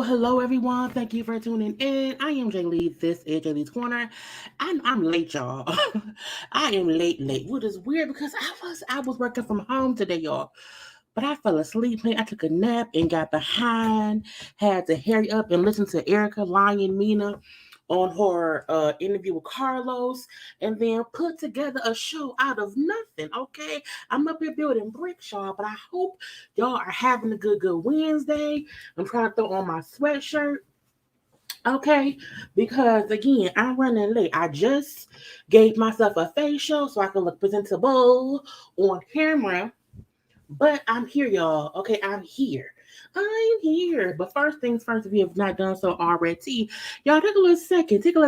Hello, everyone. Thank you for tuning in. I am Jaylee. This is JayLeesCorner. I'm late, y'all. I am late, which is weird because I was working from home today, y'all. But I fell asleep. I took a nap and got behind. Had to hurry up and listen to Erica lying Mena on her interview with Carlos, and then put together a show out of nothing, okay? I'm up here building bricks, y'all, but I hope y'all are having a good Wednesday. I'm trying to throw on my sweatshirt, okay? Because, again, I'm running late. I just gave myself a facial so I can look presentable on camera, but I'm here, y'all, okay? I'm here. But first things first, if you have not done so already, y'all take a little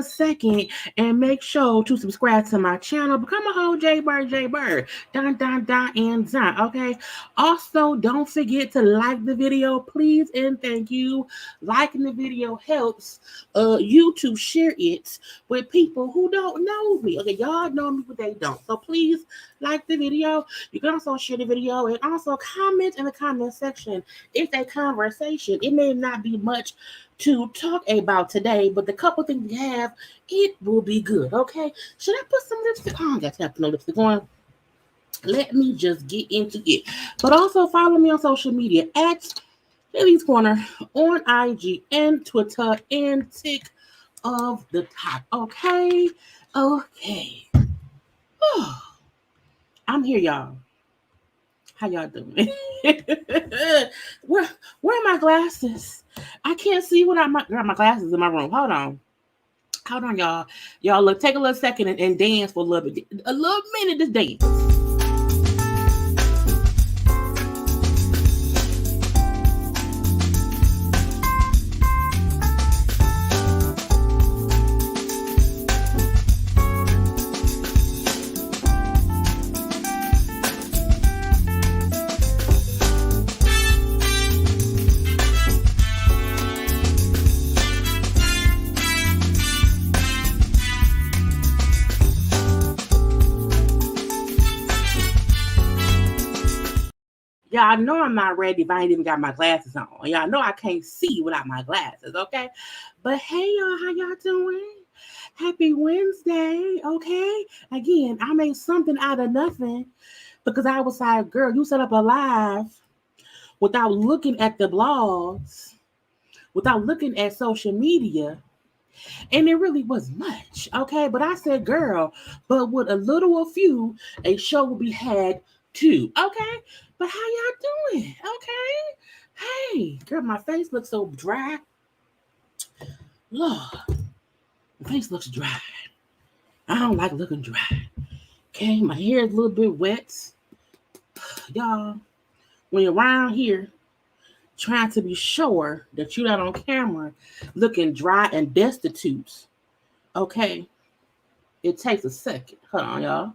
second and make sure to subscribe to my channel. Become a whole JayBird, and okay? Also, don't forget to like the video, please, and thank you. Liking the video helps YouTube share it with people who don't know me. Okay, y'all know me, but they don't. So please like the video. You can also share the video and also comment in the comment section if they conversation. It may not be much to talk about today, but the couple things we have, it will be good, okay? Should I put some lipstick on? I got to have no lipstick on. Let me just get into it. But also follow me on social media at JayLeesCorner on IG and Twitter and Tick of the Top, okay? Okay. I'm here, y'all. How y'all doing? Where are my glasses? I can't see when I got my glasses in my room. Hold on, y'all. Y'all look. Take a little second and dance for a little bit. A little minute to dance. Y'all know I'm not ready if I ain't even got my glasses on. Y'all know I can't see without my glasses, okay? But hey, y'all, how y'all doing? Happy Wednesday, okay? Again, I made something out of nothing because I was like, girl, you set up a live without looking at the blogs, without looking at social media. And it really was much, okay? But I said, girl, but with a little or few, a show will be had too, okay? But how y'all doing, okay? Hey, girl, my face looks so dry. Lord, my face looks dry. I don't like looking dry, okay? My hair is a little bit wet. Y'all, when you're around here trying to be sure that you're not on camera looking dry and destitute, okay? It takes a second. Hold on, y'all.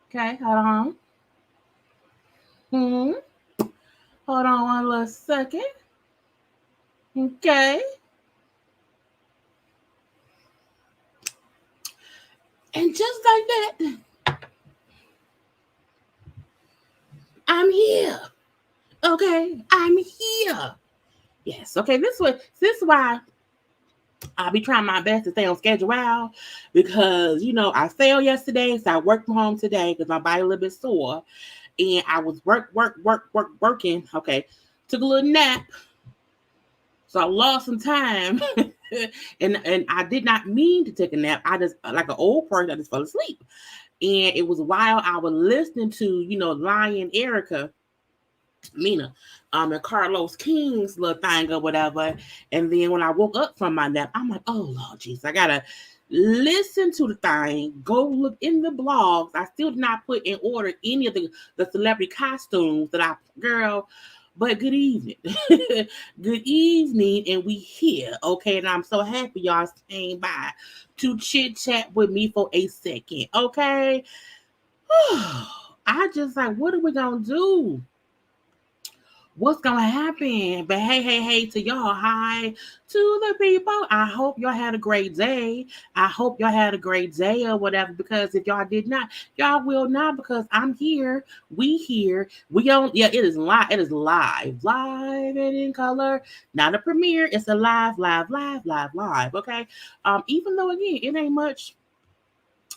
Okay, hold on. Hold on one little second. Okay. And just like that, I'm here. Okay, I'm here. Yes. Okay. This is why I'll be trying my best to stay on schedule because I failed yesterday, so I worked from home today because my body a little bit sore, and I was working. Okay, took a little nap, so I lost some time, and I did not mean to take a nap. I just like an old person, I just fell asleep, and it was while I was listening to Lion Erica. Mena, and Carlos King's little thing or whatever. And then when I woke up from my nap, I'm like, oh Lord Jesus, I gotta listen to the thing, go look in the blogs. I still did not put in order any of the celebrity costumes that girl. But good evening. Good evening, and we here, okay? And I'm so happy y'all came by to chit chat with me for a second, okay? I just like, what are we gonna do? What's gonna happen? But hey to y'all. Hi to the people. I hope y'all had a great day. I hope y'all had a great day or whatever, because if y'all did not, y'all will not, because I'm here. We here. We on, yeah, it is live. It is live and in color. Not a premiere. It's a live. Okay. Even though again, it ain't much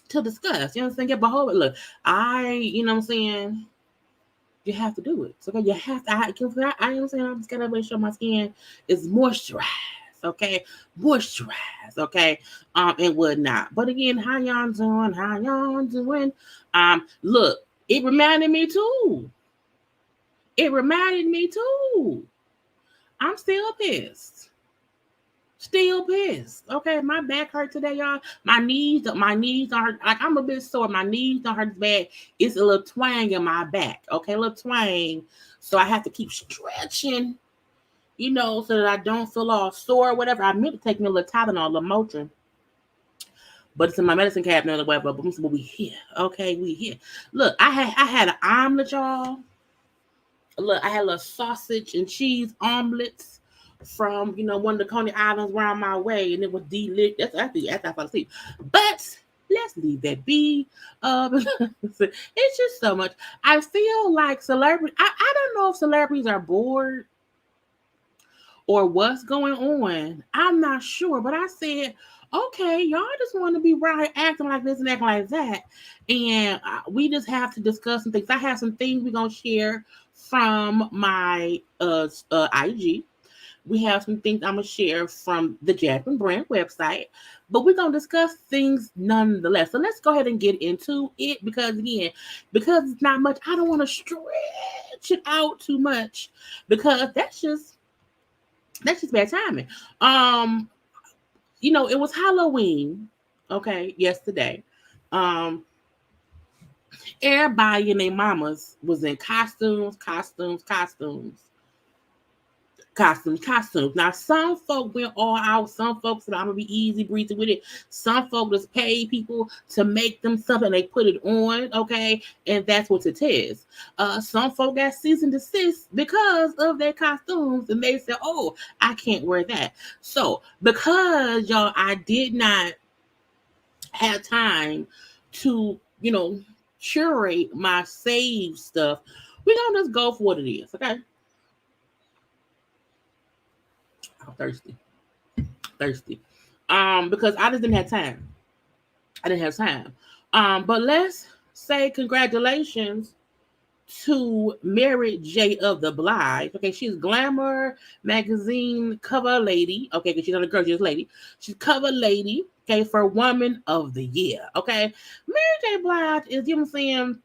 to discuss. You know what I'm saying? But hold it. Look, you know what I'm saying? You have to do it. So okay, you have to. I am saying I'm just gonna make sure my skin is moisturized. Okay, moisturized. Okay, and whatnot. But again, how y'all doing? How y'all doing? Look, it reminded me too. I'm still pissed. Okay, my back hurt today, y'all. My knees are like, I'm a bit sore. My knees don't hurt as bad. It's a little twang in my back. Okay, a little twang. So I have to keep stretching, so that I don't feel all sore or whatever. I meant to take me a little Tylenol, a little Motrin, but it's in my medicine cabinet or whatever. But we here. Okay, we here. Look, I had an omelet, y'all. Look, I had a little sausage and cheese omelets from one of the Coney Islands around my way, and it was delicious. That's after I fell asleep. But let's leave that be. It's just so much. I feel like celebrities. I don't know if celebrities are bored or what's going on. I'm not sure, but I said, okay, y'all just want to be right acting like this and acting like that, and we just have to discuss some things. I have some things we're gonna share from my IG. We have some things I'm going to share from the Jasmine Brand website, but we're going to discuss things nonetheless. So let's go ahead and get into it, because it's not much. I don't want to stretch it out too much, because that's just bad timing. It was Halloween, okay, yesterday. Everybody and their mamas was in costumes. Now, some folk went all out. Some folks said, I'm going to be easy breezy with it. Some folk just paid people to make them something. They put it on, okay? And that's what it is. Some folk got cease and desist because of their costumes. And they said, oh, I can't wear that. So, because, y'all, I did not have time to, curate my save stuff We're gonna just go for what it is, okay? I'm thirsty. Thirsty. Because I just didn't have time. I didn't have time. But let's say congratulations to Mary J of the Blige. Okay, she's Glamour magazine cover lady. Okay, because she's not a girl, she's a lady. She's cover lady. Okay, for Woman of the Year. Okay, Mary J. Blige is, you know what I'm saying,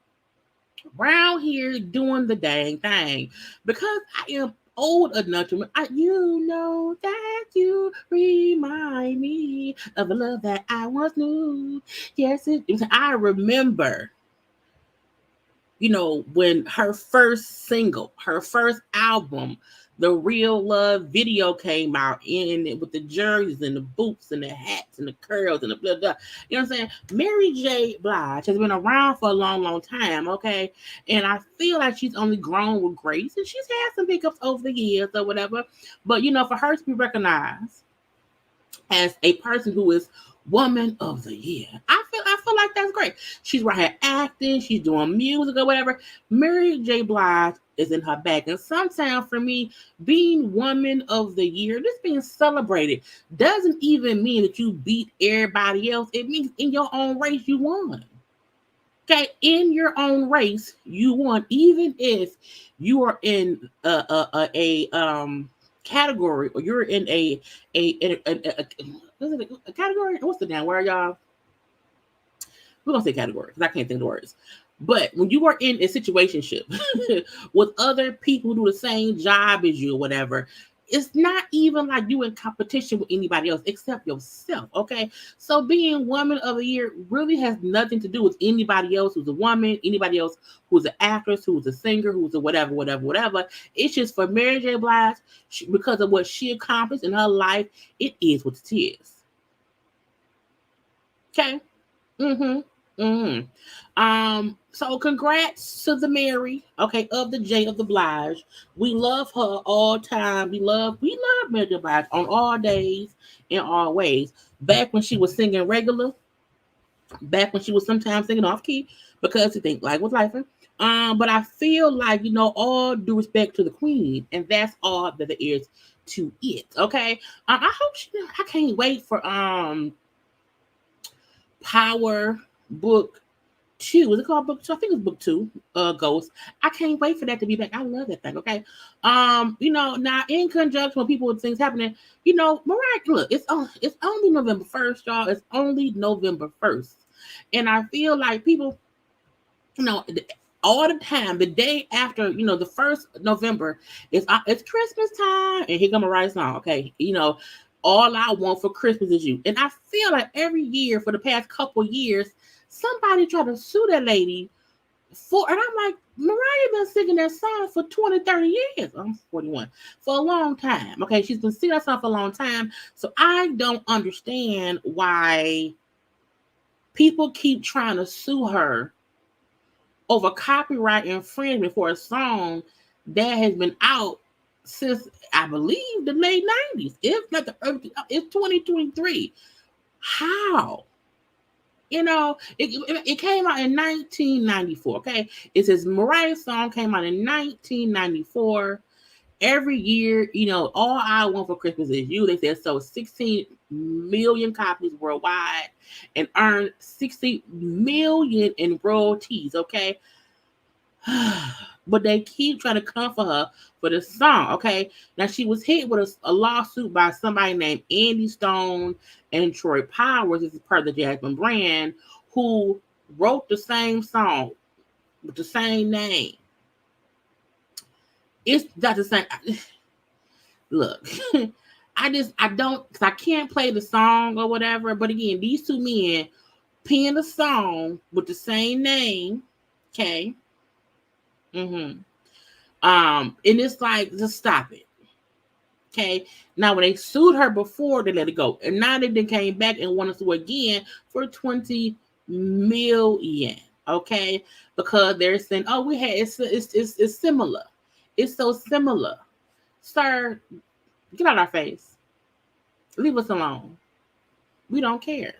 around here doing the dang thing because I am old enough to, you know that you remind me of a love that I once knew. Yes, I remember, you know, when her first single, her first album, the Real Love video came out in it with the jerseys and the boots and the hats and the curls and the blah blah. You know what I'm saying? Mary J. Blige has been around for a long, long time, okay? And I feel like she's only grown with grace, and she's had some hiccups over the years or whatever. But you know, for her to be recognized as a person who is Woman of the Year, I feel like that's great. She's right here acting, she's doing music or whatever. Mary J. Blige is in her bag. And sometimes for me, being Woman of the Year, this being celebrated, doesn't even mean that you beat everybody else. It means in your own race you won. Okay, in your own race you won, even if you are in a category, or you're in a category. What's the damn word, y'all? We're gonna say category because I can't think of the words. But when you are in a situationship with other people who do the same job as you or whatever, it's not even like you in competition with anybody else except yourself. Okay. So being Woman of the Year really has nothing to do with anybody else who's a woman, anybody else who's an actress, who's a singer, who's a whatever, whatever, whatever. It's just for Mary J. Blige, because of what she accomplished in her life. It is what it is. Okay. So congrats to the Mary, okay, of the J of the Blige. We love her all time. We love Mary J. Blige on all days in all ways. Back when she was singing regular, back when she was sometimes singing off key, because you think like was life. But I feel like, you know, all due respect to the queen, and that's all that there is to it. Okay. I hope I can't wait for Power Book 2. Is it called Book 2? I think it's Book 2, Ghost. I can't wait for that to be back. I love that thing, okay? You know, now in conjunction with people with things happening, you know, Mariah, look, it's only November 1st, y'all. It's only November 1st. And I feel like people, you know, all the time, the day after, you know, the 1st November, it's Christmas time, and here come Mariah's song, okay? You know, all I want for Christmas is you. And I feel like every year for the past couple years, somebody tried to sue that lady and I'm like, Mariah been singing that song for 20, 30 years. I'm 41. For a long time. Okay, she's been singing that song for a long time. So I don't understand why people keep trying to sue her over copyright infringement for a song that has been out since, I believe, the late 90s. If not the early, it's 2023. How? You know, it came out in 1994, okay? It says Mariah's song came out in 1994. Every year, you know, All I Want for Christmas Is You, they said sold 16 million copies worldwide and earned 60 million in royalties, okay? But they keep trying to come for her for the song, okay? Now, she was hit with a lawsuit by somebody named Andy Stone and Troy Powers. This is part of the Jasmine brand, who wrote the same song with the same name. It's not the same. Look, because I can't play the song or whatever. But again, these two men penned a song with the same name, okay? And it's like, just stop it. Okay. Now, when they sued her before, they let it go. And now they then came back and want to sue again for 20 million. Okay. Because they're saying, oh, it's similar. It's so similar. Sir, get out of our face. Leave us alone. We don't care.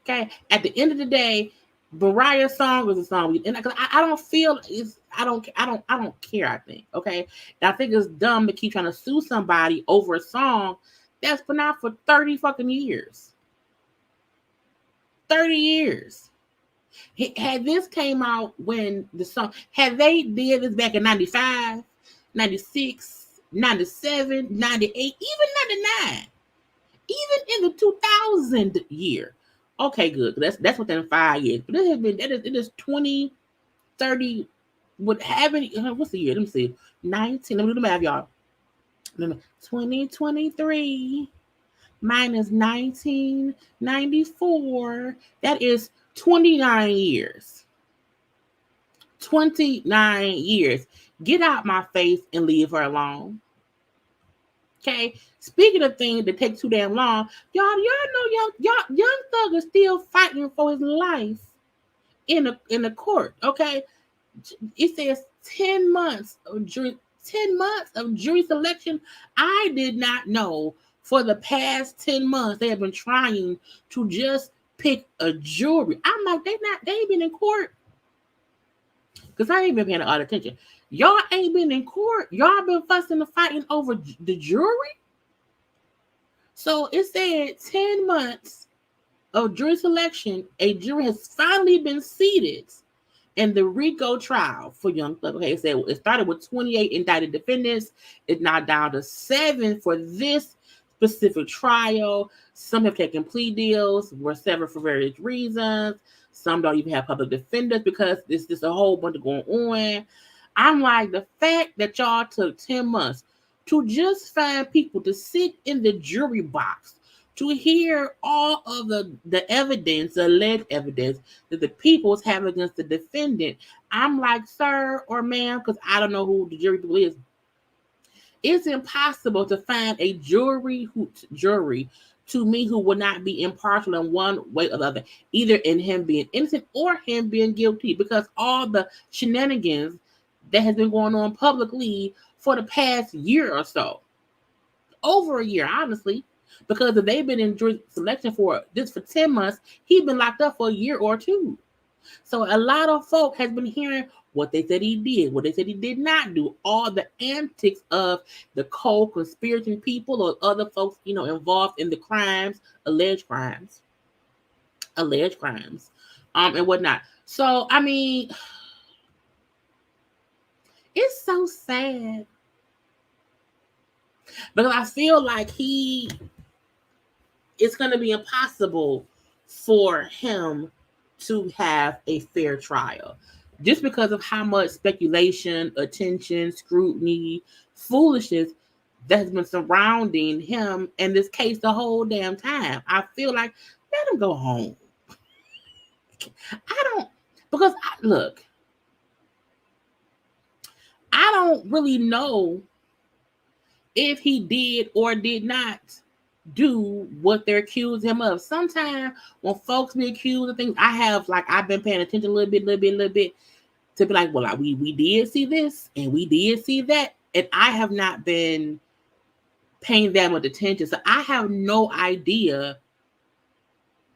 Okay. At the end of the day, Mariah's song is a song. And I don't feel I don't care. I think, okay, and I think it's dumb to keep trying to sue somebody over a song that's been out for 30 fucking years. 30 years. Had this came out when the song, had they did this back in 95, 96, 97, 98, even 99, even in the 2000 year. Okay, good. That's within 5 years. But it is 20, 30, what having, what's the year? Let me see. 19, let me do the math, y'all. 2023 minus 1994, that is 29 years. 29 years. Get out my face and leave her alone. Okay. Speaking of things that take too damn long, y'all know young Thug is still fighting for his life in the court. Okay. It says 10 months of jury selection. I did not know for the past 10 months they have been trying to just pick a jury. I'm like, they ain't been in court. Because I ain't been paying a lot of attention. Y'all ain't been in court. Y'all been fussing and fighting over the jury. So it said 10 months of jury selection. A jury has finally been seated in the RICO trial for Young Thug. Okay, it said it started with 28 indicted defendants. It's now down to 7 for this specific trial. Some have taken plea deals, were severed for various reasons. Some don't even have public defenders because there's just a whole bunch going on. I'm like, the fact that y'all took 10 months to just find people to sit in the jury box to hear all of the evidence, the alleged evidence that the people's have against the defendant. I'm like, sir or ma'am, because I don't know who the jury people is. It's impossible to find a jury to me who will not be impartial in one way or the other, either in him being innocent or him being guilty, because all the shenanigans that has been going on publicly for the past year or so, over a year, honestly, because if they've been in jury selection for 10 months, he's been locked up for a year or two. So a lot of folk has been hearing what they said he did, what they said he did not do, all the antics of the co-conspirating people or other folks, involved in the crimes, alleged crimes, and whatnot. So, I mean, it's so sad because I feel like it's going to be impossible for him to have a fair trial just because of how much speculation, attention, scrutiny, foolishness that has been surrounding him and this case the whole damn time. I feel like let him go home. Look, I don't really know if he did or did not do what they're accusing him of. Sometimes when folks be accused of things, I've been paying attention a little bit to be like, well, we did see this and we did see that, and I have not been paying that much attention, so I have no idea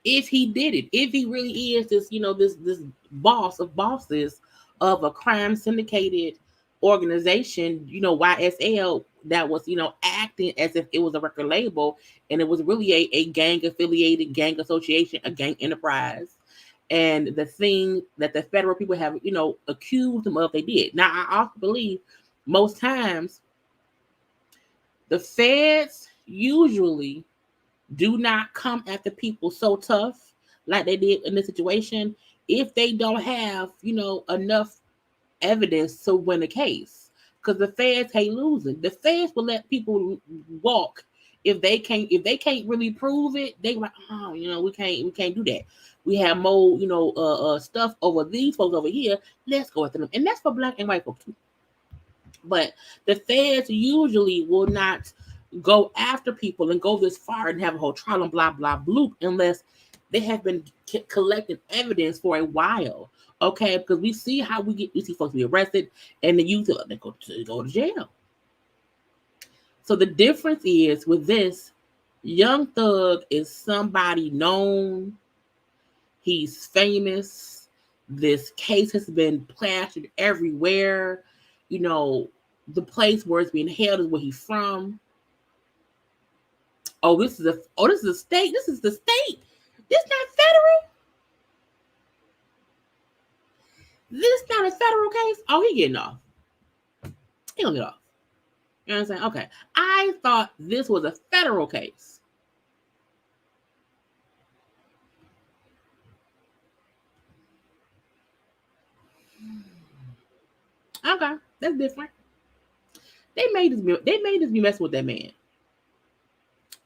if he did it, if he really is this, this boss of bosses of a crime syndicated organization, YSL, that was, acting as if it was a record label, and it was really a gang affiliated, gang association, a gang enterprise. And the thing that the federal people have, accused them of, they did. Now, I also believe most times the feds usually do not come at the people so tough like they did in this situation if they don't have, enough evidence to win a case. Because the feds hate losing. The feds will let people walk if they can't really prove it. They like, we can't do that. We have more, stuff over these folks over here. Let's go after them. And that's for black and white folks too. But the feds usually will not go after people and go this far and have a whole trial and blah, blah, bloop unless they have been collecting evidence for a while. Okay, because we see how we see folks be arrested and then you they go to jail. So the difference is with this, Young Thug is somebody known. He's famous. This case has been plastered everywhere. You know, the place where it's being held is where he's from. This is a state. This is the state. This not federal. This not a federal case. Oh, he getting off. He gonna get off. You know what I'm saying? Okay. I thought this was a federal case. Okay, that's different. They made this be messing with that man.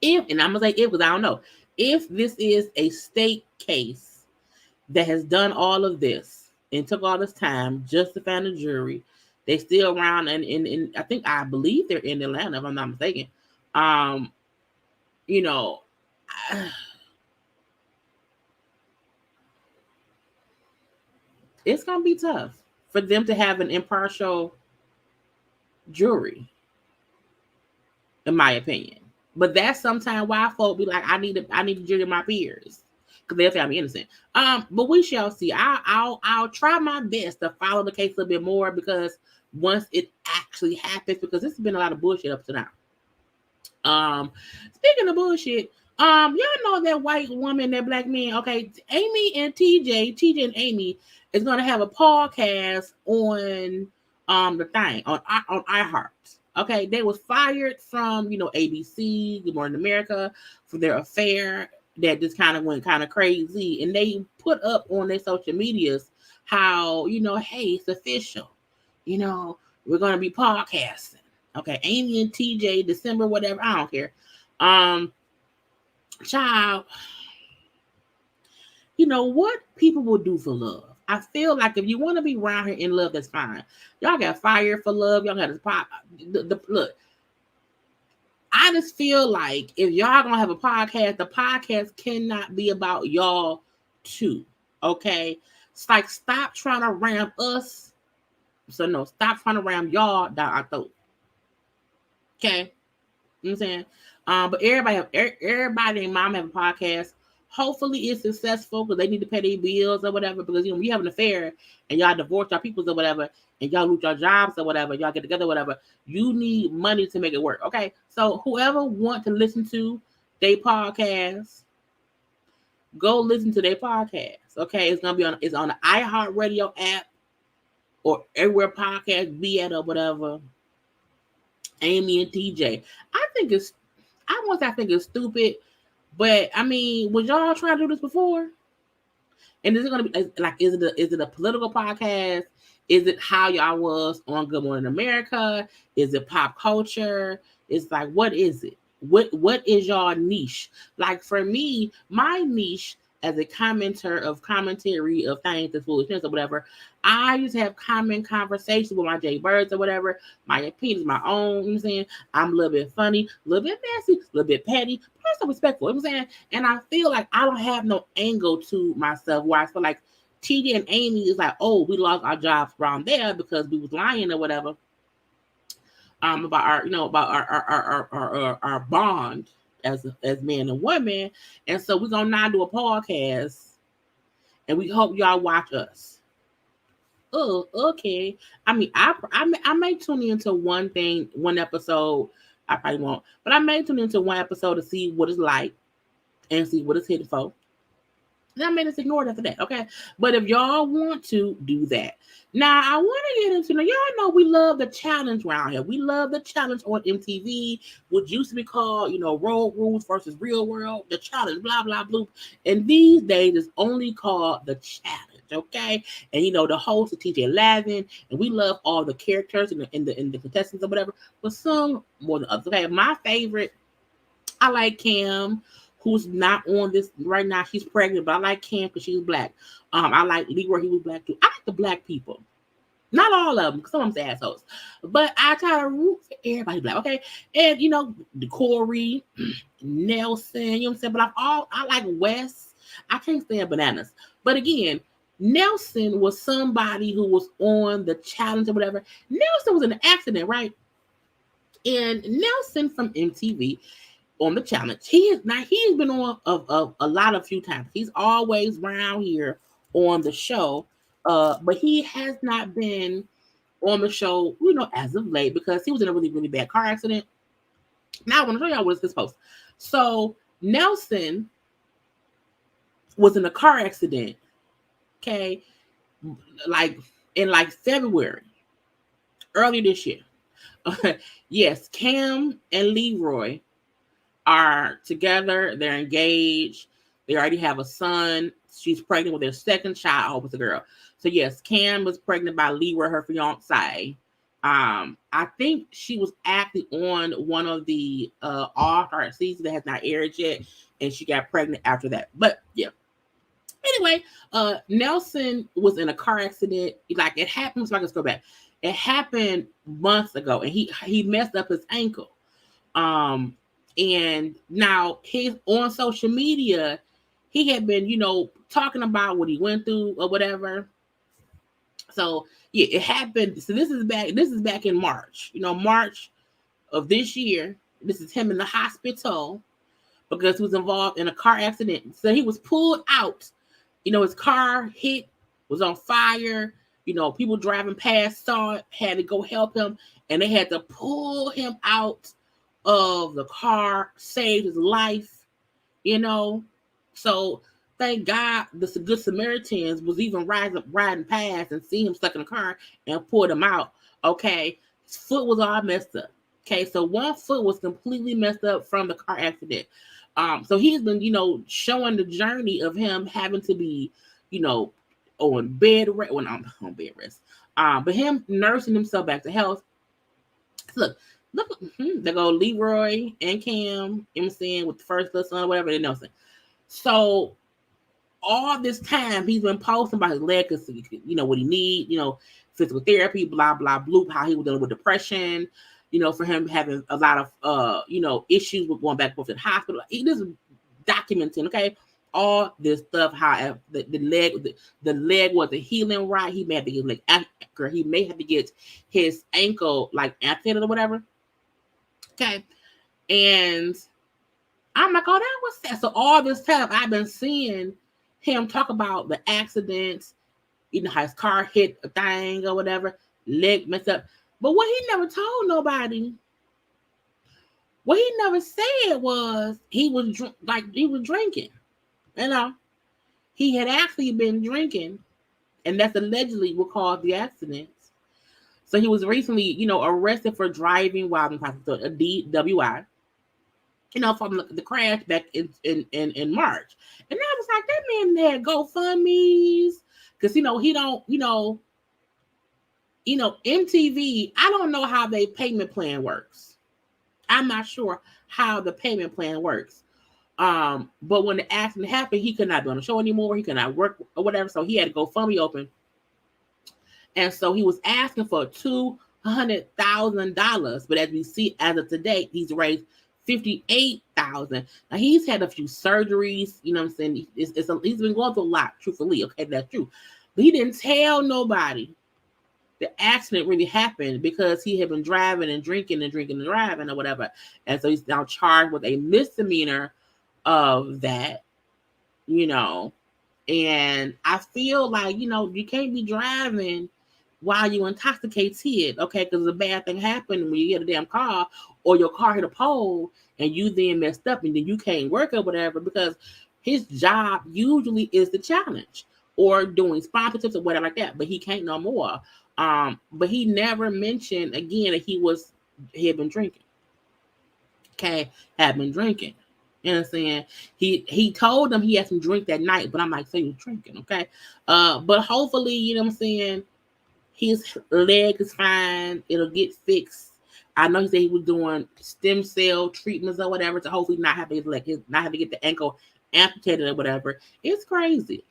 And I'm gonna say if because I don't know. If this is a state case that has done all of this and took all this time just to find a jury, they still around and I believe they're in Atlanta, if I'm not mistaken. You know, it's gonna be tough for them to have an impartial jury, in my opinion. But that's sometimes why folk be like, I need to jury my peers because they'll find me innocent. But we shall see. I'll try my best to follow the case a little bit more because once it actually happens, because this has been a lot of bullshit up to now. Speaking of bullshit, y'all know that white woman, that black man. Okay, Amy and TJ and Amy is gonna have a podcast on the thing on iHeart. Okay, they was fired from ABC, Good Morning America, for their affair that just kind of went kind of crazy, and they put up on their social medias how hey, it's official, we're gonna be podcasting. Okay, Amy and TJ, December, whatever, I don't care. Child, what people will do for love. I feel like if you want to be around here in love, that's fine. Y'all got fired for love. Y'all got this pop. Look, I just feel like if y'all gonna have a podcast, the podcast cannot be about y'all too. Okay, it's like stop trying to ram us. So no, stop trying to ram y'all down our throat. Okay, you know what I'm saying? But everybody and mom have a podcast. Hopefully it's successful because they need to pay their bills or whatever. Because you have an affair and y'all divorce your peoples or whatever, and y'all lose your jobs or whatever, y'all get together or whatever. You need money to make it work. Okay, so whoever want to listen to their podcast, go listen to their podcast. Okay, it's on the iHeartRadio app or everywhere podcasts be at or whatever. Amy and TJ. I think it's stupid. But I mean, was y'all trying to do this before? And is it gonna be like? Is it a political podcast? Is it how y'all was on Good Morning America? Is it pop culture? It's like, what is it? What is y'all niche? Like for me, my niche as a commentary of things that's foolishness or whatever, I used to have common conversations with my JayBirds or whatever. My opinion is my own. You know what I'm saying? I'm a little bit funny, a little bit messy, a little bit petty, but also respectful. You know what I'm saying? And I feel like I don't have no angle to myself where I feel like TJ and Amy is like, oh, we lost our jobs around there because we was lying or whatever. About our bond as man and woman, and so we're gonna now do a podcast, and we hope y'all watch us. Oh, okay. I mean, I may tune into one episode. I probably won't, but I may tune into one episode to see what it's like and see what it's hitting for. Then I may just ignore it after that, okay? But if y'all want to do that. Now, I want to get into, y'all know we love the challenge around here. We love the challenge on MTV, which used to be called, Road Rules versus Real World, the challenge, blah, blah, blah. And these days, it's only called the challenge, okay? And, the host is TJ Lavin, and we love all the characters and the contestants or whatever, but some more than others, okay? My favorite, I like Cam, who's not on this right now. She's pregnant, but I like Cam because she's black. I like Leroy, he was black too. I like the black people. Not all of them, because some of them's assholes. But I try to root for everybody black, okay? And, the Corey, Nelson, you know what I'm saying? But I like Wes. I can't stand Bananas. But again, Nelson was somebody who was on the challenge or whatever. Nelson was in an accident, right? And Nelson from MTV, on the challenge. He's been on a few times. He's always around here on the show. But he has not been on the show, as of late, because he was in a really, really bad car accident. Now I want to show y'all what his post. So Nelson was in a car accident, okay, in February, earlier this year. Yes, Cam and Leroy are together. They're engaged. They already have a son. She's pregnant with their second child. I hope it's a girl. So yes, Cam was pregnant by Leroy, her fiance. I think she was actually on one of the All-Star seasons that has not aired yet, and she got pregnant after that. But yeah. Anyway, Nelson was in a car accident. It happened. So I can go back. It happened months ago, and he messed up his ankle. And now he's on social media. He had been, talking about what he went through or whatever. So yeah, it happened. So this is back in March. March of this year. This is him in the hospital because he was involved in a car accident. So he was pulled out. His car was on fire. People driving past saw it, had to go help him, and they had to pull him out of the car, save his life. So thank God the Good Samaritans was even riding past and see him stuck in the car and pulled him out. Okay, his foot was all messed up. Okay, so one foot was completely messed up from the car accident. So he's been, showing the journey of him having to be, on bed rest. When I'm on bed rest, but him nursing himself back to health. Look, they go Leroy and Cam. I'm saying with the first little son or whatever, they Nelson. So all this time he's been posting about his leg because what he need, physical therapy, blah blah blah, how he was dealing with depression. For him having a lot of, issues with going back and forth to the hospital. He just documenting, okay, all this stuff, how the leg wasn't healing right. He may have to get he may have to get his ankle amputated or whatever. Okay. And I'm like, oh, that was sad. So all this time I've been seeing him talk about the accidents, how his car hit a thing or whatever, leg messed up. But what he never told nobody, what he never said was he was drinking. He had actually been drinking, and that's allegedly what caused the accidents. So he was recently, arrested for driving while in a DWI. From the crash back in March. And I was like, that man had GoFundMe's, because he don't, MTV, I don't know how their payment plan works. I'm not sure how the payment plan works. But when the accident happened, he could not be on the show anymore. He could not work or whatever. So he had to GoFundMe open. And so he was asking for $200,000. But as we see, as of today, he's raised $58,000. Now he's had a few surgeries. You know what I'm saying? He's been going through a lot, truthfully. Okay, that's true. But he didn't tell nobody the accident really happened because he had been driving and drinking and driving or whatever. And so he's now charged with a misdemeanor of that, and I feel like, you can't be driving while you intoxicated, okay, because a bad thing happened when you get a damn car or your car hit a pole and you then messed up and then you can't work or whatever, because his job usually is the challenge or doing sponsorships or whatever like that, but he can't no more. But he never mentioned again that he had been drinking. Okay, had been drinking. You know what I'm saying? He told them he had some drink that night, but I'm like, so you're drinking, okay? But hopefully, you know what I'm saying, his leg is fine. It'll get fixed. I know he said he was doing stem cell treatments or whatever to hopefully not have to get the ankle amputated or whatever. It's crazy.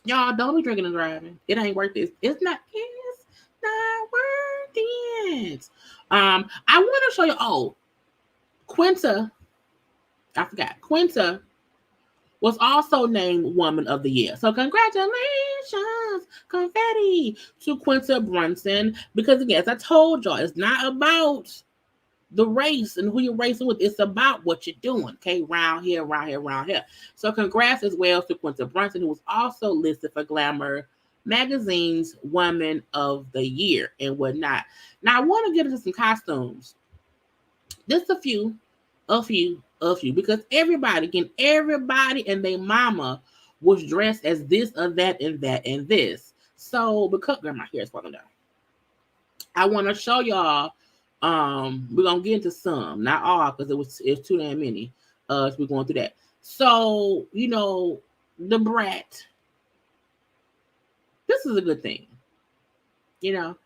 Y'all don't be drinking and driving. It ain't worth it. It's not worth it. I want to show you. Quinta. I forgot. Quinta was also named Woman of the Year. So congratulations, confetti to Quinta Brunson. Because again, as I told y'all, it's not about the race and who you're racing with. It's about what you're doing. Okay, round here. So congrats as well to Quinta Brunson, who was also listed for Glamour Magazine's Woman of the Year and whatnot. Now I want to get into some costumes. Just a few, because everybody and their mama was dressed as this or that and that and this. So because girl, my hair is falling down. I want to show y'all. We're gonna get into some, not all, because it's too damn many. So we're going through that. So the brat. This is a good thing. Now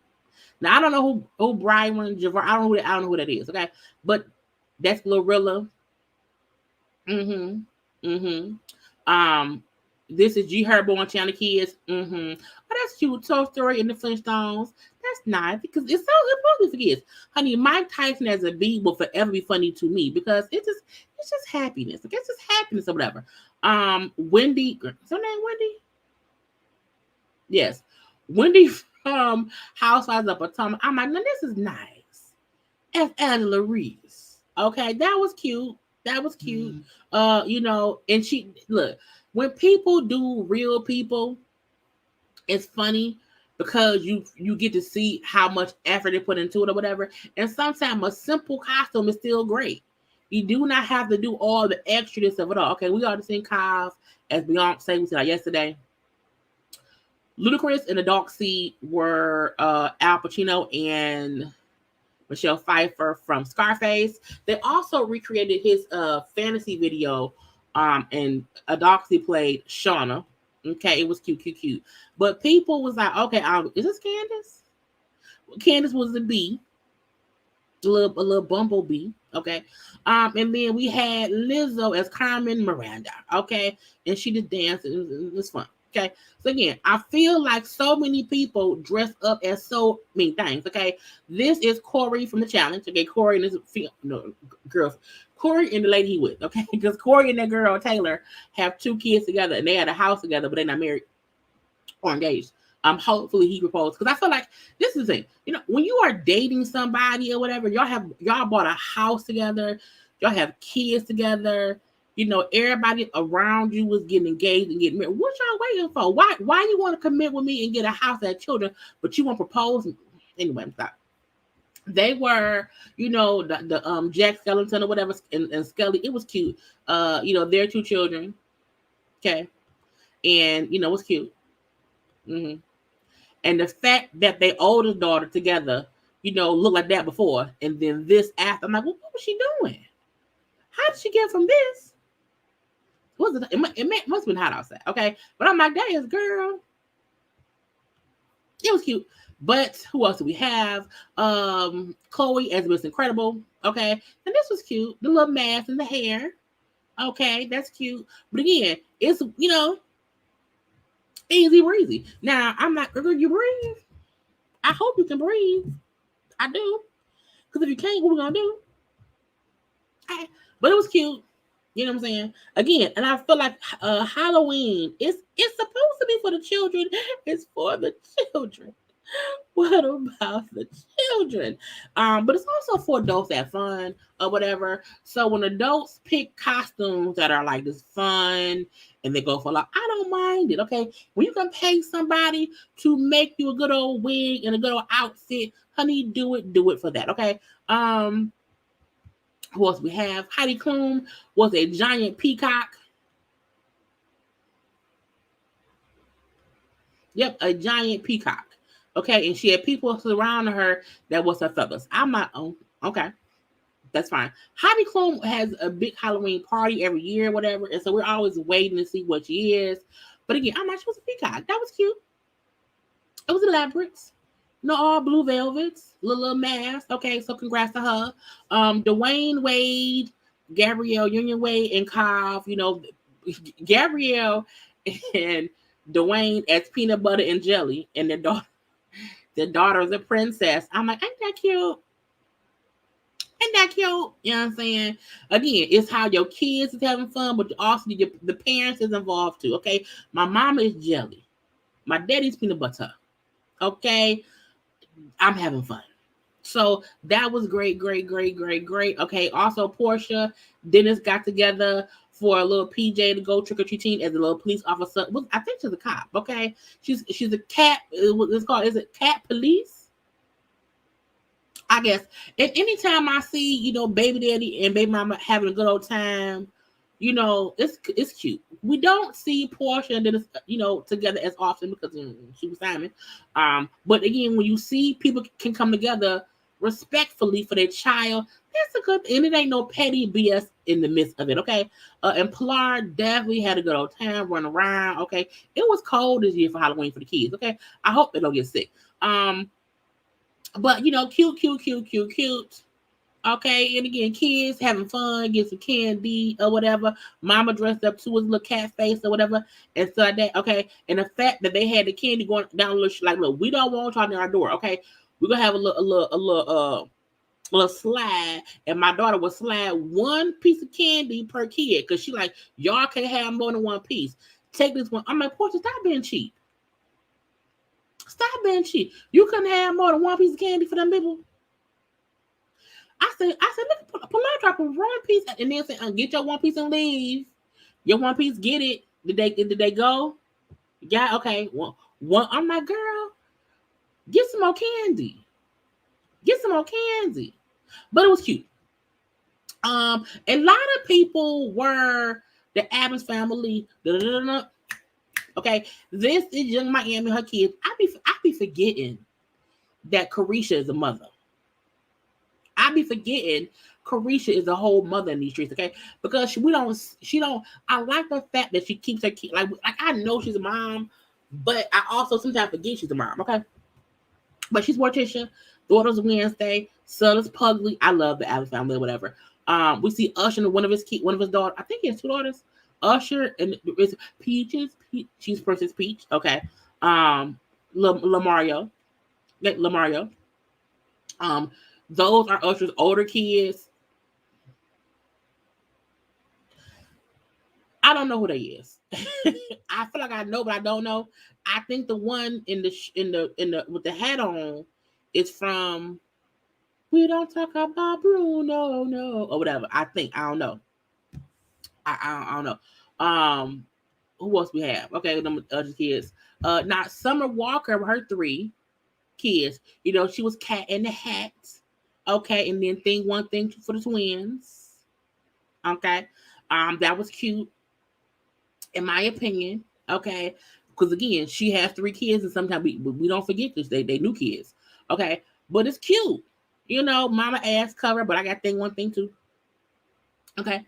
I don't know who Brian Javar. I don't know who that is. Okay, but that's Glorilla. This is G Herbo and China Kids. Oh, that's cute. Toy Story and the Flintstones. That's nice because it's supposed to be for kids. Honey, Mike Tyson as a bee will forever be funny to me because it's just happiness. Okay, it's just happiness or whatever. Wendy, is her name Wendy? Yes, Wendy from Housewives of Potomac. I'm like, no, this is nice. F. Angela Reese. Okay, that was cute. And she look, when people do real people, it's funny because you get to see how much effort they put into it or whatever. And sometimes a simple costume is still great. You do not have to do all the extraness of it all. Okay, we already seen Kyle as Beyonce. We said yesterday. Ludacris and the Dark Seat were Al Pacino and Michelle Pfeiffer from Scarface. They also recreated his fantasy video, and Adoxy played Shauna. Okay, it was cute. But people was like, okay, is this Candace? Candace was the bee, a little bumblebee. Okay, and then we had Lizzo as Carmen Miranda. Okay, and she just danced. It was fun. Okay, so again, I feel like so many people dress up as so many things. Okay, this is Corey from the challenge. Okay, Corey and his girls, Corey and the lady he with. Okay, because Corey and that girl Taylor have 2 kids together and they had a house together, but they're not married or engaged. Hopefully he proposed because I feel like this is the thing. When you are dating somebody or whatever, y'all bought a house together, y'all have kids together. Everybody around you was getting engaged and getting married. What y'all waiting for? Why you want to commit with me and get a house and children, but you won't propose? Anyway, stop. They were, the Jack Skellington or whatever, and Skelly. It was cute. Their 2 children. Okay, and it was cute. And the fact that their oldest daughter together, looked like that before, and then this after, I'm like, what was she doing? How did she get from this? It must have been hot outside, okay? But I'm like, that is girl. It was cute. But who else do we have? Chloe as Miss Incredible, okay? And this was cute. The little mask and the hair, okay? That's cute. But again, it's easy breezy. Now I'm not. You breathe. I hope you can breathe. I do. Because if you can't, what we gonna do? But it was cute. You know what I'm saying? Again, and I feel like Halloween it's supposed to be for the children. It's for the children. What about the children? But it's also for adults that have fun or whatever. So when adults pick costumes that are like this fun and they go for I don't mind it. Okay, when you can pay somebody to make you a good old wig and a good old outfit, honey, do it for that. Okay. Who else we have? Heidi Klum was a giant peacock. Yep, a giant peacock. Okay, and she had people surrounding her that was her feathers. I'm not, okay, that's fine. Heidi Klum has a big Halloween party every year, whatever, and so we're always waiting to see what she is. But again, I'm not sure it was a peacock. That was cute. It was elaborate. All blue velvets, little mask. Okay, so congrats to her. Dwayne Wade, Gabrielle Union Wade, and Kyle. Gabrielle and Dwayne as peanut butter and jelly, and their daughter is a princess. I'm like, ain't that cute? Ain't that cute? You know what I'm saying? Again, it's how your kids is having fun, but also the parents is involved too. Okay, my mama is jelly, my daddy's peanut butter. Okay. I'm having fun. So that was great. Okay. Also, Portia, Dennis got together for a little PJ to go trick or treating as a little police officer. Well, I think she's a cop. Okay, she's a cat. It's called, is it cat police? I guess. And anytime I see, you know, baby daddy and baby mama having a good old time, you know, it's cute. We don't see Portia and Dennis, you know, together as often because she was Simon. But again, when you see people can come together respectfully for their child, that's a good, and it ain't no petty BS in the midst of it, okay? And Pilar definitely had a good old time running around, okay? It was cold this year for Halloween for the kids, okay? I hope they don't get sick. But you know, cute. Okay, and again, kids having fun, get some candy or whatever. Mama dressed up to his little cat face or whatever, and so like that. Okay, and the fact that they had the candy going down, like, look, we don't want y'all near our door. Okay, we're gonna have a little slide, and my daughter will slide one piece of candy per kid because she like, y'all can't have more than one piece. Take this one. I'm like, Portia, stop being cheap. Stop being cheap. You couldn't have more than one piece of candy for them people. I said, look, Pilar drop one piece, and then say, get your one piece and leave. Your one piece, get it. Did they go? Yeah, okay. One. I'm like, girl, get some more candy. Get some more candy. But it was cute. A lot of people were the Addams family. Okay, this is Young Miami, her kids. I be forgetting that Carisha is a mother. I be forgetting Carisha is a whole mother in these streets, okay? Because she don't. I like the fact that she keeps her kid, like I know she's a mom, but I also sometimes forget she's a mom, okay? But she's Morticia, daughter's Wednesday, son is Pugly. I love the Addams family or whatever. We see Usher and one of his daughters. I think he has two daughters. Usher and it's Peaches. She's Princess Peach, okay? Lamario. Those are Usher's older kids. I don't know who they is. I feel like I know, but I don't know. I think the one in the with the hat on is from We Don't Talk About Bruno, no, or whatever. I don't know. I don't know. Who else we have? Okay, them other kids. Not Summer Walker, her 3 kids. You know, she was Cat in the Hat. Okay, and then Thing 1, Thing 2 for the twins. Okay, that was cute, in my opinion. Okay, because again, she has 3 kids, and sometimes we don't forget this. They new kids. Okay, but it's cute. You know, mama ass cover, but I got Thing 1, Thing 2. Okay,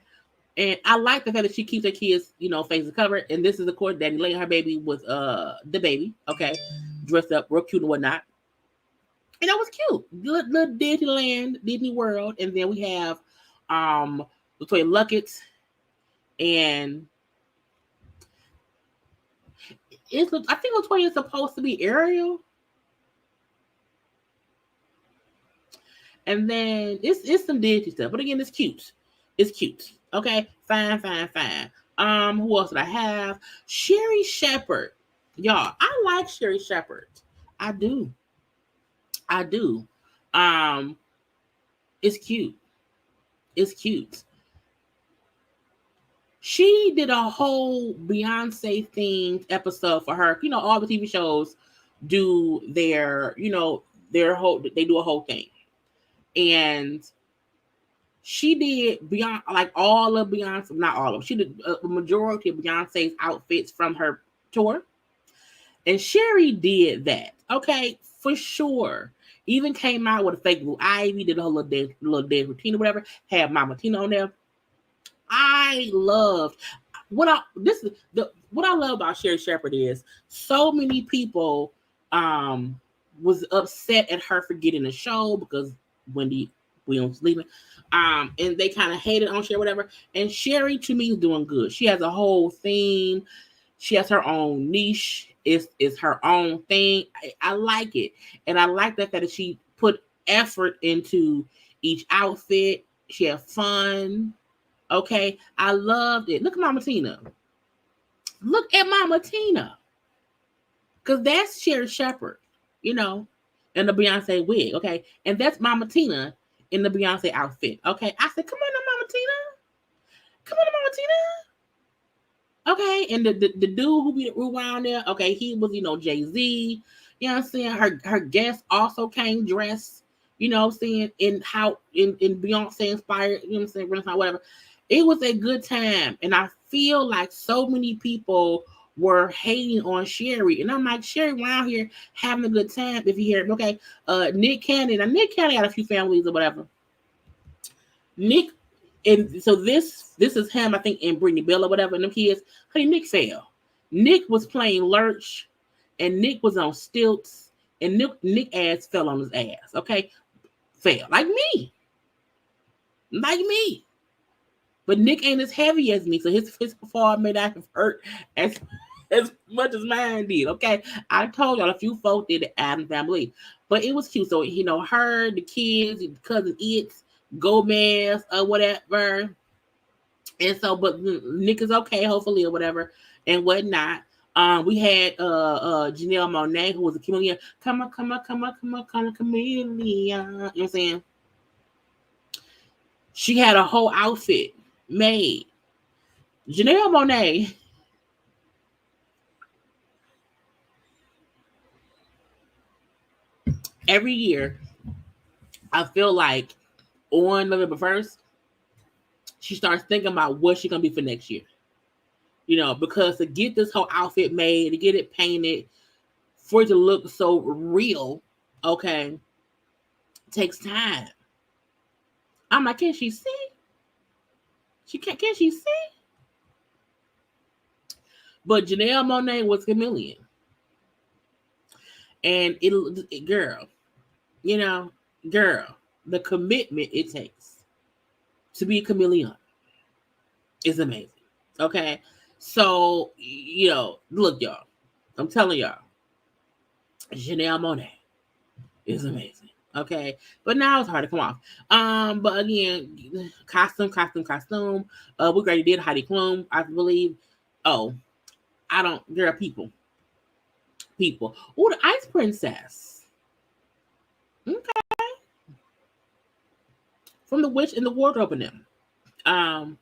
and I like the fact that she keeps her kids, you know, faces covered. And this is, of course, Daddy laying her baby with the baby. Okay, dressed up real cute and whatnot. And that was cute. Little Disneyland, Disney World. And then we have Latoya Luckett and I think Latoya is supposed to be Ariel. And then it's some Disney stuff. But again, it's cute. It's cute. Okay. Fine. Who else did I have? Sherry Shepherd. Y'all, I like Sherry Shepherd. I do. It's cute. It's cute. She did a whole Beyonce themed episode for her. You know, all the TV shows do their, you know, they do a whole thing. And she did Beyonce, like all of Beyonce, not all of them. She did a majority of Beyonce's outfits from her tour. And Sherry did that. Okay, for sure. Even came out with a fake Blue Ivy, did a whole little dance routine or whatever. Had Mama Tina on there. I loved what I love about Sherry Shepherd is so many people was upset at her for getting the show because Wendy Williams leaving. And they kind of hated on Sherry, whatever. And Sherry to me is doing good. She has a whole theme. She has her own niche. It's her own thing. I like it. And I like the fact that she put effort into each outfit. She had fun. Okay. I loved it. Look at Mama Tina. Look at Mama Tina. Because that's Sherry Shepherd, you know, in the Beyonce wig. Okay. And that's Mama Tina in the Beyonce outfit. Okay. I said, come on, Mama Tina. Come on, Mama Tina. Okay, and the dude who wound there, okay, he was, Jay-Z. You know what I'm saying? Her guest also came dressed, saying in Beyonce inspired, Renaissance, whatever. It was a good time. And I feel like so many people were hating on Sherry. And I'm like, Sherry around here having a good time, if you hear it. Okay. Nick Cannon. Now Nick Cannon got a few families or whatever. Nick, and so this is him, I think, and Brittany Bell or whatever, and them kids. Honey, Nick fell. Nick was playing lurch, and Nick was on stilts, and Nick ass fell on his ass. Okay, fell like me. But Nick ain't as heavy as me, so his fall may not have hurt as much as mine did. Okay, I told y'all a few folk did the Adams family, but it was cute. So her, the kids, the cousin It's, Gomez or whatever, and so but Nick is okay, hopefully, or whatever, and whatnot. We had Janelle Monáe, who was a chameleon. Come on, chameleon. You know what I'm saying? She had a whole outfit made. Janelle Monáe. Every year, I feel like on November 1st, she starts thinking about what she's gonna be for next year. Because to get this whole outfit made, to get it painted, for it to look so real, okay, takes time. I'm like, can she see? Can she see? But Janelle Monáe was chameleon. And girl, the commitment it takes to be a chameleon is amazing. Okay. So, look, y'all, I'm telling y'all, Janelle Monáe is amazing. Okay. But now it's hard to come off. But again, costume. We already did Heidi Klum, I believe. Oh, I don't, girl, people. Oh, the Ice Princess. Okay. From the Witch in the Wardrobe in them.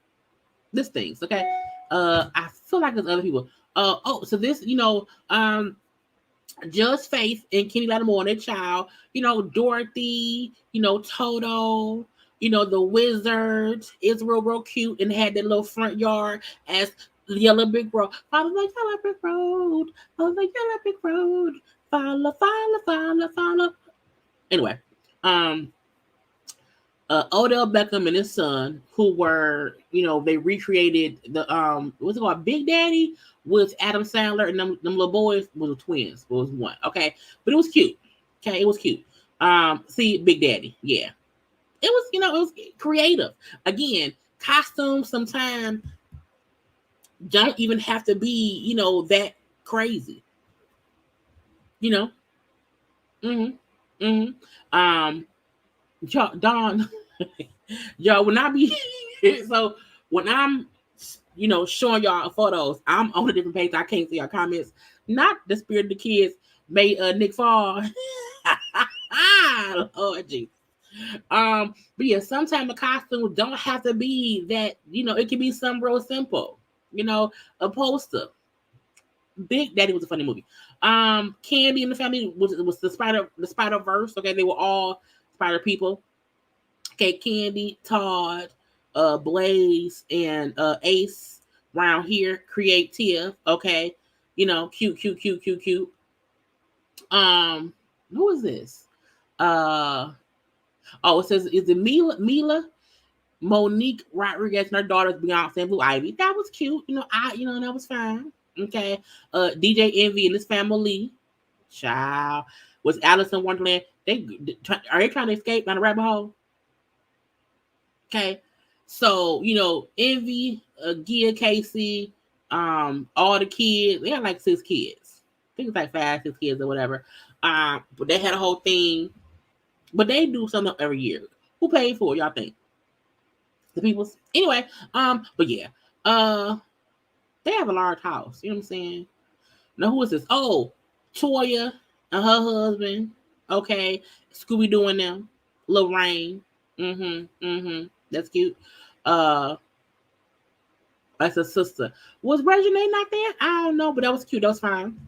This things, okay. I feel like there's other people. So this, Just Faith and Kenny Lattimore and their child, Dorothy, Toto, the Wizard, Israel real cute and had that little front yard as the Yellow Brick Road. Follow the Yellow Brick Road. Follow the Yellow Brick Road. Follow. Anyway, Odell Beckham and his son, who were, they recreated the what's it called, Big Daddy, with Adam Sandler, and them little boys were the twins. It was one, okay, but it was cute. Okay, it was cute. See, Big Daddy, yeah, it was, it was creative. Again, costumes sometimes don't even have to be, that crazy. Don. Yo, when I be so when I'm showing y'all photos, I'm on a different page. I can't see your comments. Not the Spirit of the Kids made Nick fall. Lord Jesus. But yeah, sometimes the costumes don't have to be that, it can be something real simple. A poster. Big Daddy was a funny movie. Candy and the Family was the Spider-Verse. Okay, they were all spider people. Okay, Candy, Todd, Blaze, and Ace around here. Creative, okay. Cute. Who is this? It says, is it Mila Monique Rodriguez and her daughters Beyonce and Blue Ivy? That was cute. That was fine. Okay. DJ Envy and his family. Child. Was Alice in Wonderland. Are they trying to escape down the rabbit hole? Okay. So, Envy, Gia, Casey, all the kids, they had like 6 kids. I think it's like 5, 6 kids or whatever. But they had a whole thing. But they do something every year. Who paid for it, y'all think? The people. Anyway, but yeah. They have a large house. You know what I'm saying? Now, who is this? Oh, Toya and her husband. Okay. Scooby-Doo and them. Lorraine. That's cute. as a sister. Was Reginae not there? I don't know, but that was cute. That was fine.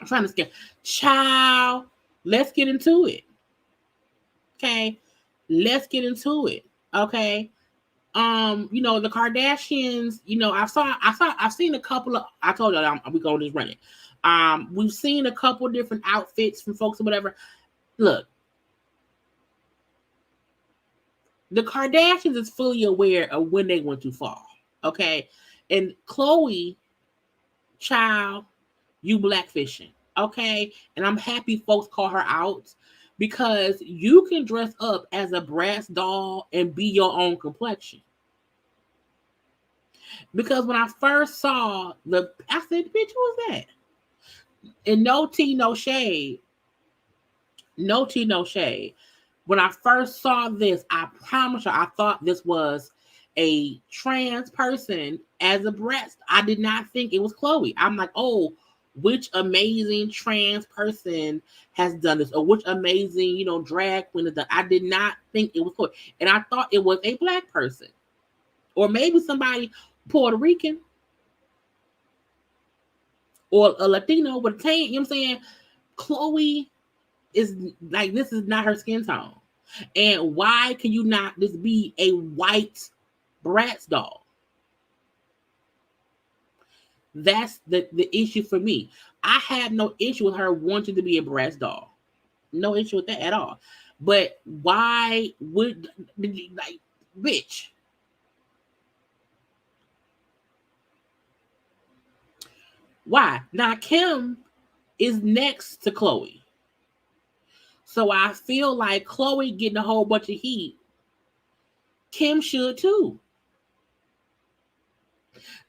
I'm trying to scare. Child, let's get into it. Okay, let's get into it. Okay. The Kardashians, I've seen a couple of, I told y'all we gonna just run it. We've seen a couple of different outfits from folks or whatever. Look, the Kardashians is fully aware of when they went too far. Okay. And Khloe, child, you blackfishing. Okay. And I'm happy folks call her out because you can dress up as a brass doll and be your own complexion. Because when I first saw I said, bitch, who was that? And no tea, no shade. No tea, no shade. When I first saw this, I promise you, I thought this was a trans person as a breast. I did not think it was Khloe. I'm like, oh, which amazing trans person has done this? Or which amazing, drag queen has done? I did not think it was Khloe. And I thought it was a black person. Or maybe somebody Puerto Rican. Or a Latino with a tan, you know what I'm saying? Khloe is like, this is not her skin tone. And why can you not just be a white Bratz doll? That's the issue for me. I have no issue with her wanting to be a Bratz doll. No issue with that at all. But why would, like, bitch? Why? Now, Kim is next to Khloe. So I feel like Khloe getting a whole bunch of heat. Kim should too.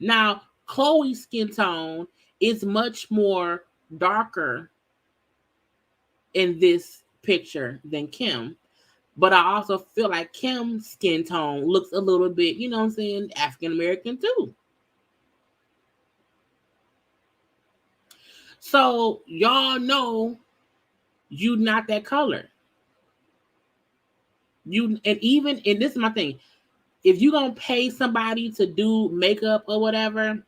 Now, Khloe's skin tone is much more darker in this picture than Kim. But I also feel like Kim's skin tone looks a little bit, you know what I'm saying, African American too. So y'all know you not that color. And this is my thing. If you're gonna pay somebody to do makeup or whatever,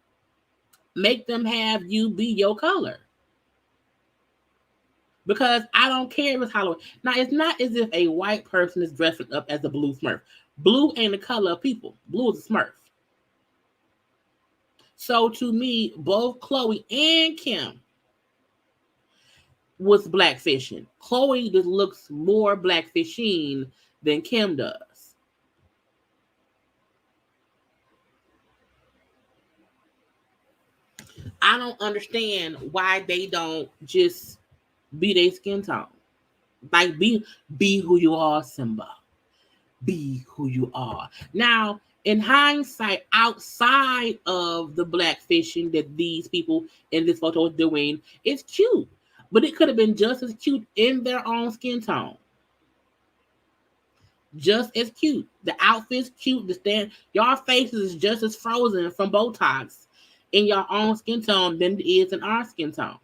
make them have you be your color. Because I don't care if it's Halloween. Now, it's not as if a white person is dressing up as a blue Smurf. Blue ain't the color of people. Blue is a Smurf. So to me, both Khloe and Kim was blackfishing. Khloe just looks more blackfishing than Kim does. I don't understand why they don't just be their skin tone. Like, be who you are, Simba. Be who you are. Now, in hindsight, outside of the blackfishing that these people in this photo are doing, it's cute. But it could have been just as cute in their own skin tone. Just as cute. The outfit's cute. Y'all faces is just as frozen from Botox in your own skin tone than it is in our skin tone.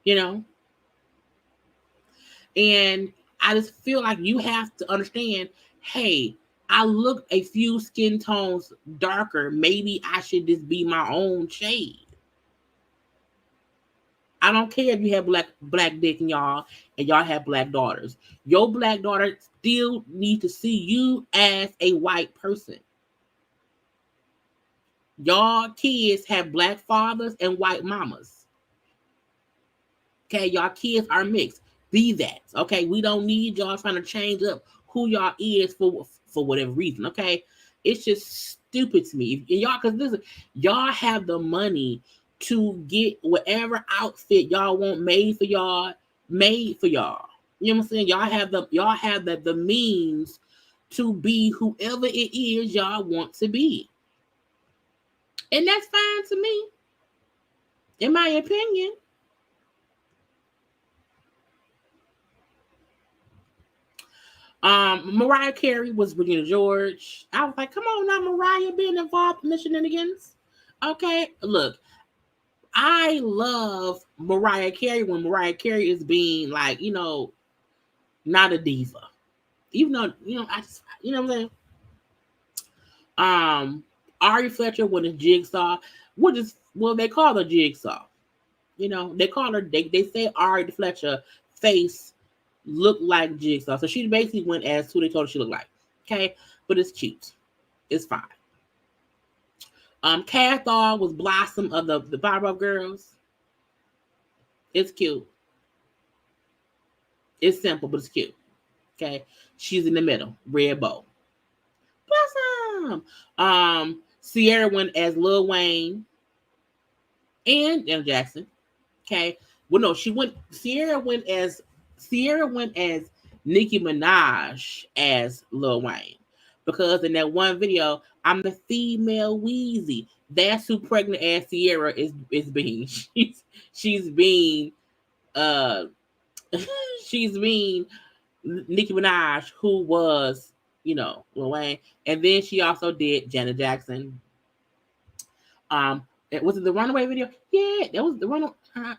You know? And I just feel like you have to understand, hey, I look a few skin tones darker. Maybe I should just be my own shade. I don't care if you have black dick in y'all and y'all have black daughters. Your black daughter still needs to see you as a white person. Y'all kids have black fathers and white mamas. Okay, y'all kids are mixed. Be that. Okay, we don't need y'all trying to change up who y'all is for whatever reason. Okay, it's just stupid to me. Y'all, because listen, y'all have the money to get whatever outfit y'all want made for y'all. You know what I'm saying? Y'all have the means to be whoever it is y'all want to be. And that's fine to me. In my opinion. Mariah Carey was Regina George. I was like, come on now, Mariah being involved in the shenanigans. Okay, look, I love Mariah Carey when Mariah Carey is being like, not a diva. Even though, I just, what I'm saying? Ari Fletcher with a jigsaw, which is they call her jigsaw. You know, they call her. They say Ari Fletcher face look like jigsaw, so she basically went as who they told her she looked like. Okay, but it's cute. It's fine. Cathar was Blossom of the Powerpuff Girls. It's cute. It's simple, but it's cute. Okay, she's in the middle, red bow. Blossom. Sierra went as Lil Wayne and Jackson. Okay, well no, Sierra went as Nicki Minaj as Lil Wayne, because in that one video, I'm the female Wheezy. That's who pregnant ass Sierra is being. She's being she's being Nicki Minaj, who was, you know, Lil Wayne. And then she also did Janet Jackson. Was it the Runaway video? Yeah, that was the Runaway. I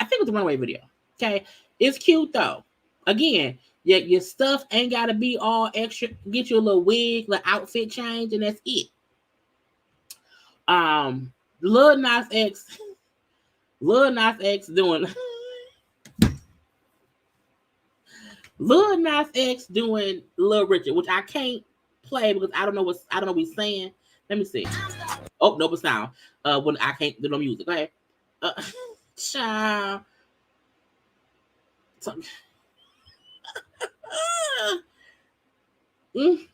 think it was the Runaway video. Okay, it's cute though. Again, your stuff ain't gotta be all extra. Get you a little wig, little outfit change, and that's it. Lil Nas X doing Lil Nas X doing Lil Richard, which I can't play because I don't know what he's saying. Let me see. Oh, no, but sound. When I can't do no music. Go ahead. Child. We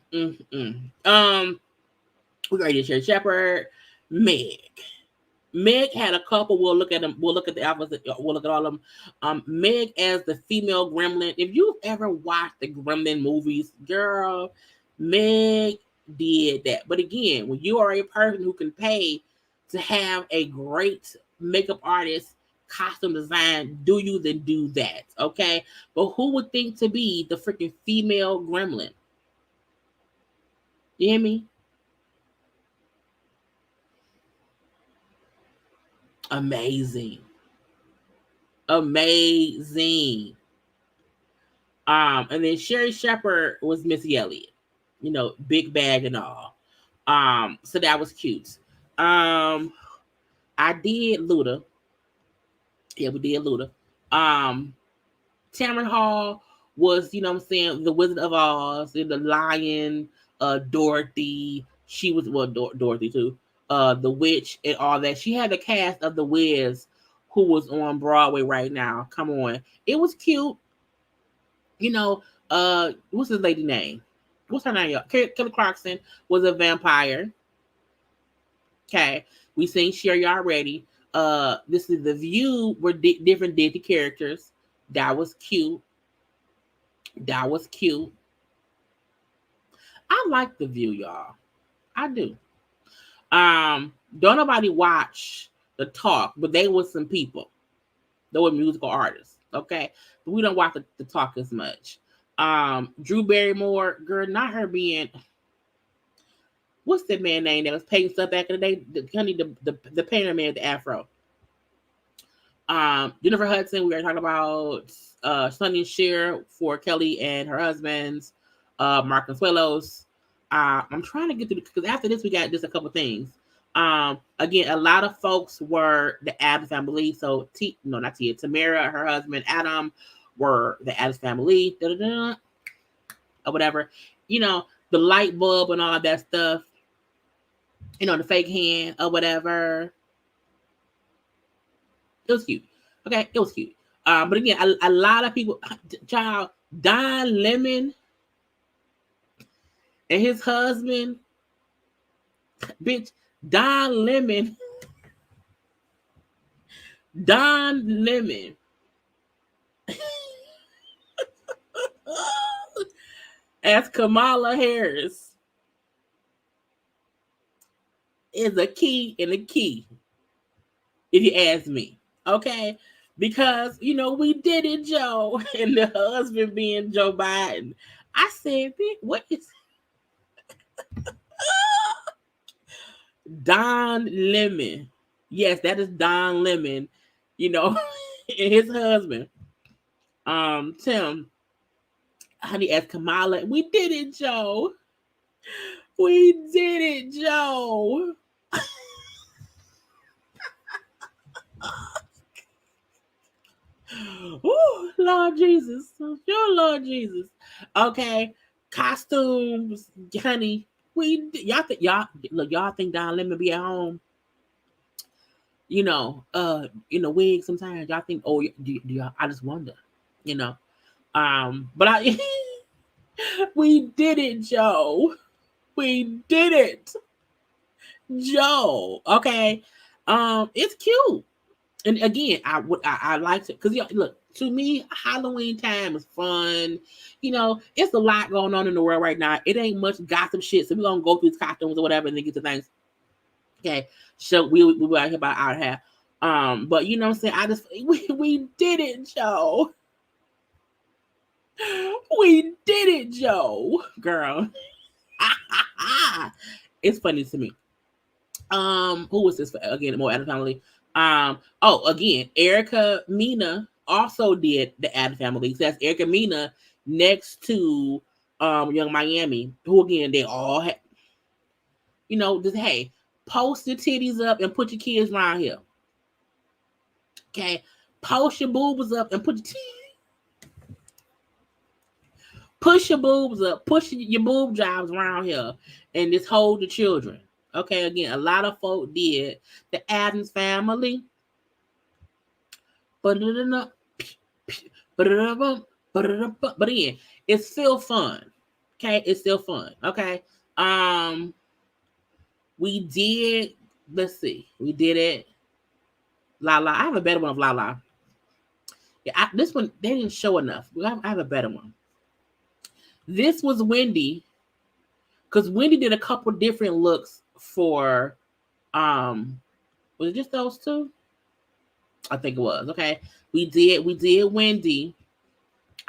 got to share Shepherd, Meg. Meg had a couple. We'll look at them. We'll look at the alphas. We'll look at all of them. Meg as the female gremlin. If you've ever watched the Gremlin movies, girl, Meg did that. But again, when you are a person who can pay to have a great makeup artist, costume design, then do that. Okay? But who would think to be the freaking female gremlin? You hear me? Amazing. And then Sherry Shepherd was Missy Elliott. You know, big bag and all. So that was cute. I did Luda. Yeah, we did Luda. Tamron Hall was, you know what I'm saying, the Wizard of Oz, the Lion, Dorothy. She was, well, Dorothy too. The Witch and all that. She had the cast of The Wiz, who was on Broadway right now. Come on. It was cute. You know, what's his lady name? What's her name, y'all? Kelly Clarkson was a vampire. Okay. We seen Sherry already. This is The View were different Disney characters. That was cute. I like The View, y'all. I do. Don't nobody watch The Talk, but they were some people. They were musical artists, okay? But we don't watch the Talk as much. Drew Barrymore, girl, not her being, what's that man name that was painting stuff back in the day? The painter man with the afro. Jennifer Hudson, we were talking about Sonny and Cher for Kelly and her husbands, Mark Consuelos. I'm trying to get through, because after this we got just a couple things. Again, a lot of folks were the Addams family. So Tamara, her husband Adam were the Addams family, or whatever. You know, the light bulb and all that stuff. You know, the fake hand or whatever. It was cute. Okay, it was cute. But again, a lot of people, child, Don Lemon and his husband, bitch, Don Lemon as Kamala Harris is a key and a key, if you ask me. Okay? Because, you know, we did it, Joe, and the husband being Joe Biden. I said, what is Don Lemon? Yes, that is Don Lemon, you know, and his husband. Tim, honey, as Kamala, we did it, Joe. We did it, Joe. Ooh, Lord Jesus. Your Lord Jesus. Okay. Costumes, honey. Y'all think y'all think Don Lemon be at home? In a wig sometimes. Y'all think, oh, do y'all, I just wonder, you know. But we did it, Joe. We did it, Joe. Okay. It's cute. And again, I liked it because look, to me, Halloween time is fun. It's a lot going on in the world right now. It ain't much gossip shit, so we're gonna go through these costumes or whatever and then get to things. Okay, so we were out here about an hour and a half. But you know what I'm saying? We did it, Joe. We did it, Joe. Girl. It's funny to me. Who was this for? Again, more Adam family. Again, Erica Mena also did the Adam family. So that's Erica Mena next to Young Miami, who again they all had, just hey, post your titties up and put your kids around here. Okay, post your boobs up and push your boobs up, push your boob jobs around here, and just hold the children. Okay, again, a lot of folk did the Addams family. But again, it's still fun. Okay, it's still fun. Okay. We did, let's see, we did it. Lala. I have a better one of Lala. Yeah, this one, they didn't show enough. I have a better one. This was Wendy, because Wendy did a couple different looks for, was it just those two? I think it was. Okay. We did Wendy.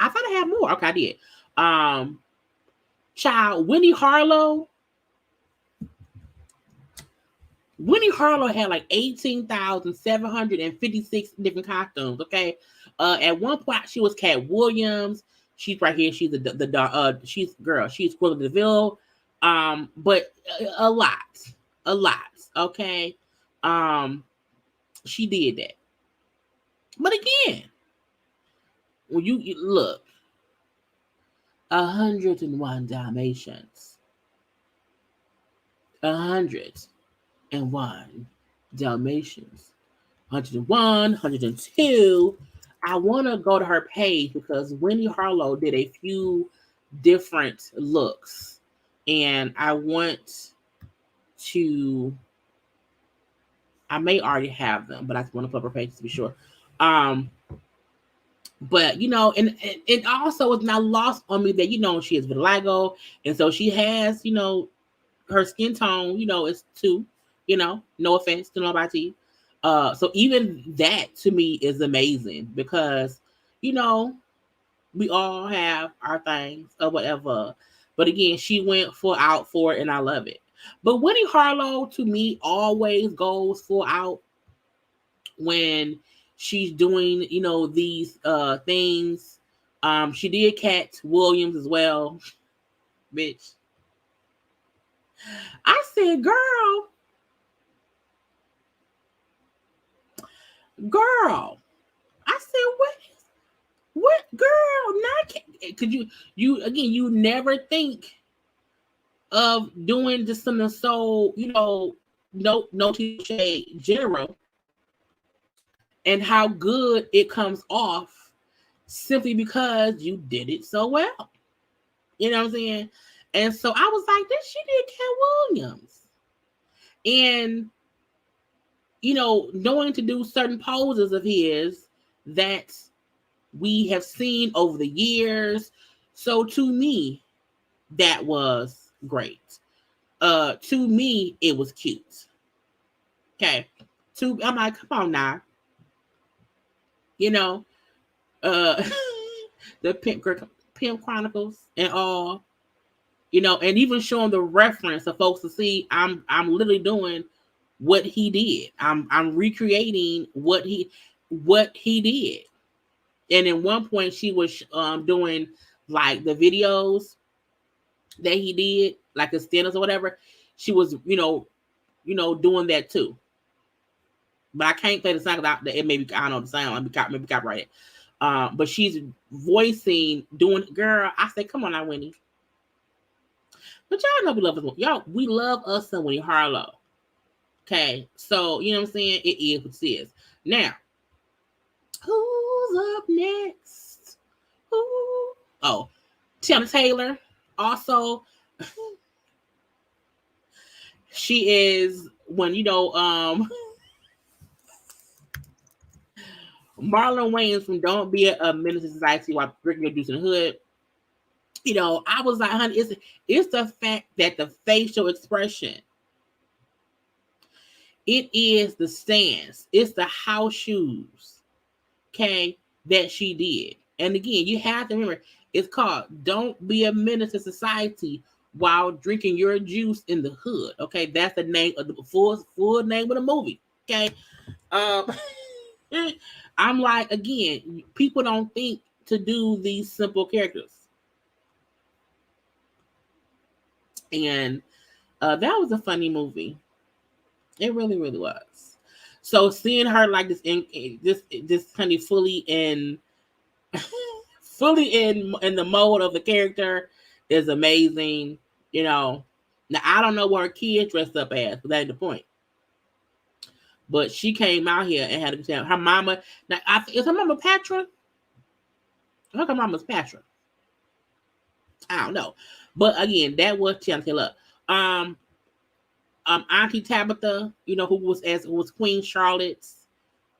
I thought I had more. Okay, I did. Child, Winnie Harlow. Winnie Harlow had like 18,756 different costumes. Okay. At one point she was Cat Williams. She's right here. She's she's Cruella de Vil. But a lot. Okay. She did that. But again, when you look, 101 Dalmatians. 101 Dalmatians. 101, 102. I want to go to her page because Winnie Harlow did a few different looks. And I want to, I may already have them, but I just want to put up her page to be sure. But and it also is not lost on me that she is vitiligo, and so she has her skin tone is 2. No offense to nobody. So even that to me is amazing because we all have our things or whatever. But again, she went full out for it, and I love it. But Winnie Harlow to me always goes full out when she's doing, these things. She did Cat Williams as well. Bitch. I said, girl. I said, what girl? Not could you never think of doing just something so, no cliche general. And how good it comes off simply because you did it so well. You know what I'm saying? And so I was like, this she did Cat Williams. And, knowing to do certain poses of his that we have seen over the years. So to me, that was great. To me, it was cute. Okay. I'm like, come on now. The Pimp Chronicles and all, and even showing the reference for folks to see. I'm literally doing what he did. I'm recreating what he did. And in one point, she was doing like the videos that he did, like a stennis or whatever, she was, doing that too. But I can't play the song without that. It maybe I don't know the sound. Maybe copyrighted. But she's doing. Girl, I say, come on now, Winnie. But y'all know we love us. Y'all, we love us some Winnie Harlow. Okay, so you know what I'm saying. It is what it is. Now, who's up next? Who? Oh, Tiana Taylor. Also, she is when Marlon Wayans from Don't Be a Menace to Society while drinking your juice in the hood. I was like, honey, it's the fact that the facial expression, it is the stance, it's the house shoes, okay, that she did. And again, you have to remember, it's called Don't Be a Menace to Society while drinking your juice in the hood. Okay, that's the name of the full name of the movie. Okay, I'm like, again, people don't think to do these simple characters. And that was a funny movie. It really, really was. So seeing her like this honey fully in the mode of the character is amazing. Now I don't know what her kid dressed up as, but that ain't the point. But she came out here and had a good time. Her mama, now is her mama Patra? I think her mama's Patra. I don't know. But again, that was Tiana Taylor. Auntie Tabitha, who was Queen Charlotte's,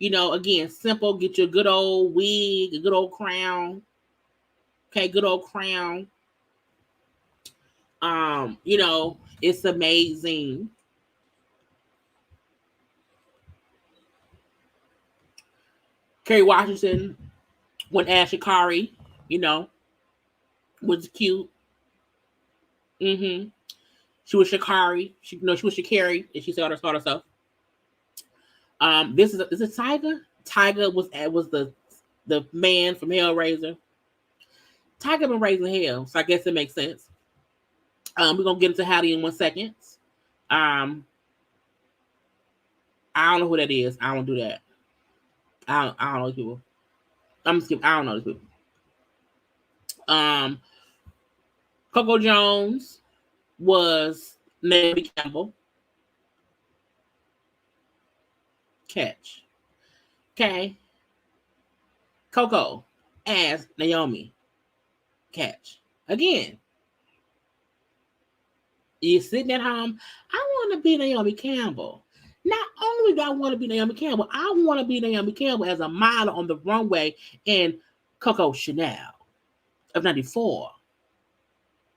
again, simple, get you a good old wig, a good old crown. Okay, good old crown. It's amazing. Kerry Washington when Ashley Kari, was cute. Mm-hmm. She was Shakari. She was Shakari, and she said herself. This is Tiger. Tiger was the man from Hellraiser. Tiger been raising hell, so I guess it makes sense. We're gonna get into Hattie in 1 second. I don't know who that is. I don't do that. I don't know these people. I'm skipping. I don't know these people. Coco Jones was Naomi Campbell. Catch. Okay. Coco as Naomi. Catch. Again. You're sitting at home. I want to be Naomi Campbell. Not only do I want to be Naomi Campbell, I want to be Naomi Campbell as a model on the runway in Coco Chanel of 94.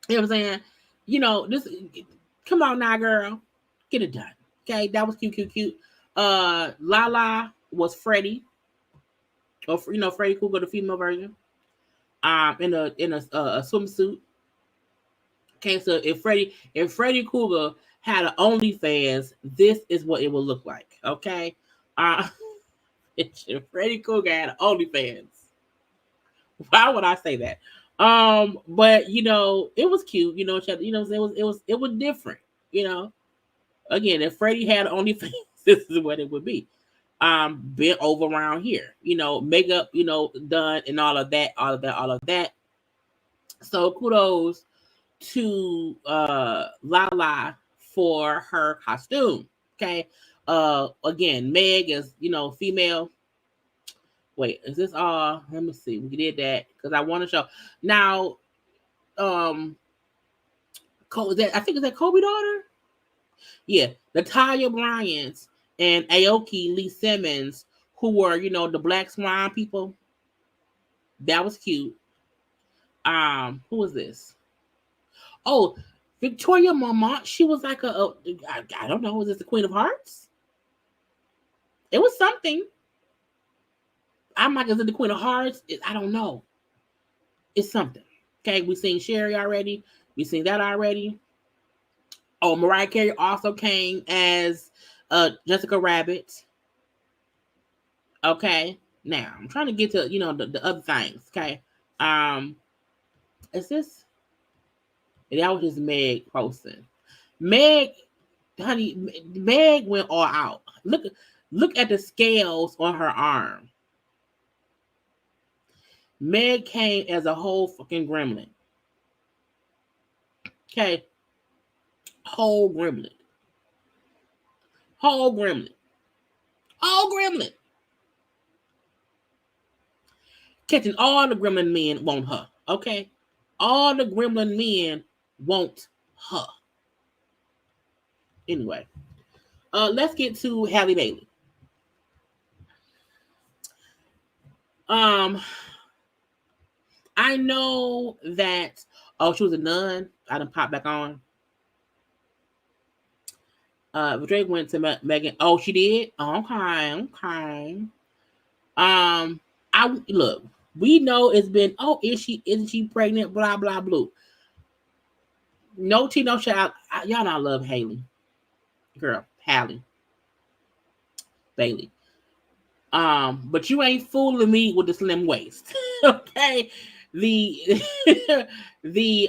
You know what I'm saying? This. Come on now, girl. Get it done. Okay, that was cute. Lala was Freddie. Or Freddie Cougar, the female version. In a swimsuit. Okay, so if Freddie Cougar had an OnlyFans, this is what it would look like. Okay, if Freddie Cougar had an OnlyFans, why would I say that? But it was cute. It was different. Again, if Freddie had an OnlyFans, this is what it would be. Bent over around here. Makeup. Done and all of that. So kudos to Lala for her costume. Okay. Again, Meg is female. Wait, is this all? Let me see. We did that because I want to show now. I think is that Kobe daughter? Yeah, Natalia Bryant and Aoki Lee Simmons, who were the Black Swan people. That was cute. Who was this? Oh, Victoria Marmont. She was like I don't know. Was this the Queen of Hearts? It was something. I'm like, is it the Queen of Hearts? I don't know. It's something. Okay, we seen Sherry already. We seen that already. Oh, Mariah Carey also came as Jessica Rabbit. Okay, now I'm trying to get to the other things. Okay, is this? And that was just Meg posting. Meg, honey, Meg went all out. Look at the scales on her arm. Meg came as a whole fucking gremlin. Okay. Whole gremlin. Whole gremlin. Whole gremlin. Catching all the gremlin men want her. Okay. All the gremlin men want her. Anyway. Let's get to Halle Bailey. I know that she was a nun. I done popped back on. Drake went to Megan. Oh, she did? Oh, okay. I look, we know it's been, isn't she pregnant? Blah blah blah. No tea, no shot. Y'all know I love Halle. Girl, Halle Bailey. But you ain't fooling me with the slim waist. Okay. The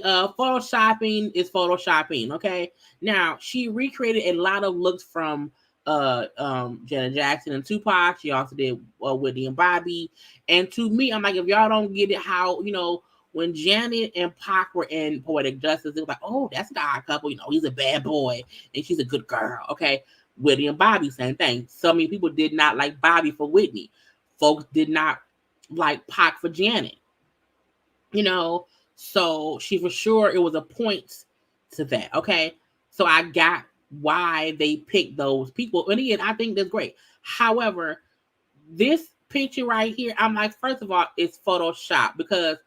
photoshopping is photoshopping. Okay. Now she recreated a lot of looks from Janet Jackson and Tupac. She also did Whitney and Bobby. And to me, I'm like, if y'all don't get it, how when Janet and Pac were in Poetic Justice, it was like, oh, that's an odd couple. He's a bad boy and she's a good girl. Okay. Whitney and Bobby, same thing. So many people did not like Bobby for Whitney. Folks did not like Pac for Janet. So she for sure, it was a point to that. Okay. So I got why they picked those people. And again, I think that's great. However, this picture right here, I'm like, first of all, it's Photoshop, because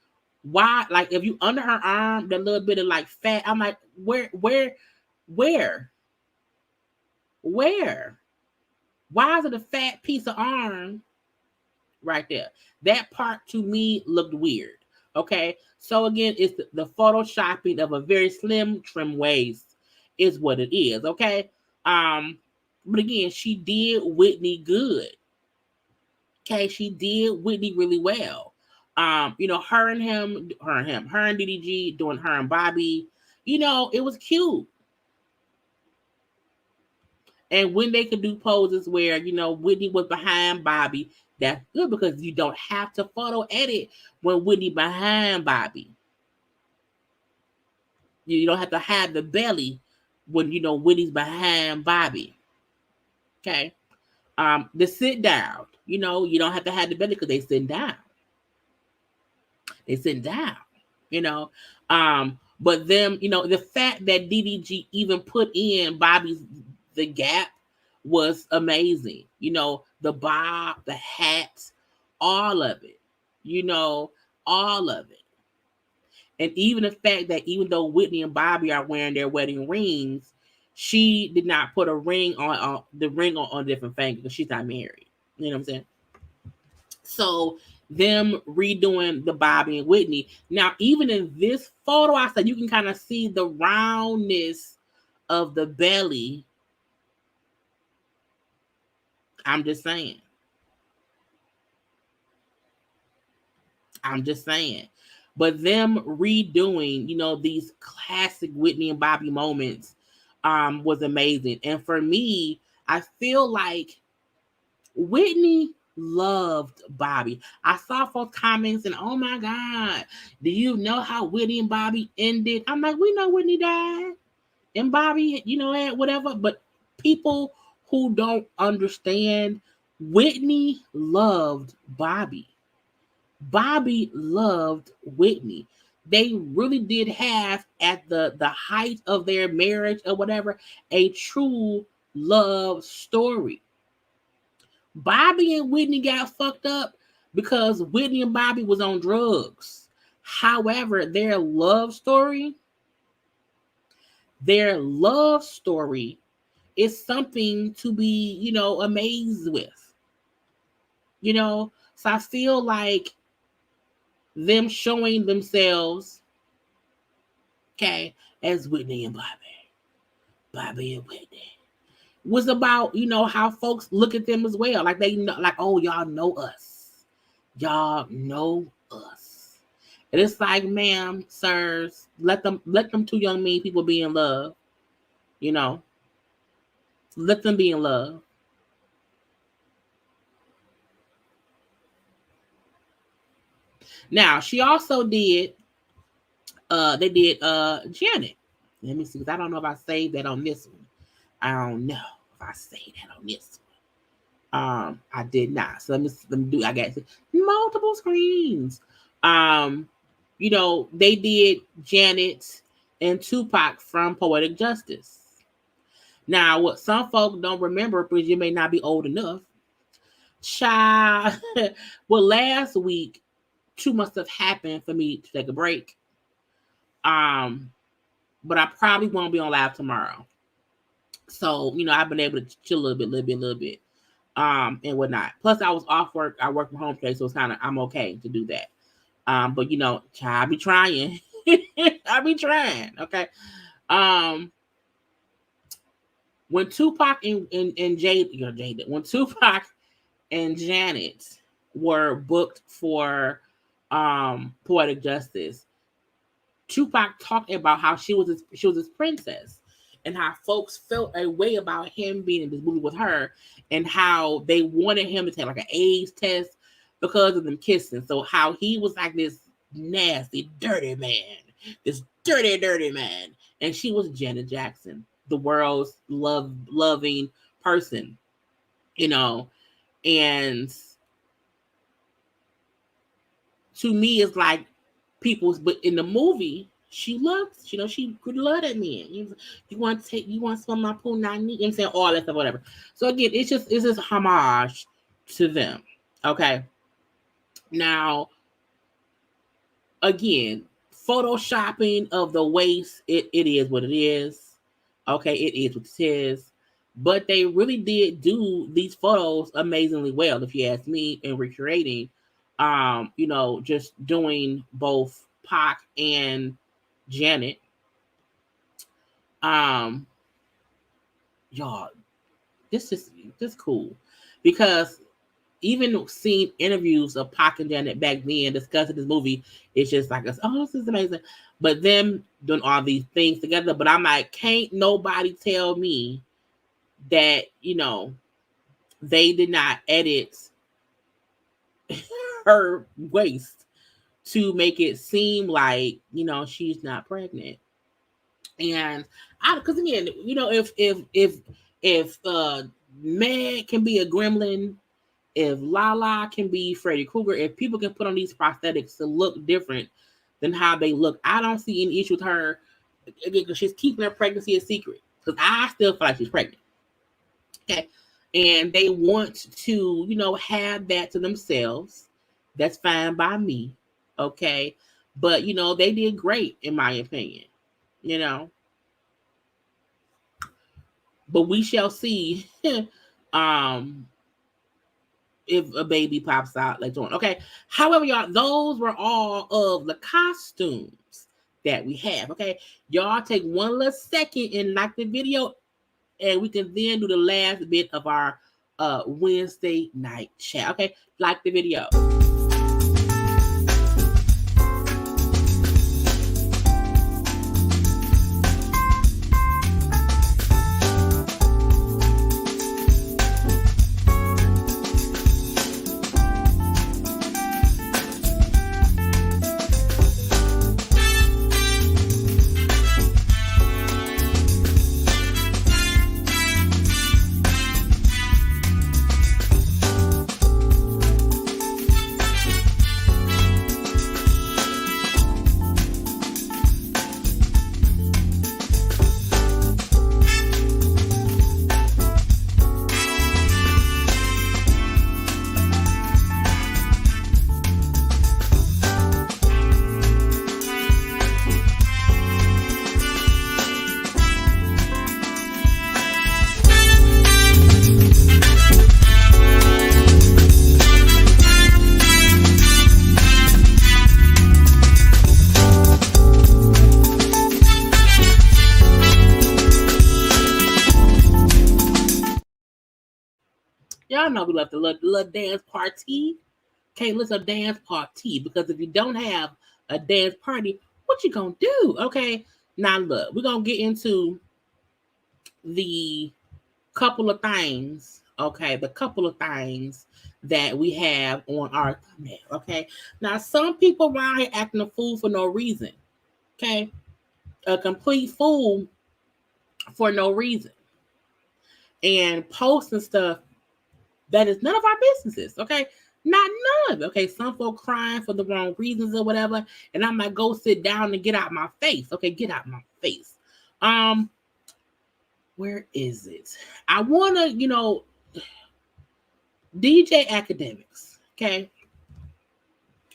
why? Like, if you under her arm, that little bit of like fat, I'm like, where? Why is it a fat piece of arm right there? That part to me looked weird. Okay. So again, it's the photoshopping of a very slim trim waist is what it is. Okay. But again, she did Whitney good. Okay. She did Whitney really well. Her and Diddy G doing her and Bobby, it was cute. And when they could do poses where, Whitney was behind Bobby, that's good, because you don't have to photo edit when Whitney behind Bobby. You don't have to have the belly when, Whitney's behind Bobby. Okay. The sit down, you don't have to have the belly because they sit down. But them, the fact that DDG even put in Bobby's the gap was amazing. The bob, the hat, all of it. All of it. And even the fact that even though Whitney and Bobby are wearing their wedding rings, she did not put a ring on a different finger because she's not married. You know what I'm saying? So them redoing the Bobby and Whitney. Now, even in this photo, I said you can kind of see the roundness of the belly. I'm just saying. But them redoing, these classic Whitney and Bobby moments was amazing. And for me, I feel like Whitney loved Bobby. I saw folks comments and, oh my God, do you know how Whitney and Bobby ended? I'm like, we know Whitney died and Bobby, whatever. But people who don't understand, Whitney loved Bobby. Bobby loved Whitney. They really did have, at the height of their marriage or whatever, a true love story. Bobby and Whitney got fucked up because Whitney and Bobby was on drugs. However, their love story is something to be, amazed with. So I feel like them showing themselves, okay, as Whitney and Bobby and Whitney, was about, how folks look at them as well. Like they know, like, oh, y'all know us. And it's like, ma'am, sirs, let them two young mean people be in love. You know, let them be in love. Now she also did. They did Janet. Let me see, because I don't know if I saved that on this one. I don't know if I saved that on this one. I did not. So let me do. I got multiple screens. You know, they did Janet and Tupac from Poetic Justice. Now, what some folk don't remember, because you may not be old enough, child. Well, last week, too must have happened for me to take a break. But I probably won't be on live tomorrow. So, you know, I've been able to chill a little bit, and whatnot. Plus, I was off work. I work from home today, so it's kind of, I'm okay to do that. But you know, I be trying. I be trying. Okay. When Tupac and Jay, when Tupac and Janet were booked for Poetic Justice, Tupac talked about how she was his princess, and how folks felt a way about him being in this movie with her, and how they wanted him to take like an AIDS test because of them kissing. So how he was like this nasty, dirty man, this dirty man, and she was Janet Jackson, the world's loving person, you know. And to me, it's like people's, but in the movie, she loves, you know, she could love that man. You want to some of my pool nani, and saying all that stuff, whatever. So again, it's just homage to them. Okay. Now, again, photoshopping of the waist, it is what it is. Okay, it is what it is. But they really did do these photos amazingly well, if you ask me, in recreating, you know, just doing both Pac and Janet. Y'all, this is cool, because even seeing interviews of Pac and Janet back then discussing this movie, it's just like, oh, this is amazing. But them doing all these things together, but I'm like, can't nobody tell me that, you know, they did not edit her waist to make it seem like, you know, she's not pregnant. And because again, you know, if Meg can be a gremlin, if Lala can be Freddy Krueger, if people can put on these prosthetics to look different than how they look, I don't see any issue with her, again, because she's keeping her pregnancy a secret. Because I still feel like she's pregnant. Okay. And they want to, you know, have that to themselves. That's fine by me. Okay. But, you know, they did great, in my opinion. You know. But we shall see if a baby pops out later on. Okay. However, y'all, those were all of the costumes that we have. Okay. Y'all take one little second and like the video, and we can then do the last bit of our Wednesday night chat. Okay. Like the video. Y'all know we love the little dance party. Okay, let's a dance party, because if you don't have a dance party, what you gonna do? Okay, now look, we're gonna get into the couple of things. Okay, the couple of things that we have on our thumbnail. Okay, now some people around here acting a fool for no reason. Okay, a complete fool for no reason, and posting stuff that is none of our businesses. Okay, not none. Okay, some folks crying for the wrong reasons or whatever, and I'm like, go sit down and get out my face. Okay, get out my face. Where is it? I wanna, DJ Academics, okay,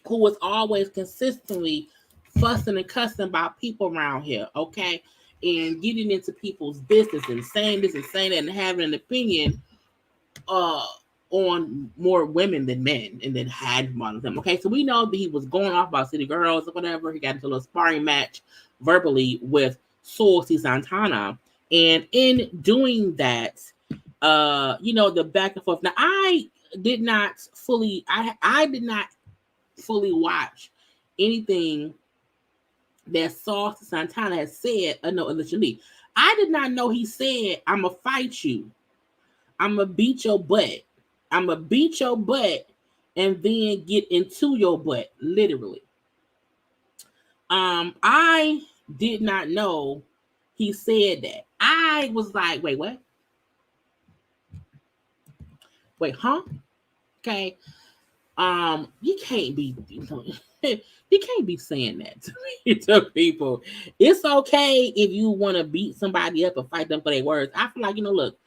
who was always consistently fussing and cussing about people around here, okay, and getting into people's business and saying this and saying that and having an opinion on more women than men, and then had one of them. Okay, so we know that he was going off about city girls or whatever. He got into a little sparring match verbally with Saucy Santana, and in doing that, the back and forth. Now, I did not fully watch anything that Saucy Santana has said. No, initially, I did not know he said, "I'ma fight you. I'ma beat your butt. I'ma beat your butt and then get into your butt," literally. I did not know he said that. I was like, wait, what? Wait, huh? Okay. You can't be you can't be saying that to people. It's okay if you want to beat somebody up and fight them for their words. I feel like, look,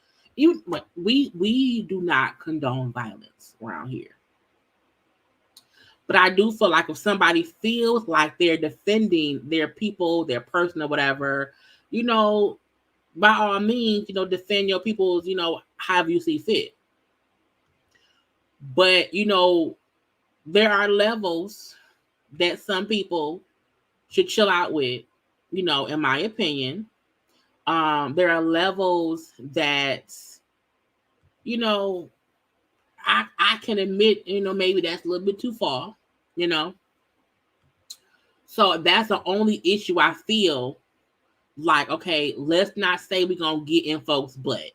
we do not condone violence around here. But I do feel like if somebody feels like they're defending their people, their person or whatever, by all means, defend your people's, however you see fit. But, there are levels that some people should chill out with, in my opinion. There are levels that, I can admit, maybe that's a little bit too far, So that's the only issue I feel like, okay, let's not say we're going to get in folks' butt.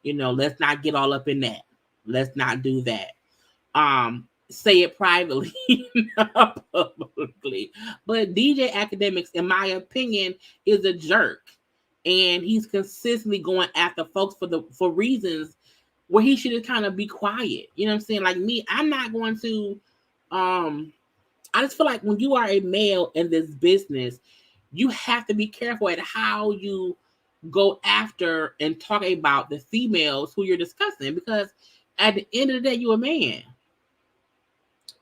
Let's not get all up in that. Let's not do that. Say it privately, not publicly. But DJ Academics, in my opinion, is a jerk. And he's consistently going after folks for reasons where he should kind of be quiet. You know what I'm saying? Like me, I'm not going to I just feel like when you are a male in this business, you have to be careful at how you go after and talk about the females who you're discussing, because at the end of the day, you're a man.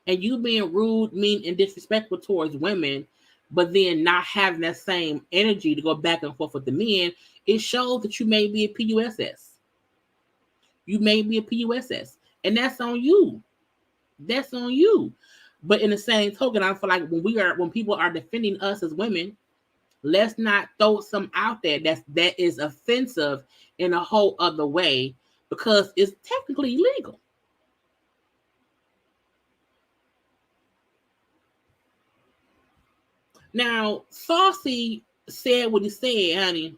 And you being rude, mean, and disrespectful towards women, but then not having that same energy to go back and forth with the men, it shows that you may be a PUSS. You may be a PUSS. And that's on you. That's on you. But in the same token, I feel like when people are defending us as women, let's not throw some out there that is offensive in a whole other way, because it's technically illegal. Now, Saucy said what he said, honey,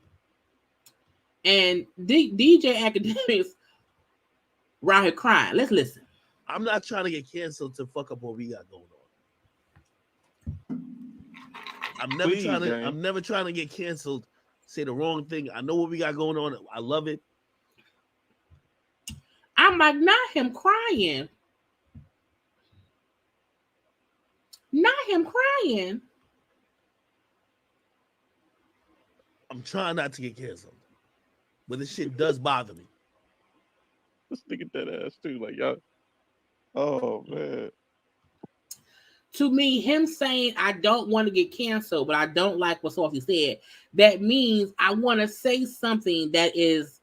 and DJ Academics around here crying. Let's listen. I'm not trying to get canceled to fuck up what we got going on. I'm never trying to get canceled, say the wrong thing. I know what we got going on. I love it. I'm like, not him crying. Not him crying. I'm trying not to get canceled, but this shit does bother me. This nigga dead ass too, like y'all. Oh man. To me, him saying I don't want to get canceled, but I don't like what Saucy said, that means I want to say something that is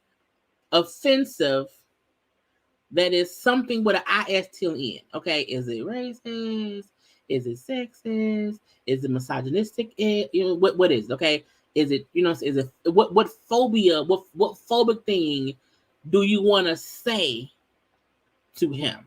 offensive, that is something with an IS till end. Okay, is it racist? Is it sexist? Is it misogynistic? What is it? Okay, is it is it what phobia? What phobic thing do you want to say to him?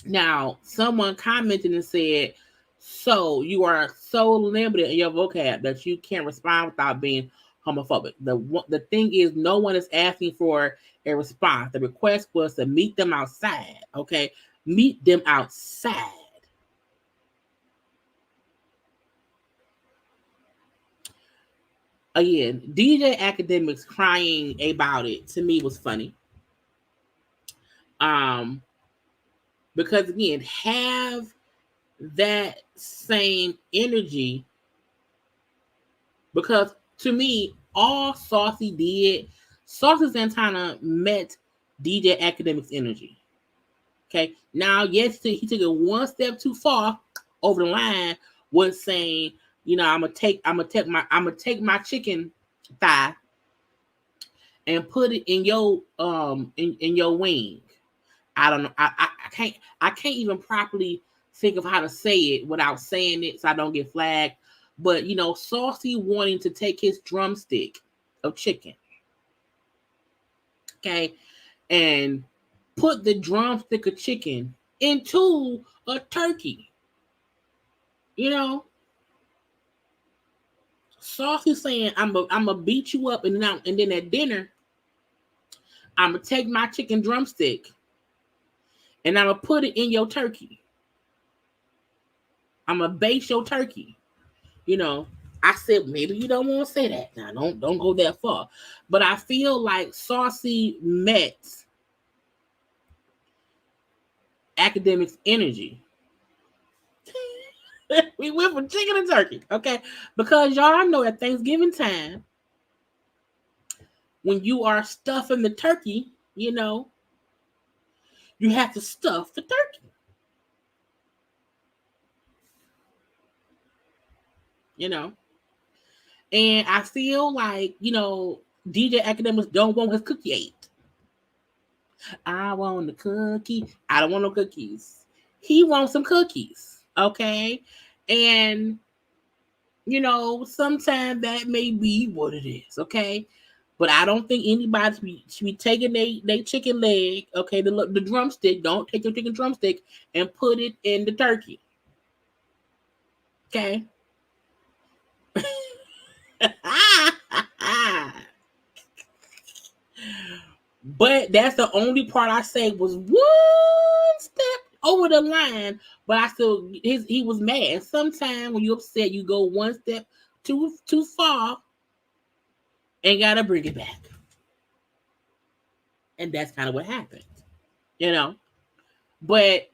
Now, someone commented and said, So you are so limited in your vocab that you can't respond without being homophobic. The thing is, no one is asking for a response. The request was to meet them outside. Okay, meet them outside. Again, DJ Academics crying about it to me was funny. Because again, have that same energy. Because to me, all Saucy did, Saucy Santana met DJ Academics energy. Okay. Now, yes, he took it one step too far over the line, was saying, you know, I'm gonna take my chicken thigh and put it in your in your wing. I don't know. I can't even properly think of how to say it without saying it so I don't get flagged. But you know, Saucy wanting to take his drumstick of chicken, okay, and put the drumstick of chicken into a turkey. You know, Saucy saying, I'm gonna beat you up, and then at dinner, I'm gonna take my chicken drumstick and I'm gonna put it in your turkey. I'm gonna base your turkey. You know, I said maybe you don't want to say that. Now don't go that far. But I feel like Saucy met Academics energy. We went from chicken and turkey, okay? Because y'all know at Thanksgiving time, when you are stuffing the turkey, you know, you have to stuff the turkey. You know? And I feel like, you know, DJ Academics don't want his cookie ate. I want the cookie. I don't want no cookies. He wants some cookies. Okay. And, you know, sometimes that may be what it is. Okay. But I don't think anybody should be taking their chicken leg, okay, the drumstick. Don't take your chicken drumstick and put it in the turkey. Okay. But that's the only part I say was one step over the line. But I still, he was mad. Sometimes when you're upset, you go one step too far and gotta bring it back. And that's kind of what happened, you know. But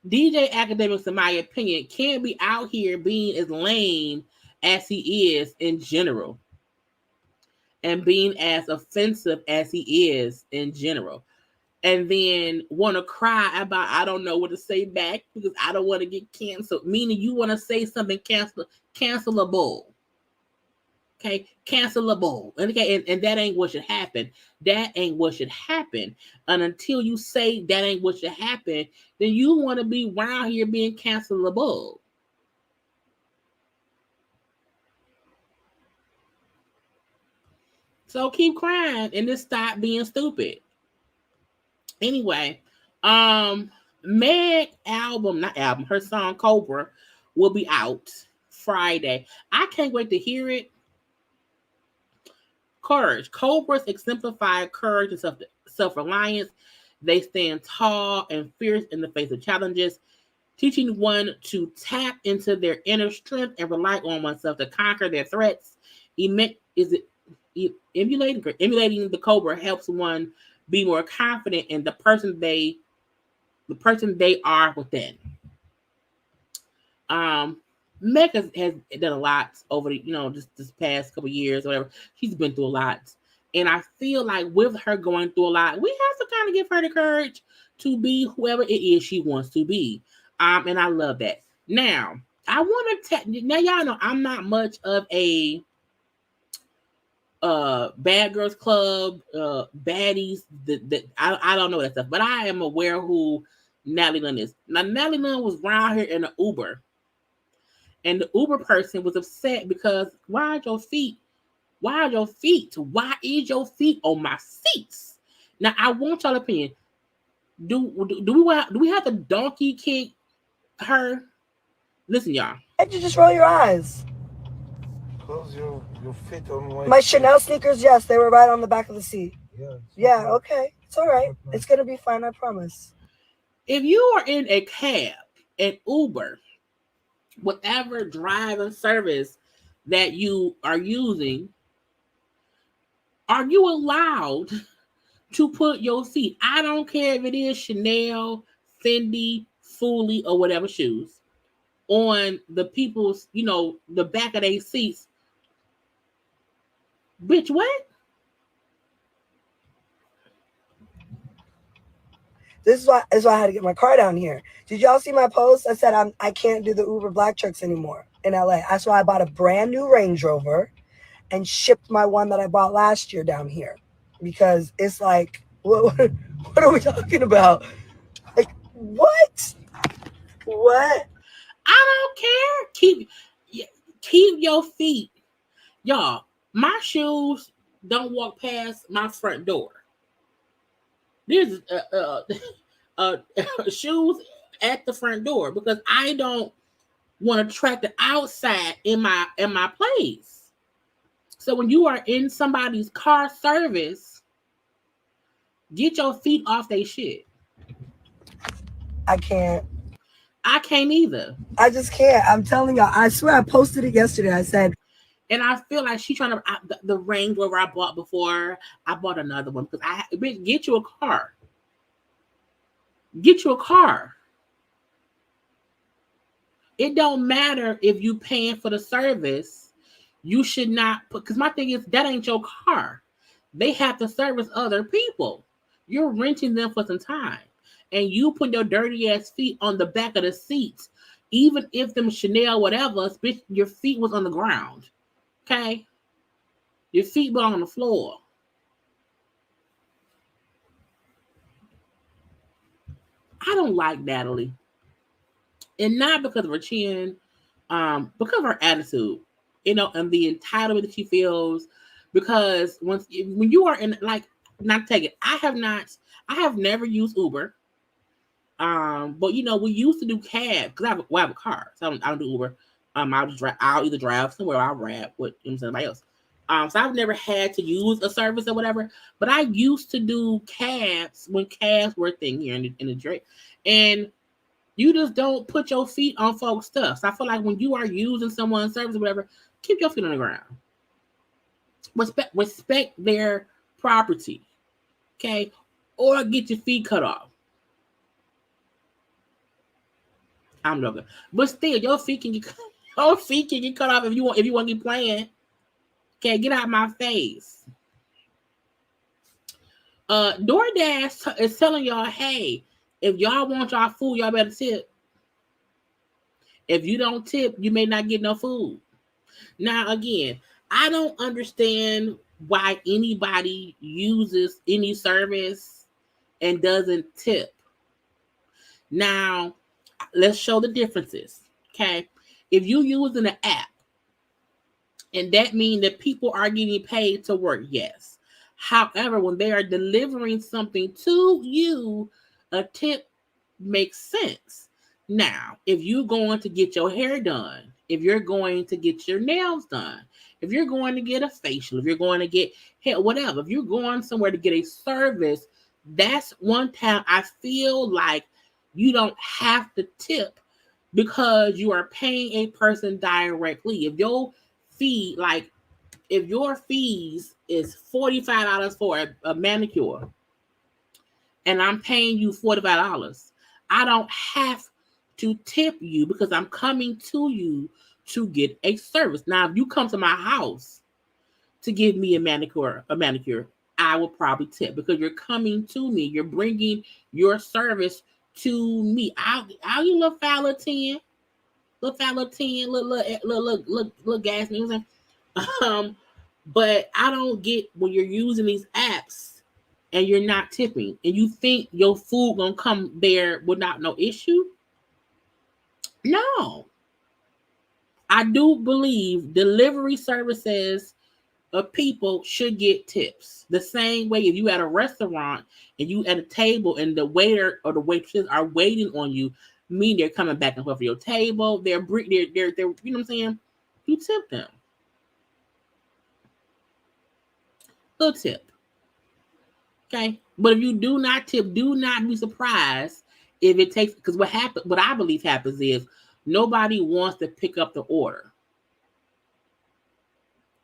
DJ Academics, in my opinion, can't be out here being as lame as he is in general, and being as offensive as he is in general, and then want to cry about I don't know what to say back because I don't want to get canceled. Meaning you want to say something cancelable. Okay, cancelable. And that ain't what should happen. That ain't what should happen. And until you say that ain't what should happen, then you want to be around here being cancelable. So keep crying and just stop being stupid. Anyway, Meg her song Cobra will be out Friday. I can't wait to hear it. Courage. Cobras exemplify courage and self-reliance. They stand tall and fierce in the face of challenges, teaching one to tap into their inner strength and rely on oneself to conquer their threats. Emulating the Cobra helps one be more confident in the person they are within. Meg has done a lot over the, just this past couple years or whatever. She's been through a lot. And I feel like with her going through a lot, we have to kind of give her the courage to be whoever it is she wants to be. And I love that. Now, I want to now y'all know I'm not much of a Bad Girls Club, baddies. I don't know that stuff, but I am aware who Nelly Lynn is. Now, Nelly Lynn was around here in an Uber. And the Uber person was upset because why is your feet on my seats? Now I want y'all opinion. Do we have to donkey kick her Listen, y'all. Why'd you just roll your eyes? Close your feet on my Chanel sneakers, yes, they were right on the back of the seat. Yeah, okay. It's all right. It's going to be fine, I promise. If you are in a cab, an Uber, whatever driving service that you are using, are you allowed to put your feet? I don't care if it is Chanel, Fendi, Fooly, or whatever shoes on the people's, the back of their seats. Bitch, what? This is why I had to get my car down here. Did y'all see my post? I said I can't do the Uber black trucks anymore in LA. That's why I bought a brand new Range Rover and shipped my one that I bought last year down here. Because it's like, what are we talking about? Like, what? What? I don't care. Keep your feet. Y'all, my shoes don't walk past my front door. There's shoes at the front door because I don't want to track the outside in my place. So when you are in somebody's car service, get your feet off they shit. I can't either. I just can't. I'm telling y'all. I swear I posted it yesterday. I said, and I feel like she's trying to the Range Rover I bought before. I bought another one because get you a car. Get you a car. It don't matter if you paying for the service. You should not put, because my thing is that ain't your car. They have to service other people. You're renting them for some time. And you put your dirty ass feet on the back of the seats, even if them Chanel whatever, bitch, your feet was on the ground. Okay? Your feet were on the floor. I don't like Natalie. And not because of her chin, because of her attitude, and the entitlement that she feels. Because when you are in, like, not take it, I have never used Uber. But we used to do cab because I have a car, so I don't do Uber. I'll either drive somewhere or I'll rap with somebody else. So I've never had to use a service or whatever, but I used to do cabs when cabs were a thing here in the Drake. And you just don't put your feet on folks' stuff. So I feel like when you are using someone's service or whatever, keep your feet on the ground. Respect their property. Okay? Or get your feet cut off. I'm joking. But still, your feet can get cut off if you want to keep playing. Okay, get out of my face. DoorDash is telling y'all, hey, if y'all want y'all food, y'all better tip. If you don't tip, you may not get no food. Now, again, I don't understand why anybody uses any service and doesn't tip. Now, let's show the differences. Okay, if you using an app, and that means that people are getting paid to work, yes. However, when they are delivering something to you, a tip makes sense. Now, if you're going to get your hair done, if you're going to get your nails done, if you're going to get a facial, if you're going to get hair, whatever, if you're going somewhere to get a service, that's one time I feel like you don't have to tip because you are paying a person directly. If your fee, like if your fees is $45 for a manicure and I'm paying you $45, I don't have to tip you because I'm coming to you to get a service. Now, if you come to my house to give me a manicure, I will probably tip because you're coming to me. You're bringing your service to me. I'll you little foul 10. Little foul 10, little gas music. But I don't get when you're using these apps and you're not tipping and you think your food gonna come there without no issue. No. I do believe delivery services of people should get tips. The same way if you at a restaurant and you at a table and the waiter or the waitress are waiting on you, mean they're coming back and forth for your table. They're you know what I'm saying? You tip them. Little tip. Okay. But if you do not tip, do not be surprised if it takes, because what I believe happens is nobody wants to pick up the order.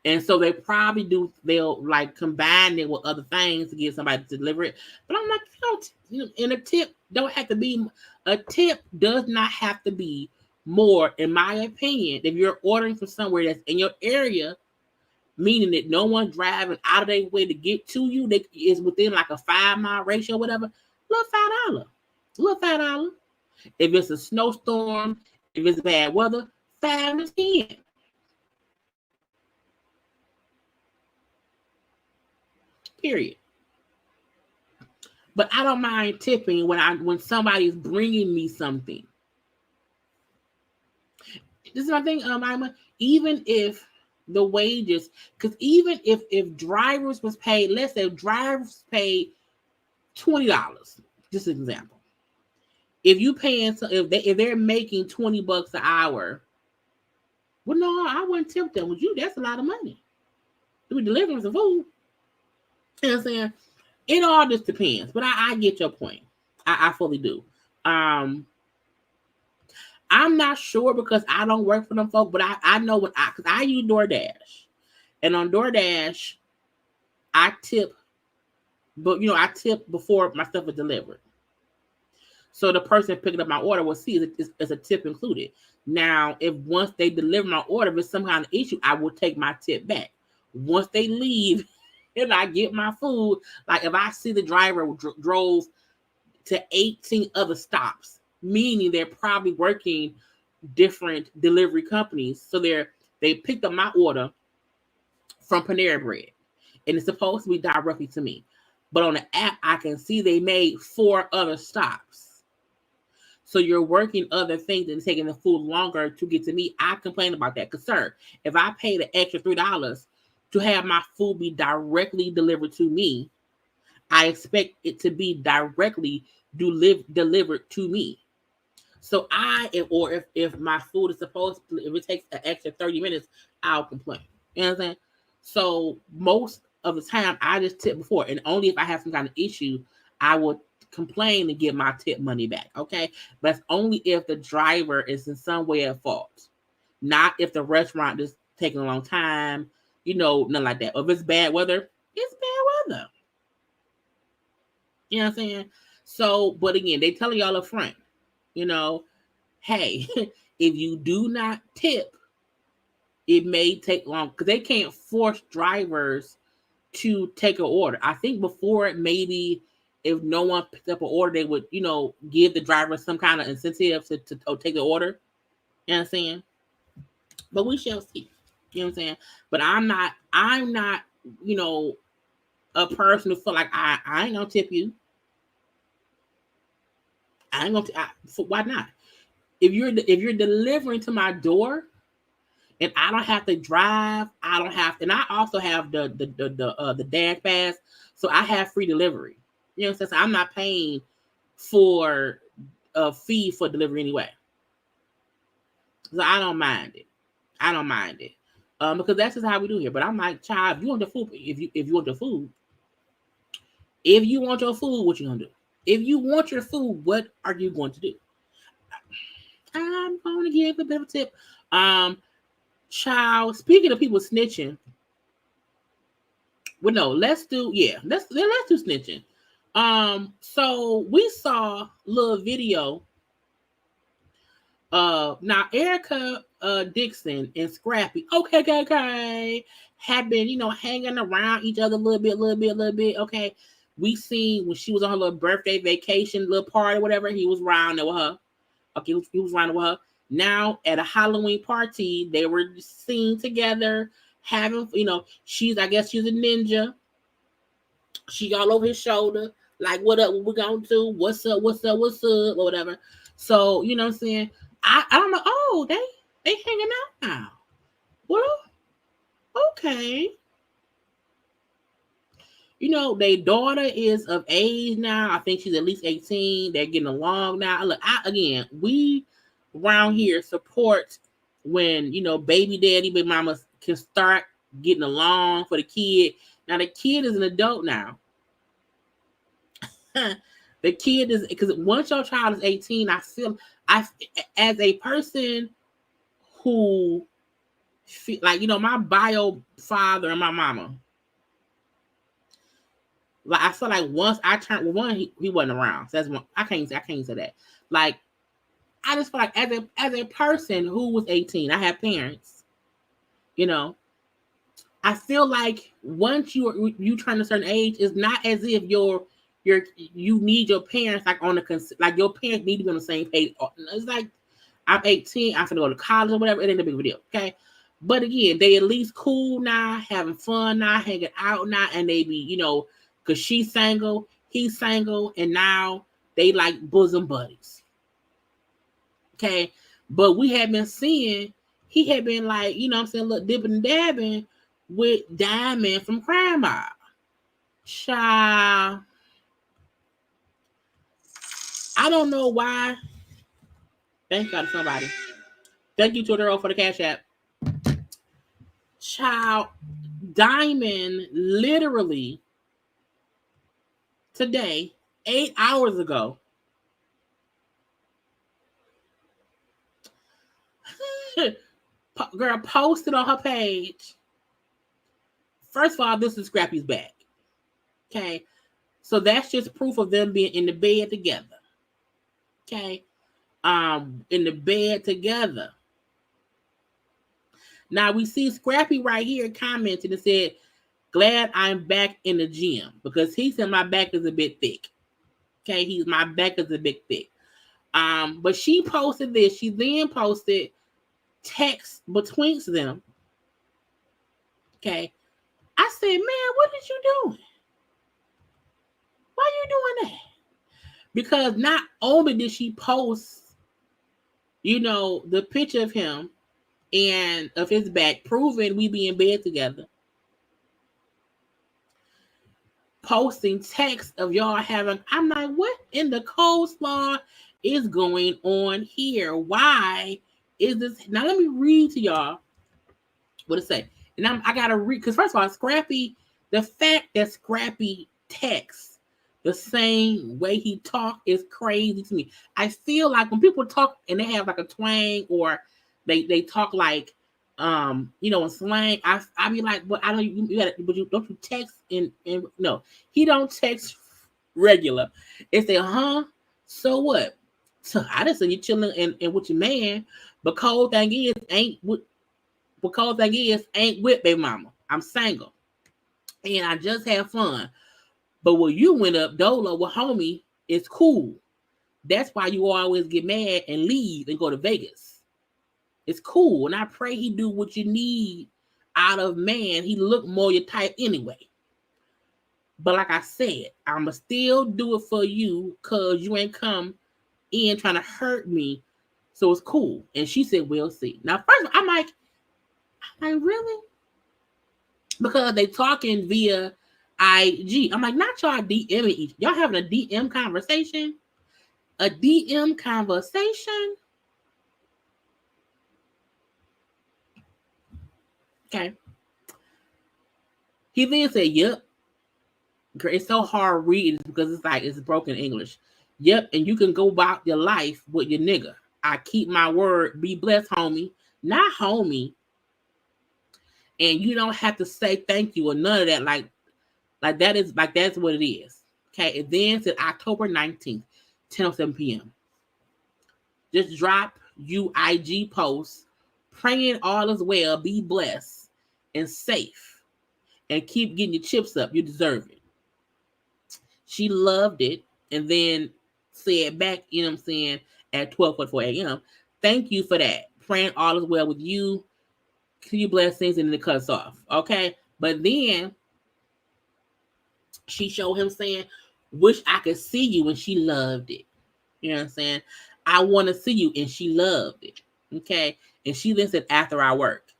And so they probably they'll like combine it with other things to get somebody to deliver it. But I'm like, and a tip does not have to be more, in my opinion, if you're ordering from somewhere that's in your area, meaning that no one driving out of their way to get to you, that is within like a 5-mile ratio or whatever, $5. $5. If it's a snowstorm, if it's bad weather, 5 to 10. Period. But I don't mind tipping when somebody's bringing me something. This is my thing, even if the wages, because even if drivers was paid, let's say drivers paid $20, just an example. If you paying, if they're making $20 an hour, well, no, I wouldn't tip them. With you, that's a lot of money. To be delivering some food. You know what I'm saying? It all just depends, but I get your point. I fully do. I'm not sure because I don't work for them folk, but I know because I use DoorDash, and on DoorDash, I tip, but I tip before my stuff is delivered. So the person picking up my order will see it's a tip included. Now, if once they deliver my order, if it's some kind of issue, I will take my tip back. Once they leave and I get my food, like if I see the driver drove to 18 other stops, meaning they're probably working different delivery companies. So they picked up my order from Panera Bread, and it's supposed to be directly to me. But on the app, I can see they made 4 other stops. So you're working other things and taking the food longer to get to me. I complain about that. Because, sir, if I paid an extra $3 to have my food be directly delivered to me, I expect it to be directly delivered to me. So if my food is supposed to, if it takes an extra 30 minutes, I'll complain. You know what I'm saying? So most of the time, I just tip before. And only if I have some kind of issue, I will complain and get my tip money back. Okay? But that's only if the driver is in some way at fault. Not if the restaurant is taking a long time, nothing like that. Or if it's bad weather, it's bad weather. You know what I'm saying? So, but again, they telling y'all up front, hey, if you do not tip, it may take long because they can't force drivers to take an order. I think before, maybe if no one picked up an order, they would, give the driver some kind of incentive to take the order. You know what I'm saying? But we shall see. You know what I'm saying? But I'm not, a person who feel like I ain't gonna tip you. I ain't gonna. Why not? If you're delivering to my door, and I don't have to drive, and I also have the dash pass, so I have free delivery. You know what I'm saying? So I'm not paying for a fee for delivery anyway. So I don't mind it. Because that's just how we do here. But I'm like, child, if you want the food, if you want the food, if you want your food, what you gonna do? If you want your food, what are you going to do? I'm going to give a bit of a tip. Child, speaking of people snitching, well, no, let's do snitching. So we saw a little video. Now Erica Dixon and Scrappy, okay, have been, hanging around each other a little bit. Okay. We seen when she was on her little birthday vacation, little party, whatever, he was around there with her. Okay, he was around with her. Now at a Halloween party, they were seen together having, I guess she's a ninja. She all over his shoulder, like, what up, what we gonna do? What's up, or whatever. So, you know what I'm saying? I don't know. Oh, they hanging out now. Well, okay. You know, their daughter is of age now. I think she's at least 18. They're getting along now. Look, again, we around here support when, you know, baby daddy, baby mama can start getting along for the kid. Now, the kid is an adult now. The kid is, because once your child is 18, I feel, as a person who, like, you know, my bio father and my mama, like, I feel like once I turned, well, one, he wasn't around. So that's one. I can't say that. Like, I just feel like as a person who was 18, I have parents. You know, I feel like once you turn a certain age, it's not as if you need your parents like on the like your parents need to be on the same page. It's like I'm 18, I'm gonna go to college or whatever. It ain't a big deal, okay? But again, they at least cool now, having fun now, hanging out now, and they be, you know, because she's single, he's single, and now they like bosom buddies. Okay, but we have been seeing he had been like, you know what I'm saying, look, dipping and dabbing with Diamond from Crime Mob. Child, I don't know why. Thank God to somebody. Thank you to the girl for the cash app. Child, Diamond literally today, 8 hours ago, girl posted on her page. First of all, this is Scrappy's back. Okay. So that's just proof of them being in the bed together. Okay. In the bed together. Now we see Scrappy right here commenting and said, glad I'm back in the gym, because he said my back is a bit thick. Okay, my back is a bit thick. But she posted this. She then posted text betwixt them. Okay. I said, man, what did you doing? Why are you doing that? Because not only did she post, you know, the picture of him and of his back, proving we be in bed together, posting text of y'all having, I'm like, what in the coleslaw is going on here? Why is this? Now let me read to y'all what it say. And I gotta read, because first of all, Scrappy, the fact that Scrappy texts the same way he talk is crazy to me. I feel like when people talk and they have like a twang, or they talk like you know, in slang, I be like, well, I don't, you gotta, but you don't, you text and no, he don't text regular. It's a so what? So I just say you chilling and with your man, but cold thing is ain't with baby mama. I'm single. And I just have fun. But when you went up dolo with homie, it's cool. That's why you always get mad and leave and go to Vegas. It's cool. And I pray he do what you need out of man. He look more your type anyway. But like I said, I'ma still do it for you because you ain't come in trying to hurt me. So it's cool. And she said, we'll see. Now, first I'm like, really? Because they talking via IG. I'm like, not y'all DMing each. Y'all having a DM conversation? A DM conversation? Okay. He then said, yep. It's so hard reading because it's like it's broken English. Yep, and you can go about your life with your nigga. I keep my word. Be blessed, homie. Not homie. And you don't have to say thank you or none of that. Like that is like that's what it is. Okay. And then said October 19th, 10:07 p.m. Just drop you IG posts, praying all is well, be blessed and safe, and keep getting your chips up. You deserve it. She loved it, and then said back, you know what I'm saying, at 12:44 a.m. Thank you for that. Praying all is well with you. Keep blessings, and then it cuts off. Okay. But then she showed him saying, wish I could see you, and she loved it. You know what I'm saying? I want to see you, and she loved it. Okay. And she then said, after I work.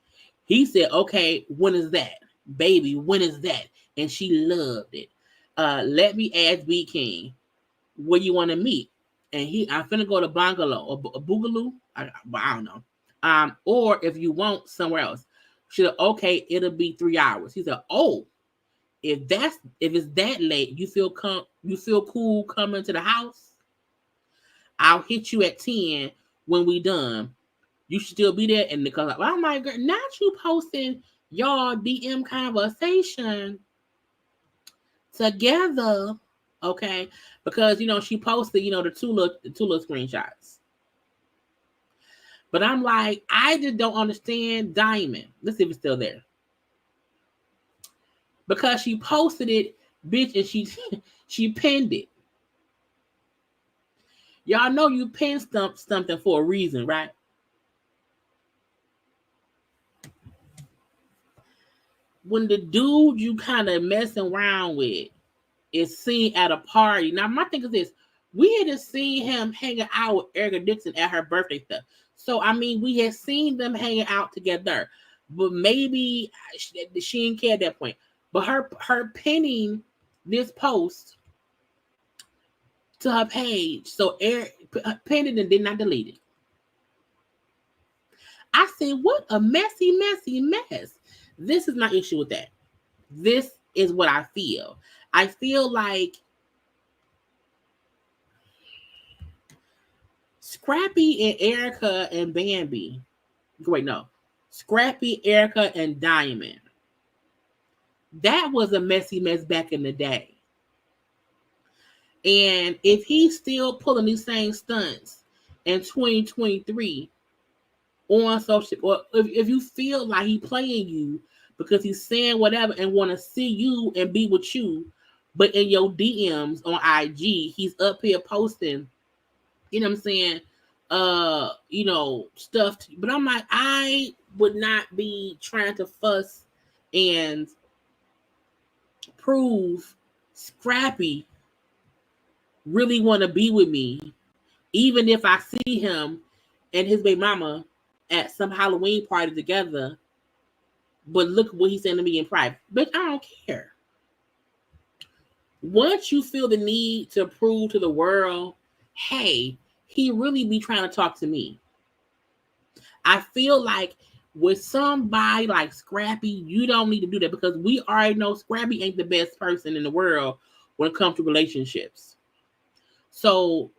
He said, okay, when is that? Baby, when is that? and she loved it. Let me ask B King, where you want to meet? And I'm finna go to Bungalow or Boogaloo. I don't know. Or if you want somewhere else. She said, okay, it'll be 3 hours. He said, oh, if it's that late, you feel cool coming to the house? I'll hit you at 10 when we done. You should still be there. And because I'm like, girl, not you posting y'all DM conversation together, okay? Because she posted, the two little screenshots. But I'm like, I just don't understand Diamond. Let's see if it's still there. Because she posted it, bitch, and she pinned it. Y'all know you pin something for a reason, right? When the dude you kind of messing around with is seen at a party. Now, my thing is this. We had just seen him hanging out with Erica Dixon at her birthday stuff. So, I mean, we had seen them hanging out together. But maybe she didn't care at that point. But her pinning this post to her page. So, Eric pinned it and did not delete it. I said, what a messy, messy mess. This is my issue with that. This is what I feel. I feel like Scrappy and Erica and Bambi. Wait, no. Scrappy, Erica, and Diamond. That was a messy mess back in the day. And if he's still pulling these same stunts in 2023 on social, or if you feel like he's playing you because he's saying whatever and want to see you and be with you, but in your DMs on IG, he's up here posting, you know what I'm saying, stuff. But I'm like, I would not be trying to fuss and prove Scrappy really want to be with me, even if I see him and his baby mama at some Halloween party together. But look what he's saying to me in private. But I don't care. Once you feel the need to prove to the world, hey, he really be trying to talk to me. I feel like with somebody like Scrappy, you don't need to do that because we already know Scrappy ain't the best person in the world when it comes to relationships. So,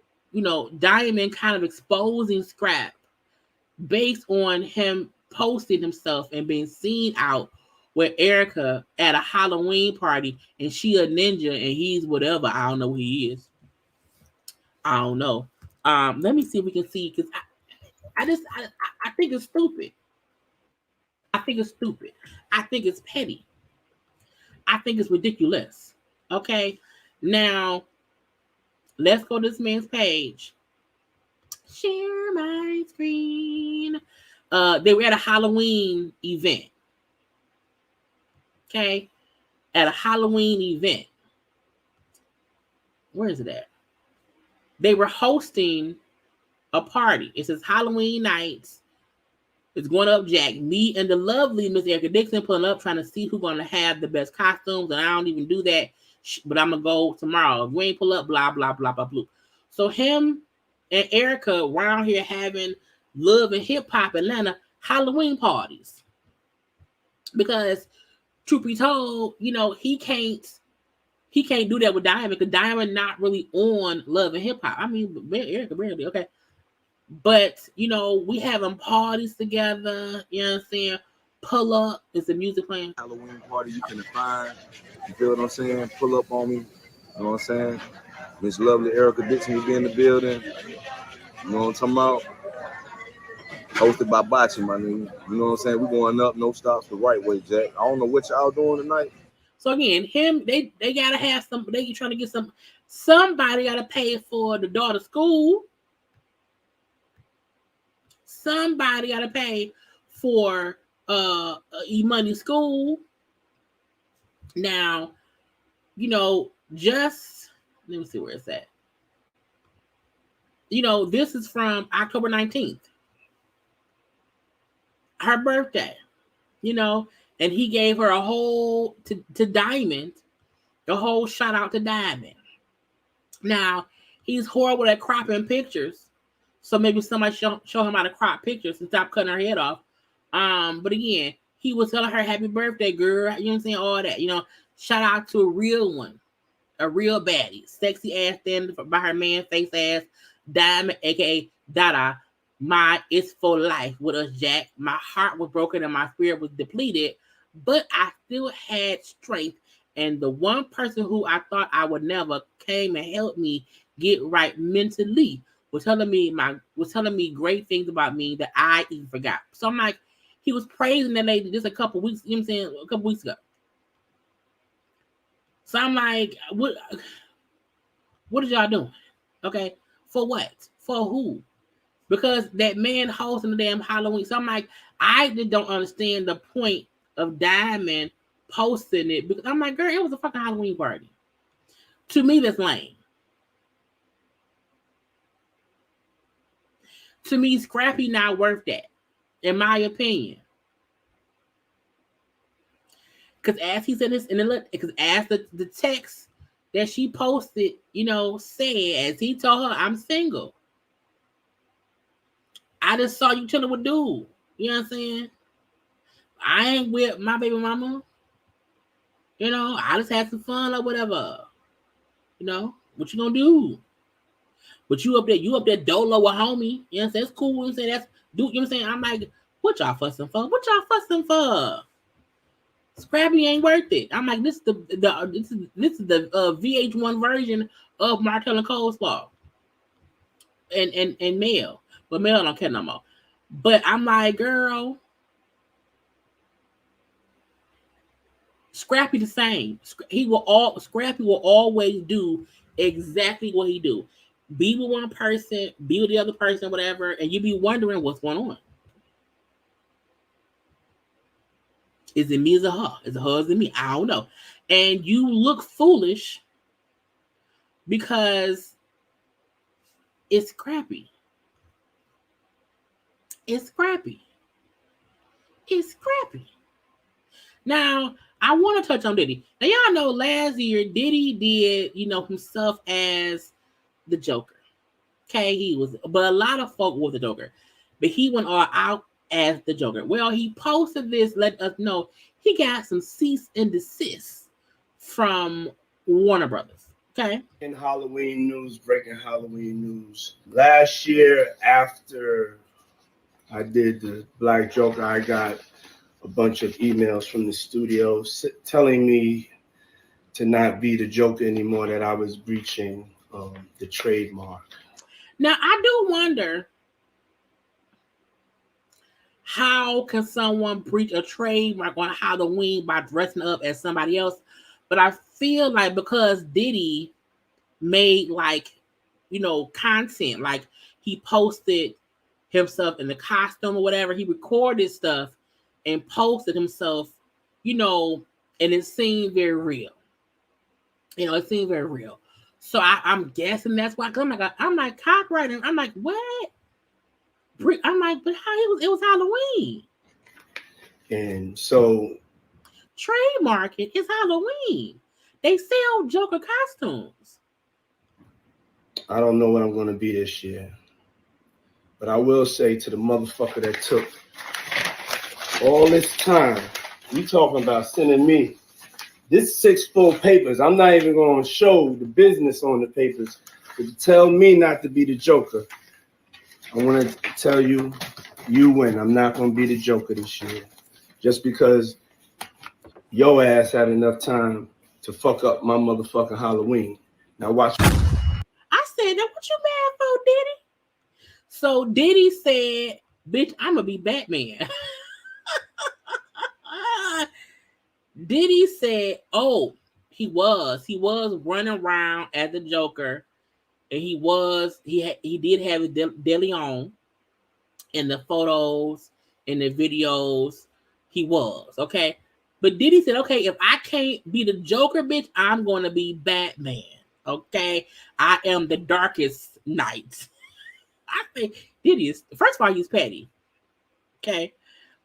Diamond kind of exposing Scrap based on him posting himself and being seen out with Erica at a Halloween party, and she a ninja and he's whatever. I don't know who he is. I don't know. Let me see if we can see, because I think it's stupid. I think it's stupid. I think it's petty. I think it's ridiculous. Okay, now let's go to this man's page. Share my screen. They were at a Halloween event. Okay, at a Halloween event. Where is it at? They were hosting a party. It says Halloween nights. It's going up, Jack. Me and the lovely Miss Erica Dixon pulling up, trying to see who's going to have the best costumes. And I don't even do that, but I'm going to go tomorrow. If we ain't pull up, blah, blah, blah, blah, blah. So him and Erica around here having Love and Hip Hop Atlanta Halloween parties. Because, truth be told, he can't do that with Diamond, because Diamond not really on Love and Hip Hop. I mean, Erica barely, okay. But, we having parties together, you know what I'm saying? Pull up, is the music playing? Halloween party you can find, you feel what I'm saying? Pull up on me, you know what I'm saying? Miss lovely Erica Dixon will be in the building, you know what I'm talking about? Hosted by Blige, my nigga, you know what I'm saying? We going up, no stops, the right way, Jack. I don't know what y'all doing tonight. So again, they gotta have some, they trying to get somebody gotta pay for the daughter's school. Somebody gotta pay for E-Money school. Now, just let me see where it's at. This is from October 19th. Her birthday. And he gave her a whole to Diamond, a whole shout out to Diamond. Now, he's horrible at cropping pictures. So maybe somebody show him how to crop pictures and stop cutting her head off. But again, he was telling her happy birthday, girl. You know what I'm saying? All that. You know, shout out to a real one. A real baddie. Sexy ass standing by her man face ass. Diamond, aka Dada. My it's for life with us, Jack. My heart was broken and my spirit was depleted. But I still had strength. And the one person who I thought I would never came and helped me get right mentally was telling me great things about me that I even forgot. So I'm like, he was praising that lady just a couple weeks, you know what I'm saying, a couple weeks ago. So I'm like, what is y'all doing? Okay, for what? For who? Because that man hosting the damn Halloween. So I'm like, I just don't understand the point of Diamond posting it, because I'm like, girl, it was a fucking Halloween party. To me, that's lame. To me, Scrappy not worth that, in my opinion. Because as he said this in the, because as the text that she posted, you know, said, as he told her, I'm single. I just saw you chilling with dude. You know what I'm saying? I ain't with my baby mama. You know, I just had some fun or whatever. You know, what you gonna do? But you up there dolo with homie. You know what I'm saying? That's cool. You know what I'm saying? That's dude, you know what I'm saying? I'm like, what y'all fussing for? What y'all fussing for? Scrappy ain't worth it. I'm like, this is the VH1 version of Martell and Coleslaw. And Mel. But Mel don't care no more. But I'm like, girl, Scrappy the same. Scrappy will always do exactly what he do. Be with one person, be with the other person, whatever, and you be wondering what's going on. Is it me? Is it her? Is it her? Is it me? I don't know. And you look foolish because it's Scrappy. It's Scrappy. It's Scrappy. Now, I want to touch on Diddy. Now, y'all know last year, Diddy did, you know, himself as the Joker. Okay, but a lot of folk were the Joker. But he went all out as the Joker. Well, he posted this, let us know he got some cease and desist from Warner Brothers. Okay. In Halloween news, breaking Halloween news. Last year, after I did the Black Joker, I got a bunch of emails from the studio telling me to not be the Joker anymore, that I was breaching the trademark. Now, I do wonder, how can someone breach a trademark on Halloween by dressing up as somebody else? But I feel like because Diddy made, like, you know, content, like he posted himself in the costume or whatever, he recorded stuff and posted himself, you know, and it seemed very real. You know, it seemed very real. So I'm guessing that's why. I'm like copywriting. I'm like, what? I'm like, but how it was Halloween. And so trademark it. It's Halloween. They sell Joker costumes. I don't know what I'm going to be this year. But I will say to the motherfucker that took all this time, you talking about sending me this 6 full papers. I'm not even going to show the business on the papers. But to tell me not to be the Joker, I want to tell you, you win. I'm not going to be the Joker this year. Just because your ass had enough time to fuck up my motherfucking Halloween. Now watch. I said, now what you mad for, Diddy? So Diddy said, bitch, I'm going to be Batman. Diddy said, oh, he was running around as the Joker, and he did have a DeLeon in the photos, in the videos. He was, okay? But Diddy said, okay, if I can't be the Joker, bitch, I'm going to be Batman, okay? I am the darkest night. I think Diddy is, first of all, he's petty, okay?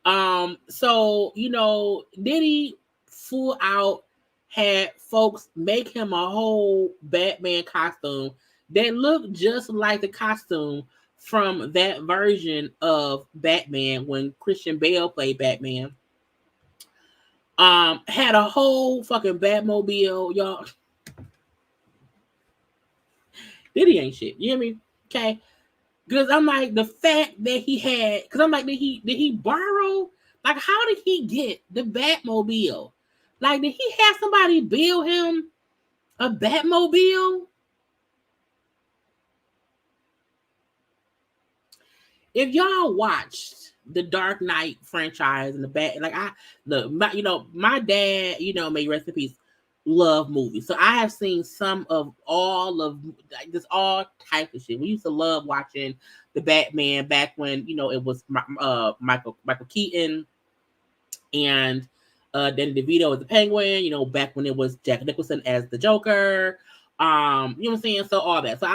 So Diddy full out had folks make him a whole Batman costume that looked just like the costume from that version of Batman when Christian Bale played Batman. Had a whole fucking Batmobile, y'all. Diddy ain't shit. You hear me? Okay. Because I'm like, the fact that he had, because I'm like, did he borrow? Like, how did he get the Batmobile? Like, did he have somebody build him a Batmobile? If y'all watched the Dark Knight franchise and the my dad, may rest in peace, love movies. So I have seen some of all of this all type of shit. We used to love watching the Batman back when it was Michael Keaton and Danny DeVito as the Penguin. Back when it was Jack Nicholson as the Joker. You know what I'm saying? So all that. So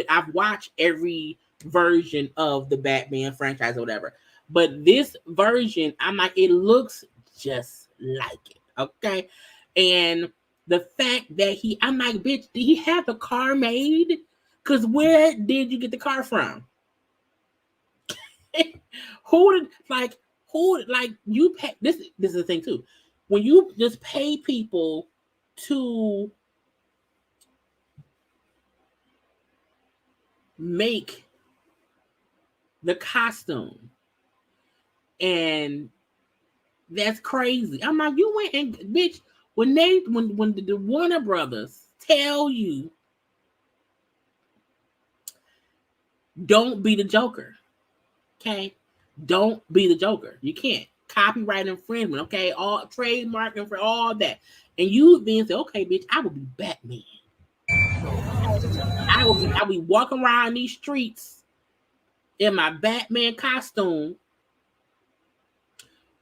I've watched every version of the Batman franchise or whatever. But this version, I'm like, it looks just like it. Okay. And the fact that I'm like, bitch, did he have the car made? Because where did you get the car from? Who you pay? This is the thing too. When you just pay people to make the costume, and that's crazy. I'm like, you went and bitch, when the Warner Brothers tell you don't be the Joker, okay? Don't be the Joker. You can't. Copyright infringement, okay? All trademarking for all that. And you then say, okay, bitch, I will be Batman. I will be walking around these streets in my Batman costume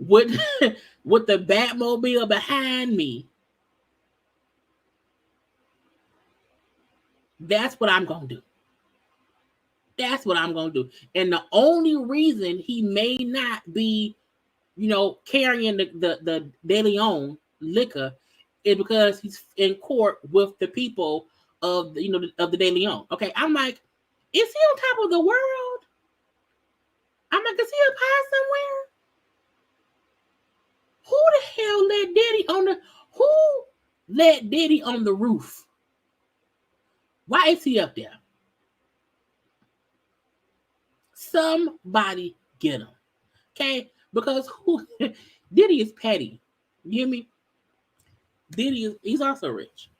with the Batmobile behind me. That's what I'm gonna do. That's what I'm gonna do. And the only reason he may not be, carrying the De Leon liquor is because he's in court with the people of of the De Leon. Okay, I'm like, is he on top of the world? I'm like, is he up high somewhere? Who the hell let Diddy on the roof? Why is he up there? Somebody get him. Okay? Because Diddy is petty. You hear me? He's also rich.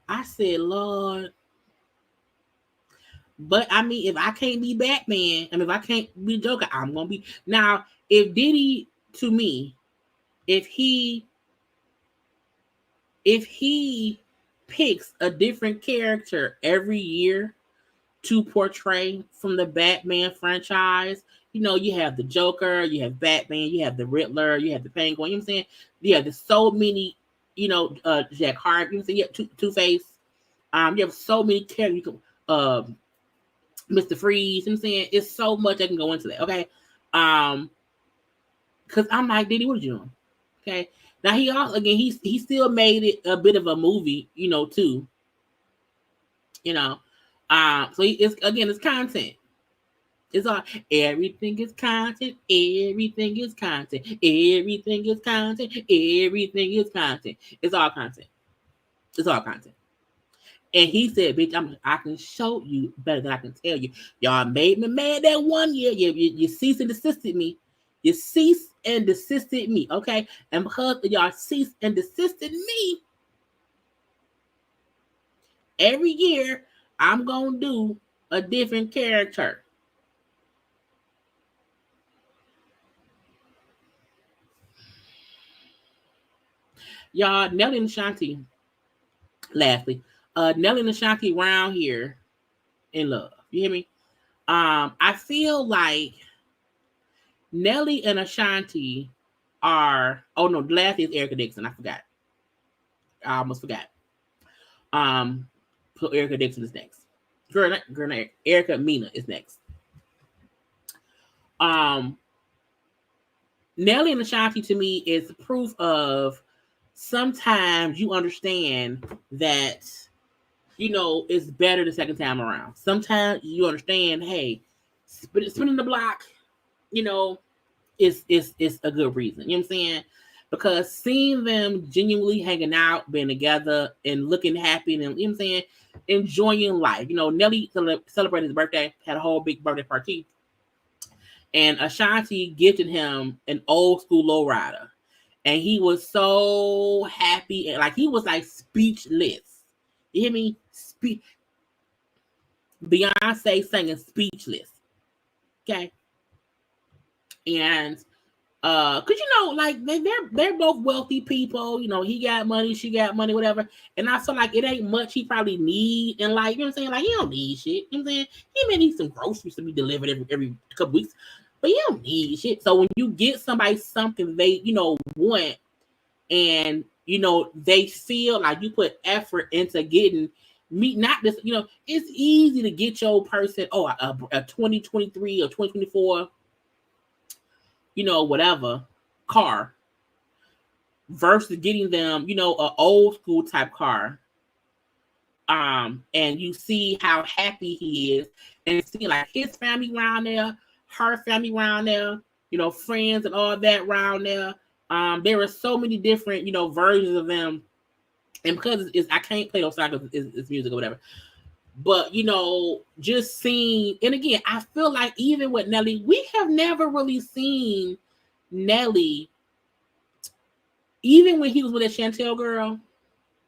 I said, Lord. But I mean, if I can't be Batman, if I can't be Joker, I'm gonna be. Now, if Diddy, to me, if he picks a different character every year to portray from the Batman franchise, you have the Joker, you have Batman, you have the Riddler, you have the Penguin. You know what I'm saying? Yeah, there's so many. Jack Harvey. You know, you have Two-Face. You have so many characters. Mr. Freeze. You know what I'm saying? It's so much I can go into that. Okay. Because I'm like, Diddy, what are you doing? Okay. Now he also, again, he still made it a bit of a movie, too. So it's content. It's all, everything is content. Everything is content. Everything is content. Everything is content. It's all content. It's all content. And he said, bitch, I can show you better than I can tell you. Y'all made me mad that one year. You cease and desisted me. You cease and desisted me, okay? And because y'all cease and desisted me, every year I'm going to do a different character. Y'all, Nelly and Ashanti, lastly, Nelly and Ashanti around here in love. You hear me? I feel like Nelly and Ashanti are, oh no, the last is Erica Dixon. I forgot. I almost forgot. So Erica Dixon is next. Girl, Erica Mena is next. Nelly and Ashanti to me is proof of sometimes you understand that, you know, it's better the second time around. Sometimes you understand, hey, spinning the block, you know, is a good reason. You know what I'm saying? Because seeing them genuinely hanging out, being together, and looking happy, and, you know what I'm saying, enjoying life. You know, Nelly celebrated his birthday, had a whole big birthday party, and Ashanti gifted him an old school lowrider, and he was so happy, and like he was like speechless. You hear me? Beyonce singing "Speechless." Okay, and cause you know, like they're both wealthy people. You know, he got money, she got money, whatever. And I feel like it ain't much he probably need, and like, you know what I'm saying, like he don't need shit. You know what I'm saying? He may need some groceries to be delivered every couple weeks, but he don't need shit. So when you get somebody something they, you know, want, and you know they feel like you put effort into getting me, not this, you know, it's easy to get your person a 2023 or 2024, you know, whatever car versus getting them, you know, an old school type car. And you see how happy he is, and see like his family around there, her family around there, you know, friends and all that around there. There are so many different, you know, versions of them, and because it's I can't play those songs because it's music or whatever. But you know, just seeing, and again, I feel like even with Nelly, we have never really seen Nelly, even when he was with that Chantel girl,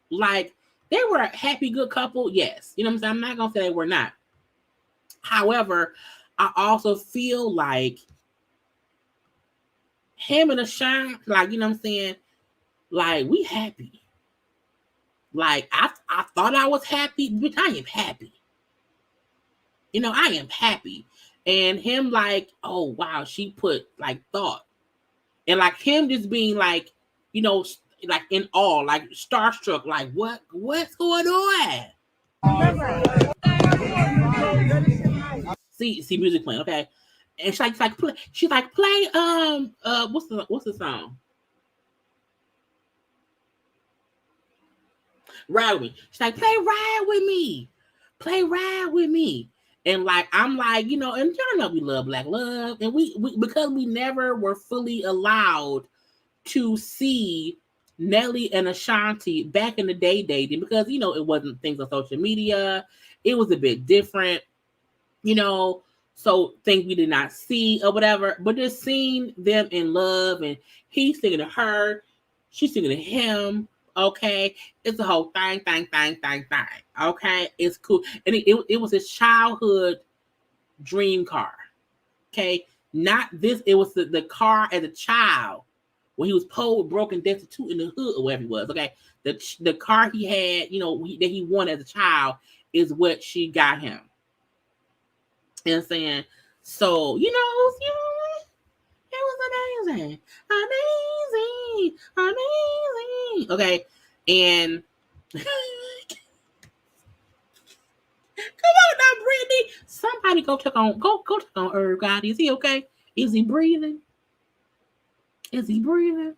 like they were a happy, good couple. Yes, you know what I'm saying. I'm not gonna say they were not. However, I also feel like him and Ashanti, like, you know what I'm saying, like we happy. Like I thought I was happy, but I am happy. You know, I am happy. And him like, oh wow, she put like thought. And like him just being like, you know, like in awe, like starstruck, like what's going on? See music playing, okay. And she's like play what's the song? Ride with me. She's like, play Ride with me. Play Ride with me. And like I'm like, you know, and y'all know we love Black love, and we because we never were fully allowed to see Nelly and Ashanti back in the day dating, because you know it wasn't things on social media. It was a bit different, you know, so things we did not see or whatever. But just seeing them in love, and he's singing to her, she's singing to him. Okay, it's a whole thing. Okay, it's cool, and it was his childhood dream car. Okay, not this. It was the car as a child when he was poor, broken, destitute in the hood or wherever he was. Okay, the car he had, you know, that he wanted as a child is what she got him. You know what I'm saying? So you know, it was amazing. Okay, and come on now, Brittany. Somebody go check on Herb God. Is he okay? Is he breathing? Is he breathing?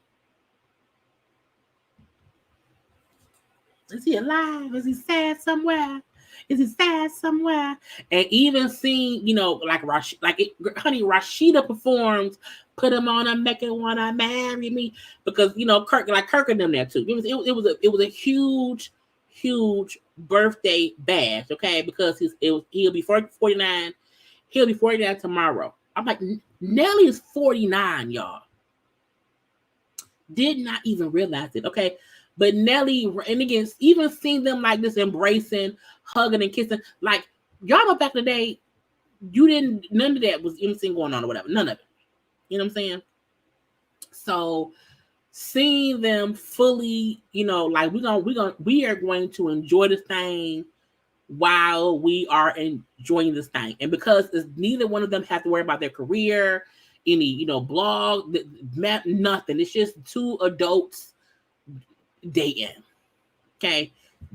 Is he alive? Is he sad somewhere? Is he sad somewhere? And even seeing, you know, like Rashida performed, put him on a make it wanna marry me, because you know Kirk and them there too. It was a huge birthday bash, okay? Because he'll be 49. He'll be 49 tomorrow. I'm like, Nelly is 49, y'all. Did not even realize it, okay? But Nelly, and again, even seeing them like this, embracing, hugging, and kissing, like y'all know back in the day, none of that was anything going on or whatever. None of it. You know what I'm saying? So seeing them fully, you know, like we are going to enjoy this thing while we are enjoying this thing. And because neither one of them have to worry about their career, any, you know, blog, nothing. It's just two adults dating. Okay,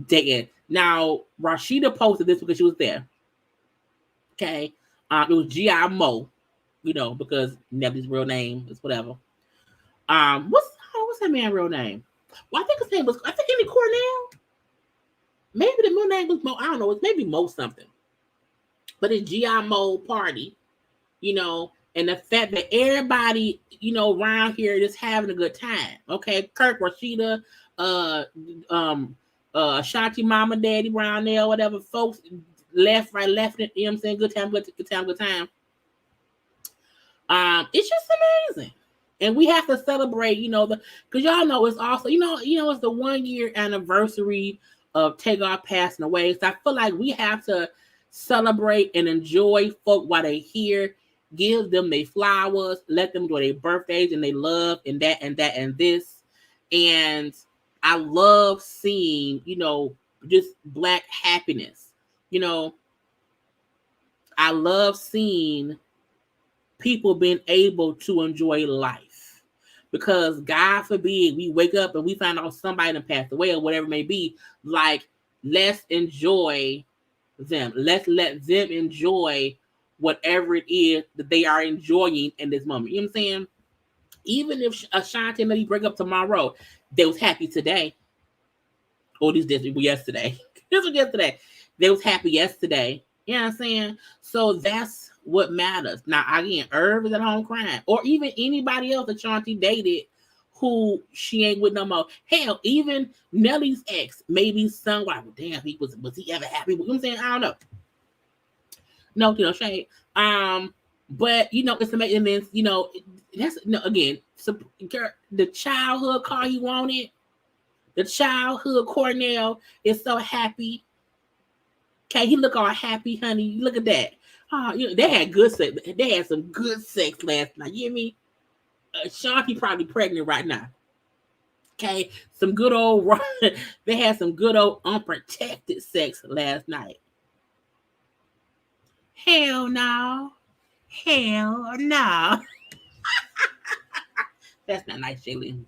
dating. Now Rashida posted this because she was there. Okay, it was G.I. Mo. you know, because Nelly's real name is whatever. What's that man's real name? Well, I think his name was Henry Cornell. Maybe the middle name was Mo. I don't know. It's maybe Mo something. But it's G.I. Mo Party, you know, and the fact that everybody, you know, around here is having a good time. Okay, Kirk, Rashida, Ashanti, Mama, Daddy, Brownell, whatever, folks, left, right, left, you know what I'm saying? Good time, good time, good time. It's just amazing. And we have to celebrate, you know, because y'all know it's also, you know, it's the 1 year anniversary of Takeoff passing away. So I feel like we have to celebrate and enjoy folk while they're here, give them their flowers, let them enjoy their birthdays and they love and that and that and this. And I love seeing, you know, just Black happiness. You know, I love seeing people being able to enjoy life, because God forbid we wake up and we find out somebody done passed away or whatever it may be. Like, let's enjoy them. Let's let them enjoy whatever it is that they are enjoying in this moment. You know what I'm saying? Even if Ashanti and Nelly break up tomorrow, they was happy today. Or this yesterday. This was yesterday. They was happy yesterday. You know what I'm saying? So that's what matters. Now, again, Irv is at home crying. Or even anybody else that Ashanti dated who she ain't with no more. Hell, even Nelly's ex, maybe some like, well, damn, was he ever happy? You know what I'm saying? I don't know. No, you know, shade. But you know, it's amazing. And you know, that's again, so, the childhood car he wanted, the childhood Cornell is so happy. Okay, he look all happy, honey. Look at that. You know, they had good sex. They had some good sex last night. You hear me? Ashanti probably pregnant right now. Okay, some good old. They had some good old unprotected sex last night. Hell no. Hell no. That's not nice, Jaylee.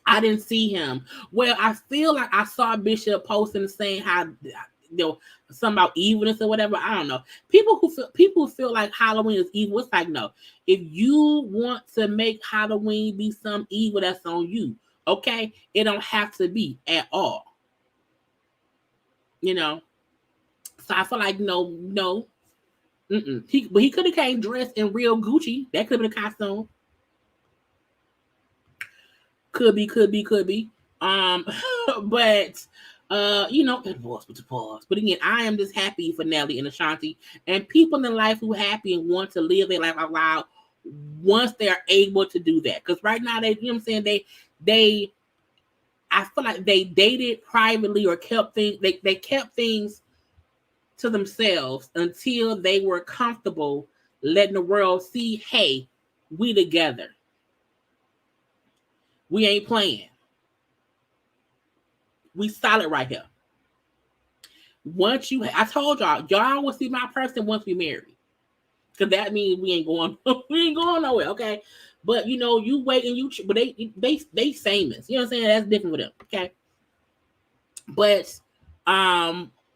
I didn't see him. Well, I feel like I saw Bishop posting saying how, you know, something about evilness or whatever. I don't know. People feel like Halloween is evil. It's like, no. If you want to make Halloween be some evil, that's on you. Okay? It don't have to be at all. You know? So I feel like no. He could have came dressed in real Gucci. That could have been a costume. Could be. But you know, it was with the pause. But again, I am just happy for Nelly and Ashanti and people in life who are happy and want to live their life out loud once they're able to do that. Because right now, they, you know what I'm saying, they I feel like they dated privately or kept things. They kept things to themselves until they were comfortable letting the world see, hey, we together. We ain't playing. We solid right here. Once I told y'all will see my person once we married. Because that means we ain't going nowhere, okay? But you know, you wait and but they famous. You know what I'm saying? That's different with them, okay? But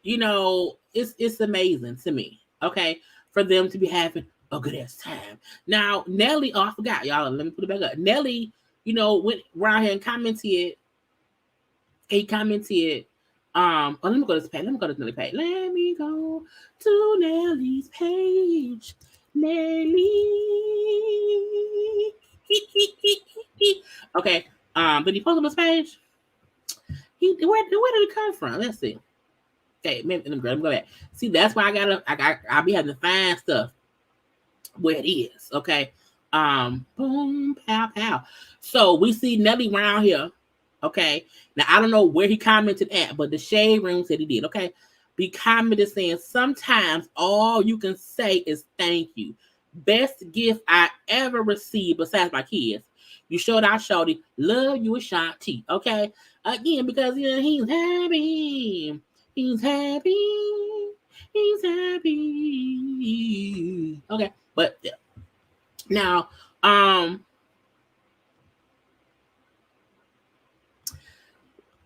you know, it's amazing to me, okay, for them to be having a good ass time. Now, Nelly, I forgot, y'all. Let me put it back up. Nelly, you know, went around here and commented. He commented, let me go to this page. Let me go to Nelly's page. Let me go to Nelly's page. Nelly. Okay. Did he post on this page? Where did it come from? Let's see. Okay, let me go back. See, that's why I'll be having to find stuff where it is. Okay. Boom, pow, pow. So we see Nelly around here. Okay. Now I don't know where he commented at, but the Shade Room said he did. Okay. He commented saying, sometimes all you can say is thank you. Best gift I ever received besides my kids. You showed out, shorty. Love you, Ashanti. Okay. Again, because you know, he's happy. He's happy. He's happy. Okay. But yeah. Now,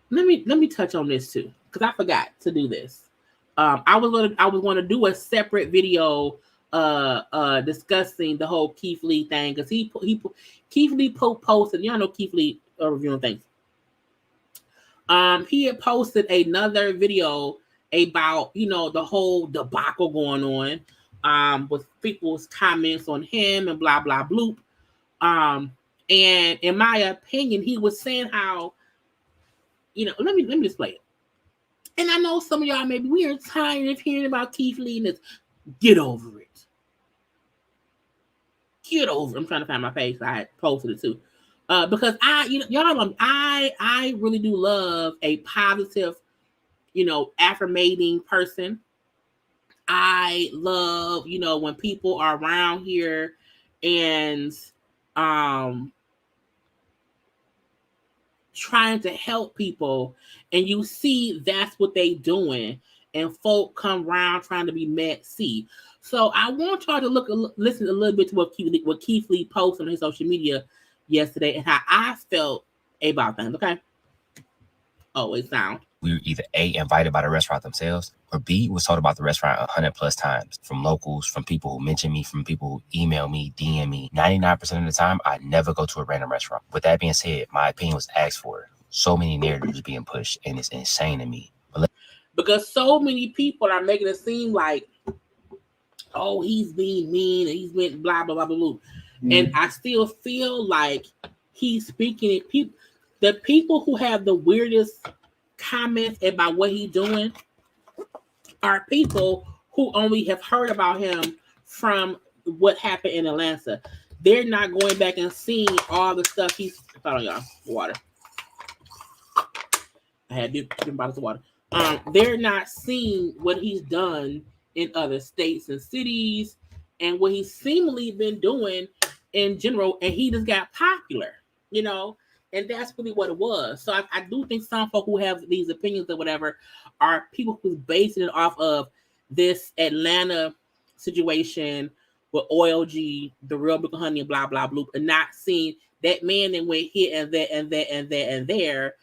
let me touch on this too, because I forgot to do this. I was going to do a separate video discussing the whole Keith Lee thing, because Keith Lee posted, y'all know Keith Lee reviewing things. He had posted another video about, you know, the whole debacle going on, with people's comments on him and blah blah bloop. And in my opinion, he was saying how, you know, let me just play it. And I know some of y'all maybe we are tired of hearing about Keith Lee and this. Get over it. Get over it. I'm trying to find my face. I posted it too. Because I really do love a positive, you know, affirmating person. I love, you know, when people are around here and trying to help people, and you see that's what they doing, and folk come around trying to be met. See, so I want y'all to listen a little bit to what Keith Lee posted on his social media yesterday and how I felt about things. Okay. Oh, it's down. We were either A, invited by the restaurant themselves, or B, was told about the restaurant 100+ times from locals, from people who mention me, from people who email me, DM me. 99% of the time, I never go to a random restaurant. With that being said, my opinion was asked for. So many narratives being pushed, and it's insane to me. Because so many people are making it seem like, oh, he's being mean and he's been blah, blah, blah, blah, blah. And I still feel like he's speaking it. The people who have the weirdest comments about what he's doing are people who only have heard about him from what happened in Atlanta. They're not going back and seeing all the stuff he's... Hold on, y'all. Water. I had different bottles of water. They're not seeing what he's done in other states and cities and what he's seemingly been doing in general, and he just got popular, you know, and that's really what it was. So I do think some folk who have these opinions or whatever are people who's basing it off of this Atlanta situation with OLG, the real Big Honey, and blah blah blah, and not seeing that man that went here and there and there and there and there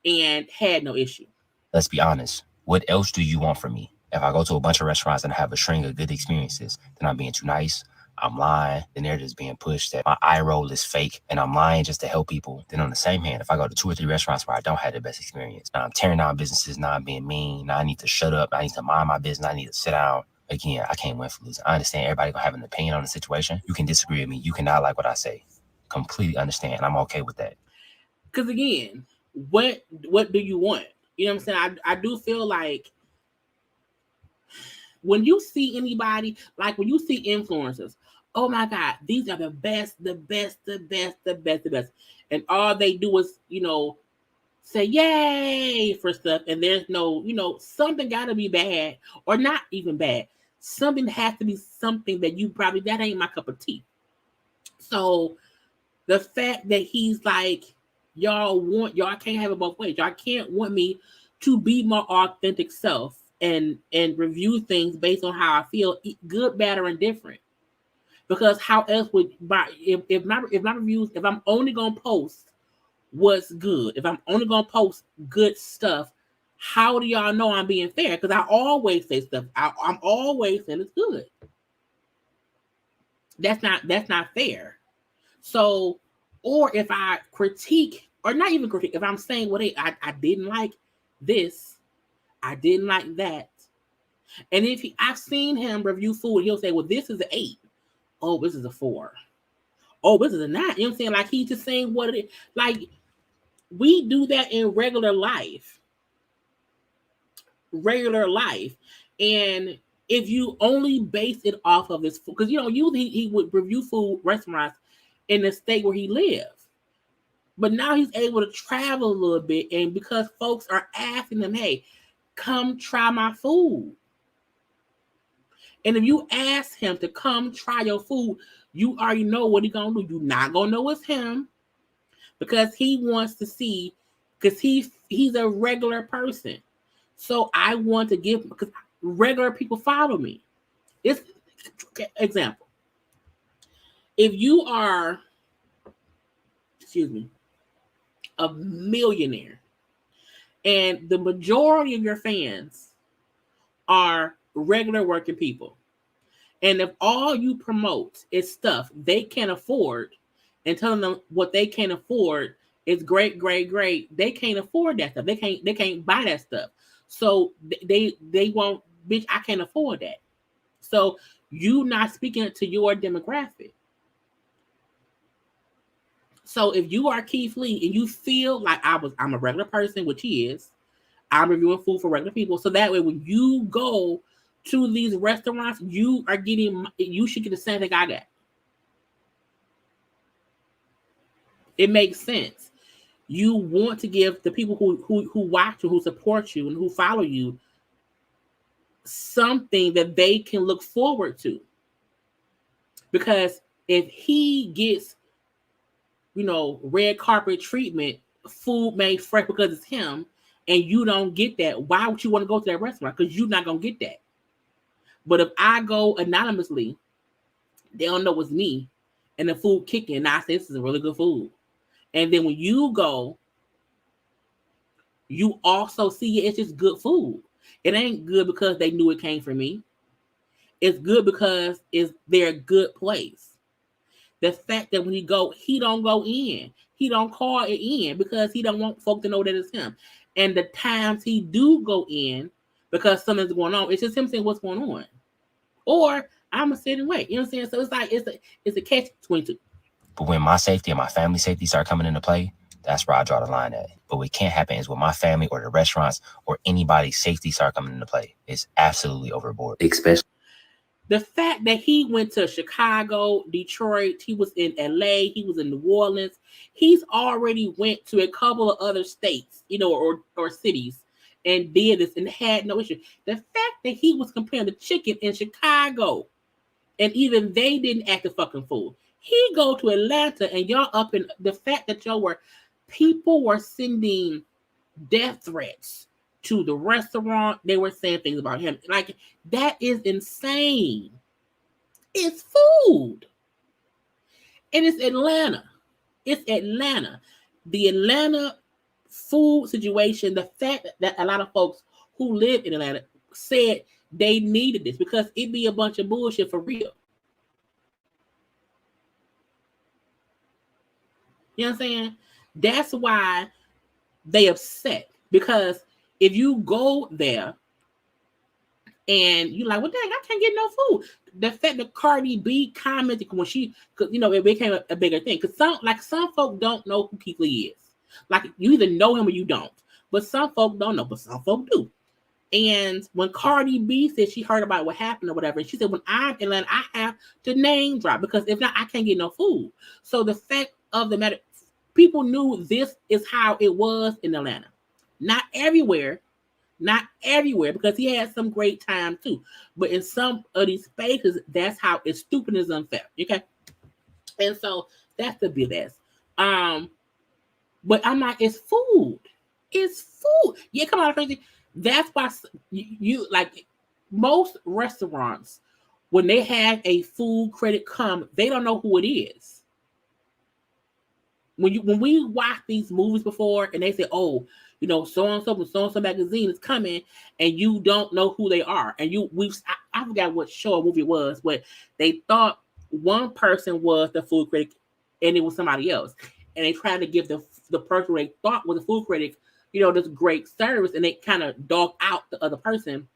and had no issue. Let's be honest. What else do you want from me? If I go to a bunch of restaurants and I have a string of good experiences, then I'm being too nice, I'm lying, the narrative's being pushed that my eye roll is fake and I'm lying just to help people. Then on the same hand, if I go to 2 or 3 restaurants where I don't have the best experience, now I'm tearing down businesses, now I'm being mean, now I need to shut up, I need to mind my business, I need to sit down. Again, I can't win for losing. I understand everybody gonna have an opinion on the situation. You can disagree with me. You cannot like what I say. Completely understand. I'm okay with that. Because again, what do you want? You know what I'm saying? I do feel like when you see anybody, like when you see influencers, oh my God, these are the best. And all they do is, you know, say yay for stuff. And there's no, you know, something got to be bad or not even bad. Something has to be something that you probably, that ain't my cup of tea. So the fact that he's like, y'all can't have it both ways. Y'all can't want me to be my authentic self and review things based on how I feel, good, bad, or indifferent. Because how else would if my reviews, if I'm only gonna post what's good, if I'm only gonna post good stuff, how do y'all know I'm being fair? Because I always say stuff. I'm always saying it's good. That's not fair. So, or if I critique, or not even critique, if I'm saying, well, I didn't like this, I didn't like that. And if I've seen him review food, he'll say, well, this is an 8. Oh, this is a 4. Oh, this is a 9. You know what I'm saying? Like he's just saying what it is. Like we do that in regular life. And if you only base it off of his food, because you know, usually he would review food restaurants in the state where he lives. But now he's able to travel a little bit, and because folks are asking him, hey, come try my food. And if you ask him to come try your food, you already know what he's going to do. You're not going to know it's him because he wants to see, because he's a regular person. So I want to give, because regular people follow me. It's example. If you are, a millionaire and the majority of your fans are regular working people, And if all you promote is stuff they can't afford and telling them what they can't afford is great, they can't afford that stuff. They can't buy that stuff. So they won't, bitch, I can't afford that. So you not speaking to your demographic. So if you are Keith Lee and you feel like I'm a regular person, which he is, I'm reviewing food for regular people. So that way when you go to these restaurants, you should get the same thing I got. It makes sense. You want to give the people who watch you, who support you, and who follow you something that they can look forward to. Because if he gets, red carpet treatment, food made fresh because it's him, and you don't get that, why would you want to go to that restaurant? Because you're not going to get that. But if I go anonymously, they don't know it's me, and the food kicking, and I say this is a really good food. And then when you go, you also see it's just good food. It ain't good because they knew it came from me. It's good because they're a good place. The fact that when he don't go in. He don't call it in because he don't want folk to know that it's him. And the times he do go in because something's going on, it's just him saying what's going on. Or I'm gonna sit and wait. You know what I'm saying? So it's like it's a catch-22. But when my safety and my family safety start coming into play, that's where I draw the line at. But what can't happen is when my family or the restaurants or anybody's safety start coming into play. It's absolutely overboard. Especially the fact that he went to Chicago, Detroit, he was in LA, he was in New Orleans. He's already went to a couple of other states, or cities, and did this and had no issue. The fact that he was comparing the chicken in Chicago, and even they didn't act a fucking fool. He go to Atlanta and y'all up in the fact that people were sending death threats to the restaurant. They were saying things about him. Like, that is insane. It's food. And it's Atlanta. The Atlanta food situation, the fact that a lot of folks who live in Atlanta said they needed this because it'd be a bunch of bullshit for real. You know what I'm saying? That's why they upset. Because if you go there and you're like, well, dang, I can't get no food. The fact that Cardi B commented when it became a bigger thing. Because some folk don't know who Keith Lee is. Like, you either know him or you don't. But some folk don't know, but some folk do. And when Cardi B said she heard about what happened or whatever, she said, when I'm in Atlanta, I have to name drop because if not, I can't get no food. So the fact of the matter, people knew this is how it was in Atlanta. Not everywhere, because he had some great time too. But in some of these spaces, that's how it's stupid and unfair. Okay. And so that's the BS. But I'm like, it's food. It's food. Yeah, come on, crazy. That's why you like most restaurants, when they have a food critic come, they don't know who it is. When we watch these movies before and they say, oh, so-and-so from so-and-so magazine is coming, and you don't know who they are. And I forgot what show or movie it was, but they thought one person was the food critic and it was somebody else. And they tried to give the person they thought was a food critic, this great service, and they kind of dog out the other person.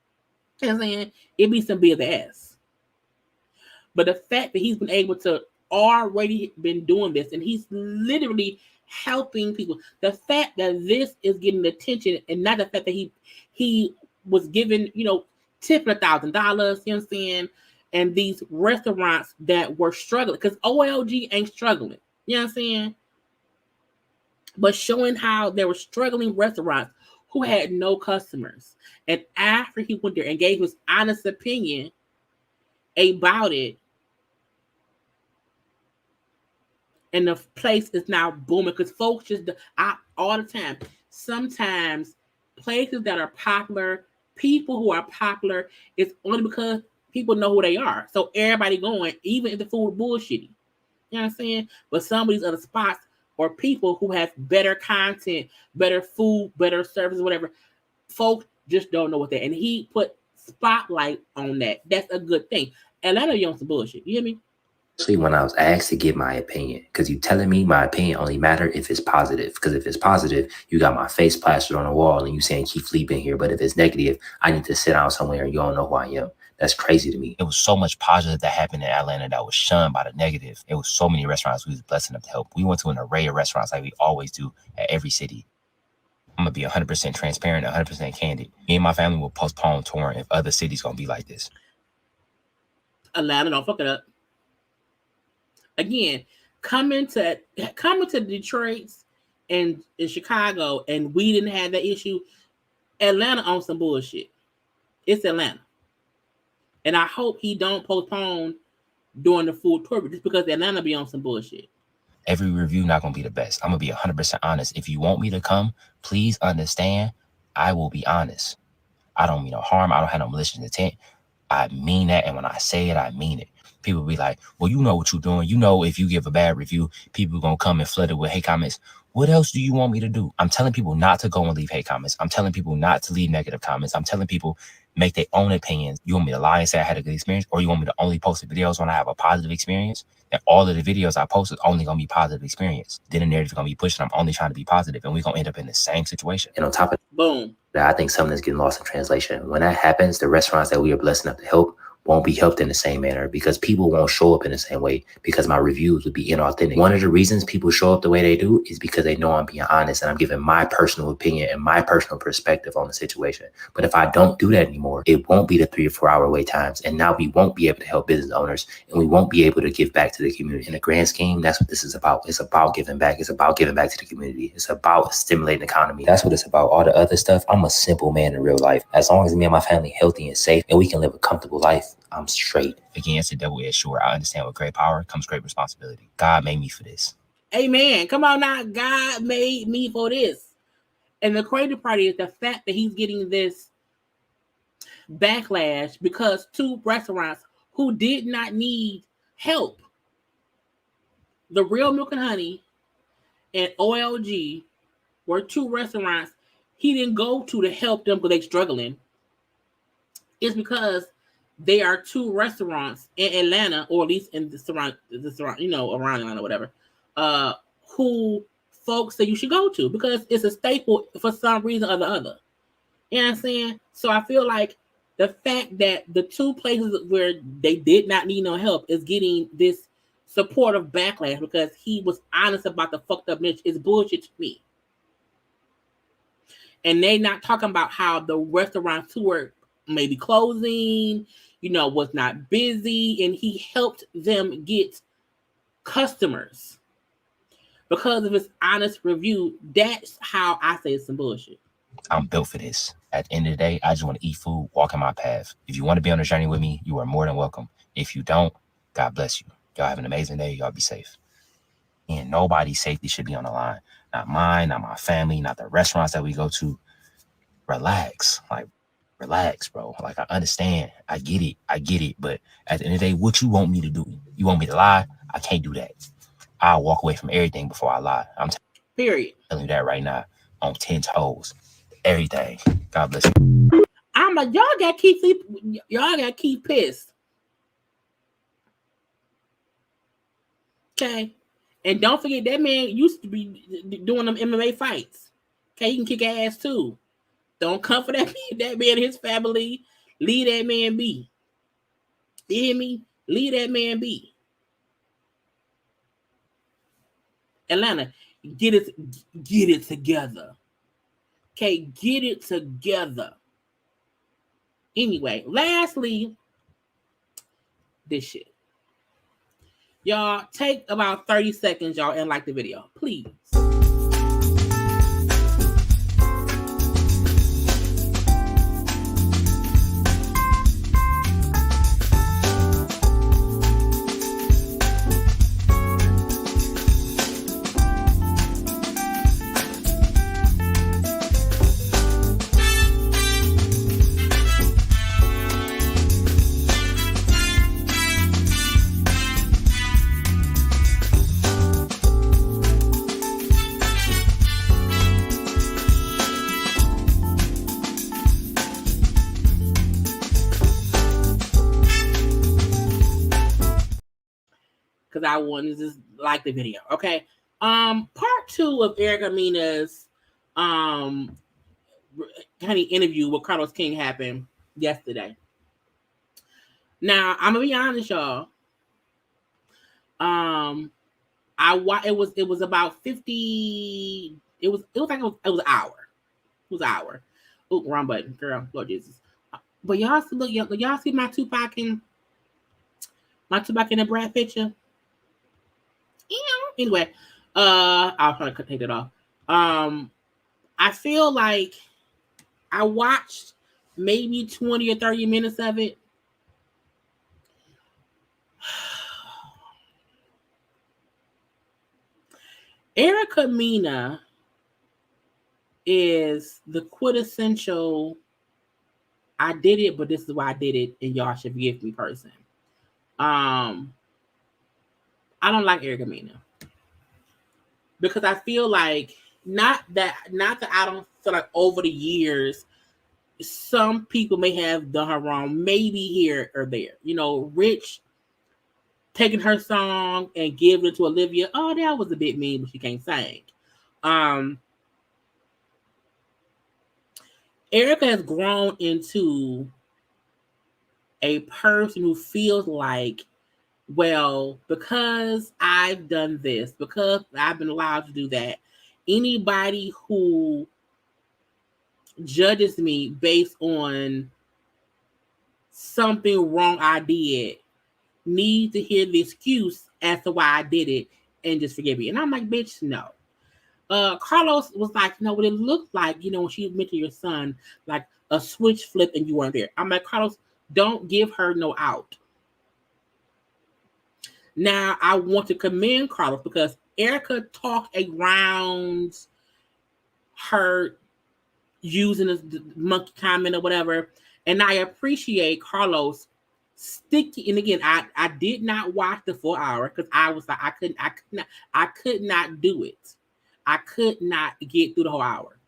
You know what I'm saying? It'd be some BS. But the fact that he's been able to already been doing this, and he's literally helping people. The fact that this is getting attention, and not the fact that he was given, tipping $1,000, you know what I'm saying? And these restaurants that were struggling, because OLG ain't struggling, you know what I'm saying? But showing how there were struggling restaurants who had no customers. And after he went there and gave his honest opinion about it, and the place is now booming because folks just all the time. Sometimes places that are popular, people who are popular, it's only because people know who they are. So everybody going, even if the food bullshitty. You know what I'm saying? But some of these other spots or people who have better content, better food, better service, whatever, folks just don't know what that. And he put spotlight on that. That's a good thing. Atlanta, you on some bullshit. You hear me? Especially when I was asked to give my opinion, because you telling me my opinion only matter if it's positive. Because if it's positive, you got my face plastered on the wall and you saying Keith Lee been here. But if it's negative, I need to sit down somewhere and you don't know who I am. That's crazy to me. It was so much positive that happened in Atlanta that was shunned by the negative. It was so many restaurants we was blessed enough to help. We went to an array of restaurants like we always do at every city. I'm going to be 100% transparent, 100% candid. Me and my family will postpone touring if other cities going to be like this. Atlanta, don't fuck it up. Again, coming to Detroit and in Chicago, and we didn't have that issue. Atlanta on some bullshit. It's Atlanta. And I hope he don't postpone during the full tour just because Atlanta be on some bullshit. Every review not going to be the best. I'm going to be 100% honest. If you want me to come, please understand, I will be honest. I don't mean no harm. I don't have no malicious intent. I mean that. And when I say it, I mean it. People be like, well, you know what you're doing. You know, if you give a bad review, people are going to come and flood it with hate comments. What else do you want me to do? I'm telling people not to go and leave hate comments. I'm telling people not to leave negative comments. I'm telling people make their own opinions. You want me to lie and say I had a good experience, or you want me to only post the videos when I have a positive experience? And all of the videos I post is only going to be positive experience. Then the narrative is going to be pushed, and I'm only trying to be positive, and we're going to end up in the same situation. And on top of boom, that, I think something is getting lost in translation. When that happens, the restaurants that we are blessed enough to help won't be helped in the same manner because people won't show up in the same way because my reviews would be inauthentic. One of the reasons people show up the way they do is because they know I'm being honest and I'm giving my personal opinion and my personal perspective on the situation. But if I don't do that anymore, it won't be the 3 or 4 hour wait times. And now we won't be able to help business owners and we won't be able to give back to the community. In the grand scheme, that's what this is about. It's about giving back. It's about giving back to the community. It's about stimulating the economy. That's what it's about. All the other stuff, I'm a simple man in real life. As long as me and my family healthy and safe and we can live a comfortable life, I'm straight. Again, it's a double-edged sword. I understand with great power comes great responsibility. God made me for this. Amen. Come on now. God made me for this. And the crazy part is the fact that he's getting this backlash because 2 restaurants who did not need help, the Real Milk and Honey and OLG, were 2 restaurants he didn't go to help them because they're struggling. It's because they are 2 restaurants in Atlanta, or at least in the surround, you know, around Atlanta, whatever, who folks that you should go to because it's a staple for some reason or the other. You know what I'm saying? So I feel like the fact that the 2 places where they did not need no help is getting this supportive backlash because he was honest about the fucked up niche is bullshit to me. And they not talking about how the restaurants who were maybe closing, you know, was not busy, and he helped them get customers because of his honest review. That's how I say it's some bullshit. I'm built for this. At the end of the day, I just want to eat food, walk in my path. If you want to be on a journey with me, you are more than welcome. If you don't, God bless you. Y'all have an amazing day. Y'all be safe. And nobody's safety should be on the line. Not mine, not my family, not the restaurants that we go to. Relax. Like, relax, bro. Like, I understand. I get it. But at the end of the day, what you want me to do? You want me to lie? I can't do that. I'll walk away from everything before I lie. I'm period. Telling you that right now. On 10 toes. Everything. God bless you. I'm like, y'all got to keep pissed. Okay. And don't forget that man used to be doing them MMA fights. Okay, he can kick ass too. Don't come for that man and his family. Leave that man be. You hear me? Leave that man be. Atlanta, get it together. Okay, get it together. Anyway, lastly, this shit. Y'all, take about 30 seconds, y'all, and like the video, please. because I wanted to just like the video. Okay. Part 2 of Erica Mena's kind of interview with Carlos King happened yesterday. Now I'm gonna be honest, y'all. It was about 50. It was like it was an hour. It was an hour. Oh, wrong button, girl. Lord Jesus. But y'all see my Tupac and the Brad picture. Yeah. Anyway, I'll probably take it off. I feel like I watched maybe 20 or 30 minutes of it. Erica Mena is the quintessential I did it, but this is why I did it, and y'all should forgive me person. I don't like Erica Mena because I feel like not that I don't feel like over the years some people may have done her wrong, maybe here or there. You know, Rich taking her song and giving it to Olivia. Oh, that was a bit mean, but she can't sing. Erica has grown into a person who feels like, well, because I've done this, because I've been allowed to do that, anybody who judges me based on something wrong I did needs to hear the excuse as to why I did it and just forgive me. And I'm like, bitch, no. Carlos was like, no, what it looked like, you know, when she mentioned your son, like a switch flip and you weren't there. I'm like, Carlos, don't give her no out. Now, I want to commend Carlos because Erica talked around her using the monkey comment or whatever. And I appreciate Carlos sticking. And again, I did not watch the full hour because I was like, I could not do it. I could not get through the whole hour.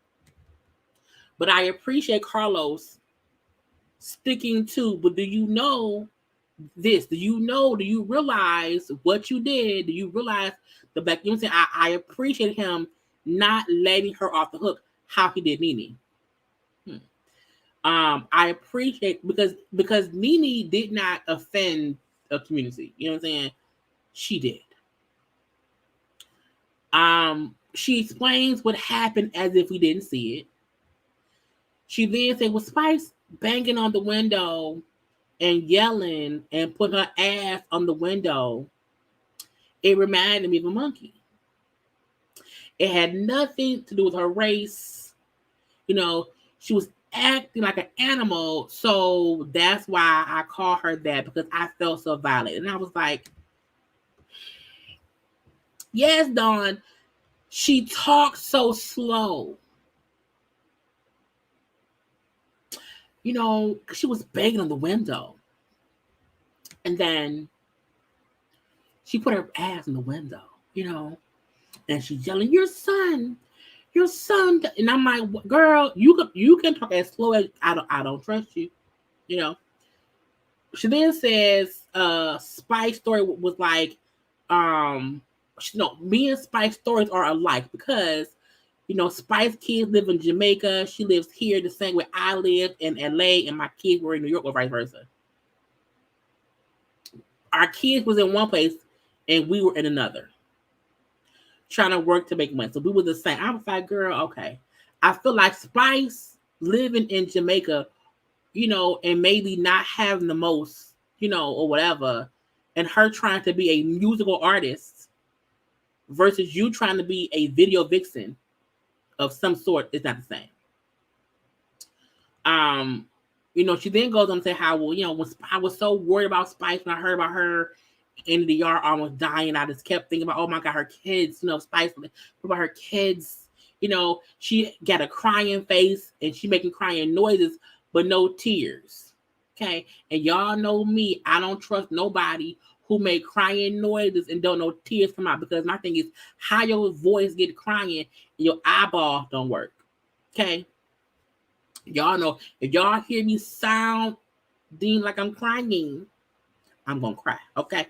But I appreciate Carlos sticking to, but do you know this? Do you realize what you did? Do you realize the back? You know what I'm saying? I appreciate him not letting her off the hook how he did Nene. I appreciate because Nene did not offend a community. You know what I'm saying? She did. She explains what happened as if we didn't see it. She then said, "Was Spice banging on the window and yelling and put her ass on the window? It reminded me of a monkey. It had nothing to do with her race. You know, she was acting like an animal, so that's why I call her that, because I felt so violated." And I was like, yes, Dawn, she talks so slow. You know, she was banging on the window. And then she put her ass in the window, you know, and she's yelling, your son. And I'm like, girl, you can talk as slow as I don't trust you, you know. She then says, Spike's story was like, me and Spike's stories are alike because, you know, Spike's kids live in Jamaica. She lives here the same way I live in LA, and my kids were in New York or vice versa. Our kids was in one place and we were in another, trying to work to make money. So we were the same. I was like, girl, okay. I feel like Spice living in Jamaica, you know, and maybe not having the most, you know, or whatever, and her trying to be a musical artist versus you trying to be a video vixen of some sort is not the same. You know, she then goes on to say how, well, you know, when I was so worried about Spice when I heard about her in the yard almost dying, I just kept thinking about, oh my God, her kids, you know, Spice, about her kids, you know, she got a crying face and she making crying noises, but no tears. Okay. And y'all know me, I don't trust nobody who make crying noises and don't know tears come out, because my thing is how your voice get crying and your eyeball don't work. Okay. Y'all know if y'all hear me sounding like I'm crying, I'm gonna cry. Okay.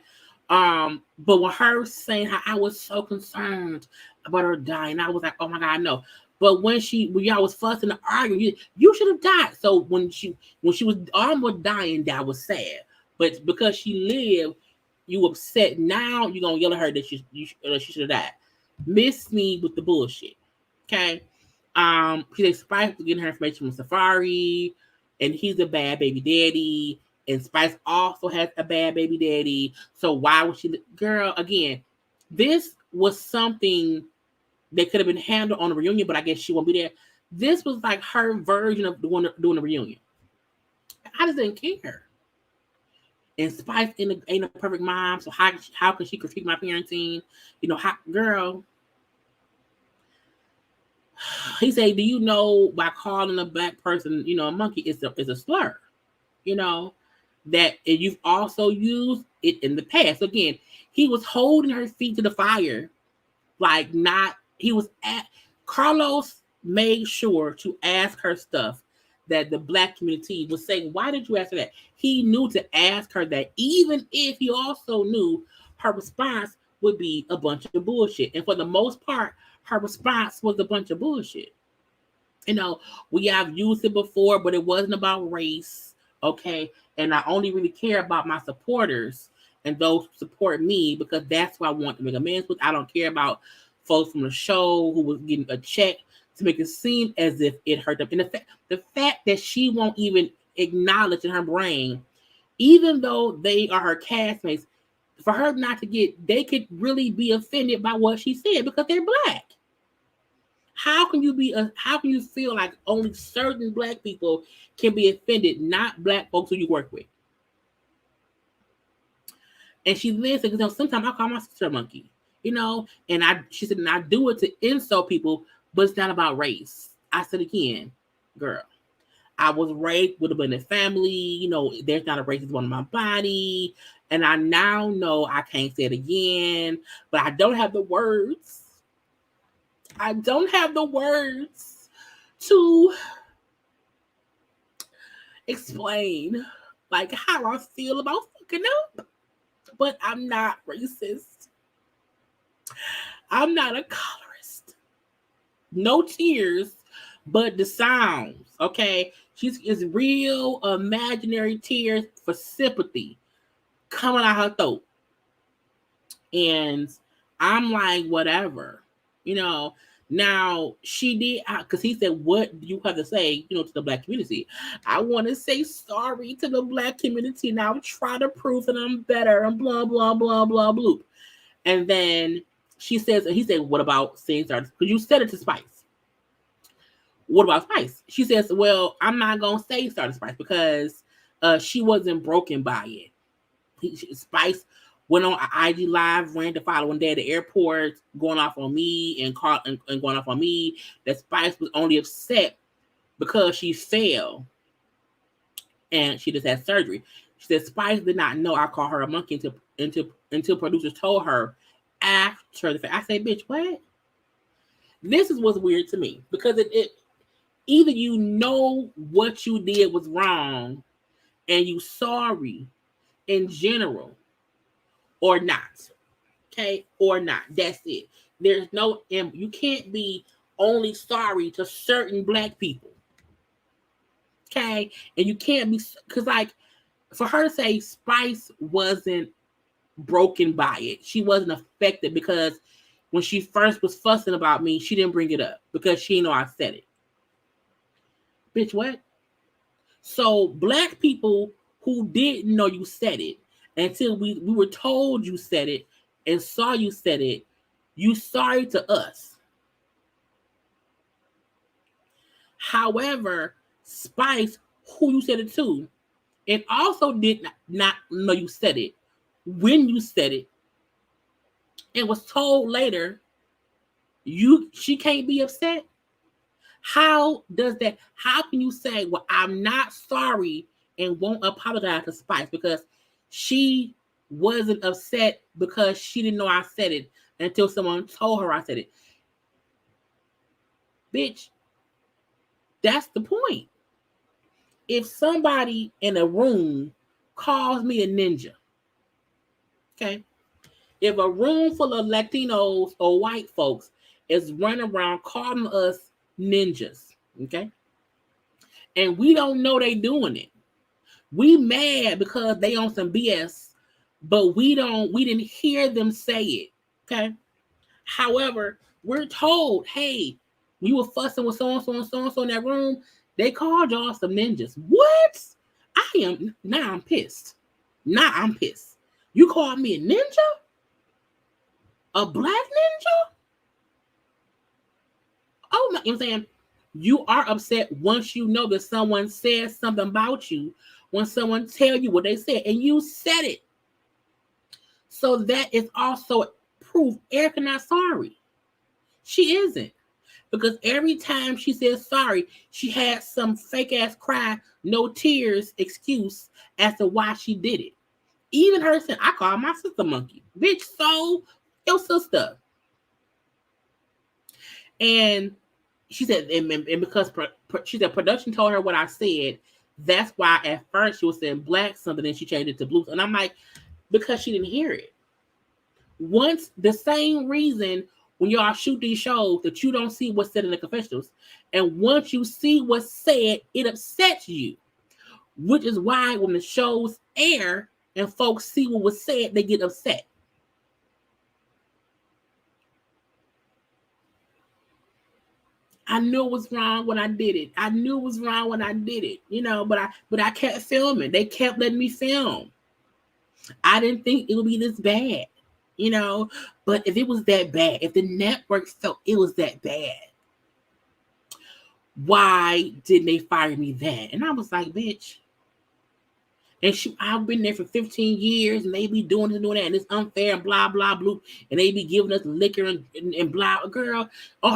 But with her saying how I was so concerned about her dying, I was like, oh my God, no. But when y'all was fussing and arguing, you should have died. So when she was almost dying, that was sad. But because she lived, you upset. Now you're gonna yell at her that she should have died. Miss me with the bullshit. Okay. She said Spice was getting her information from Safari, and he's a bad baby daddy. And Spice also has a bad baby daddy. So why would she? Girl, again, this was something that could have been handled on a reunion, but I guess she won't be there. This was like her version of doing a reunion. I just didn't care. And Spice ain't a perfect mom, so how can she critique my parenting? You know, girl. He said, do you know by calling a black person, you know, a monkey is a slur? You know, that and you've also used it in the past. Again, he was holding her feet to the fire, like Carlos made sure to ask her stuff that the black community was saying, why did you ask her that? He knew to ask her that, even if he also knew her response would be a bunch of bullshit. And for the most part, her response was a bunch of bullshit. You know, we have used it before, but it wasn't about race, okay? And I only really care about my supporters and those who support me because that's who I want to make amends with. I don't care about folks from the show who was getting a check to make it seem as if it hurt them. And the fact that she won't even acknowledge in her brain, even though they are her castmates, for her not to they could really be offended by what she said because they're black. How can you feel like only certain black people can be offended, not black folks who you work with? And she listens because sometimes I call my sister a monkey, you know. And she said, and I do it to insult people, but it's not about race. I said again, girl, I was raised with a blended family. You know, there's not a racist one in my body, and I now know I can't say it again, but I don't have the words. I don't have the words to explain like how I feel about fucking up. But I'm not racist. I'm not a colorist. No tears, but the sounds, okay? It's real imaginary tears for sympathy coming out her throat. And I'm like, whatever, you know. Now, she did, because he said, what do you have to say, you know, to the black community? I want to say sorry to the black community, and I'll try to prove that I'm better, and blah, blah, blah, blah, blah. And then he said, what about saying sorry? Because you said it to Spice. What about Spice? She says, well, I'm not going to say sorry to Spice because she wasn't broken by it. Spice went on an IG live, ran the following day at the airport, going off on me and going off on me. That Spice was only upset because she fell and she just had surgery. She said Spice did not know I called her a monkey until producers told her after the fact. I said, bitch, what? This is what's weird to me because it either you know what you did was wrong and you sorry in general, or not, okay, or not. That's it. There's no, you can't be only sorry to certain black people, okay, and you can't be because like for her to say Spice wasn't broken by it, she wasn't affected because when she first was fussing about me, she didn't bring it up because she didn't know I said it. Bitch, what? So black people who didn't know you said it until we were told you said it and saw you said it, you sorry to us. However, Spice, who you said it to, and also did not know you said it when you said it, and was told later, she can't be upset. How can you say, well, I'm not sorry and won't apologize to Spice because she wasn't upset because she didn't know I said it until someone told her I said it? Bitch, that's the point. If somebody in a room calls me a ninja, okay, If a room full of Latinos or white folks is running around calling us ninjas, okay, and we don't know they doing it, we mad because they on some BS, but we didn't hear them say it, okay. However, we're told, hey, we were fussing with so and so and so and so in that room. They called y'all some ninjas. What? I'm pissed. Now I'm pissed. You called me a ninja? A black ninja? Oh my, you know what I'm saying? You are upset once you know that someone says something about you, when someone tell you what they said, and you said it. So that is also proof Erica not sorry. She isn't. Because every time she says sorry, she had some fake ass cry, no tears excuse as to why she did it. Even her saying, I call my sister monkey. Bitch, so your sister. And she said, and because she said production told her what I said, that's why at first she was saying black something, then she changed it to blue. And I'm like, because she didn't hear it. Once the same reason when y'all shoot these shows that you don't see what's said in the confessionals, and once you see what's said, it upsets you, which is why when the shows air and folks see what was said, they get upset. I knew it was wrong when I did it. You know, but I kept filming. They kept letting me film. I didn't think it would be this bad. You know, but if it was that bad, if the network felt it was that bad, why didn't they fire me then? And I was like, bitch. And I've been there for 15 years, and they be doing this and doing that, and it's unfair, and blah, blah, blah, and they be giving us liquor and blah. Girl,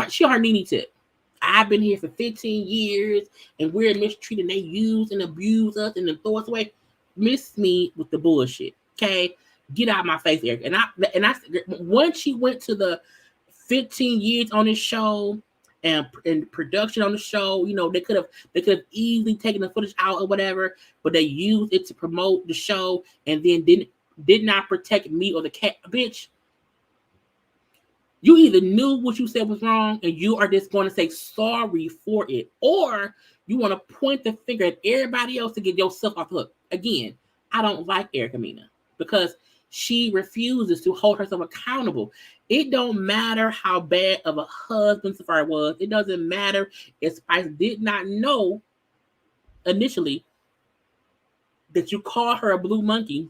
she her Nene tip. I've been here for 15 years, and we're mistreated, and they use and abuse us and then throw us away. Miss me with the bullshit, okay? Get out of my face, Eric. And I once she went to the 15 years on this show and production on the show, you know, they could have easily taken the footage out or whatever, but they used it to promote the show and then did not protect me or the cat. Bitch, you either knew what you said was wrong and you are just going to say sorry for it, or you want to point the finger at everybody else to get yourself off the hook. Again, I don't like Erica Mena because she refuses to hold herself accountable. It don't matter how bad of a husband Safari was. It doesn't matter if Spice did not know initially that you called her a blue monkey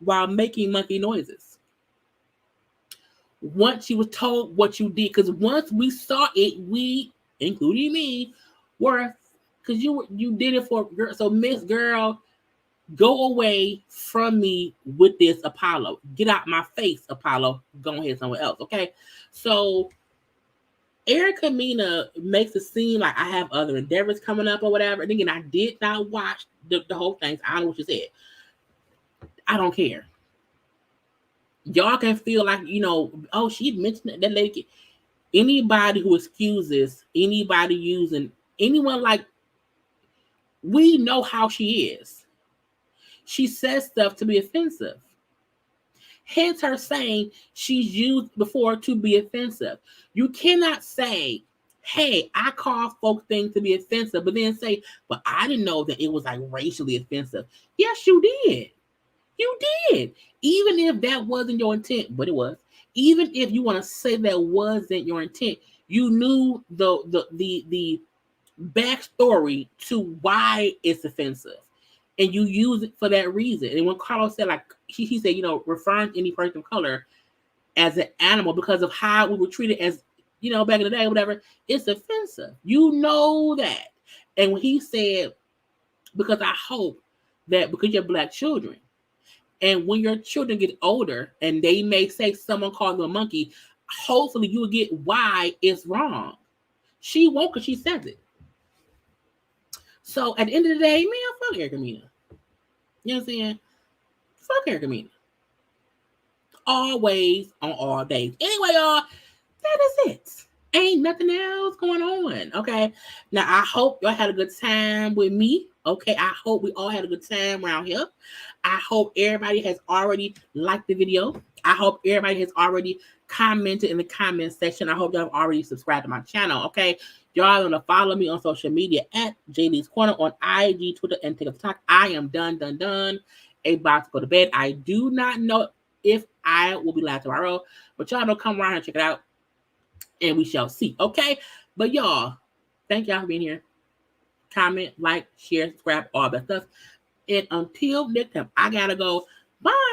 while making monkey noises. Once she was told what you did, because once we saw it, we, including me, were, because you did it for girl. So Miss Girl, go away from me with this, Apollo. Get out my face, Apollo. Go ahead somewhere else, okay? So Erica Mena makes it seem like I have other endeavors coming up or whatever. And again, I did not watch the whole thing. So I don't know what you said. I don't care. Y'all can feel like, you know, oh, she mentioned that lady. Anybody who excuses anybody using anyone, like, we know how she is. She says stuff to be offensive. Hence her saying she's used before to be offensive. You cannot say, hey, I call folk things to be offensive, but then say, but I didn't know that it was like racially offensive. Yes, you did. You did. Even if that wasn't your intent, but it was. Even if you want to say that wasn't your intent, you knew the backstory to why it's offensive. And you use it for that reason. And when Carlos said, like, he said, you know, referring to any person of color as an animal because of how we were treated as, you know, back in the day or whatever, it's offensive. You know that. And when he said, because I hope that because you have black children, and when your children get older and they may say someone called them a monkey, hopefully you will get why it's wrong. She won't because she says it. So at the end of the day, man, fuck Erica Mena. You know what I'm saying? Fuck Erica Mena. Always on all days. Anyway, y'all, that is it. Ain't nothing else going on. Okay. Now I hope y'all had a good time with me Okay, I hope we all had a good time around here. I hope everybody has already liked the video. I hope everybody has already commented in the comment section. I hope y'all have already subscribed to my channel. Okay, y'all gonna follow me on social media at JayLeesCorner on IG, Twitter, and TikTok. I am done. About to go to bed. I do not know if I will be live tomorrow, but y'all know, come around and check it out, and we shall see. Okay, but y'all, thank y'all for being here. Comment, like, share, subscribe, all that stuff. And until next time, I gotta go. Bye.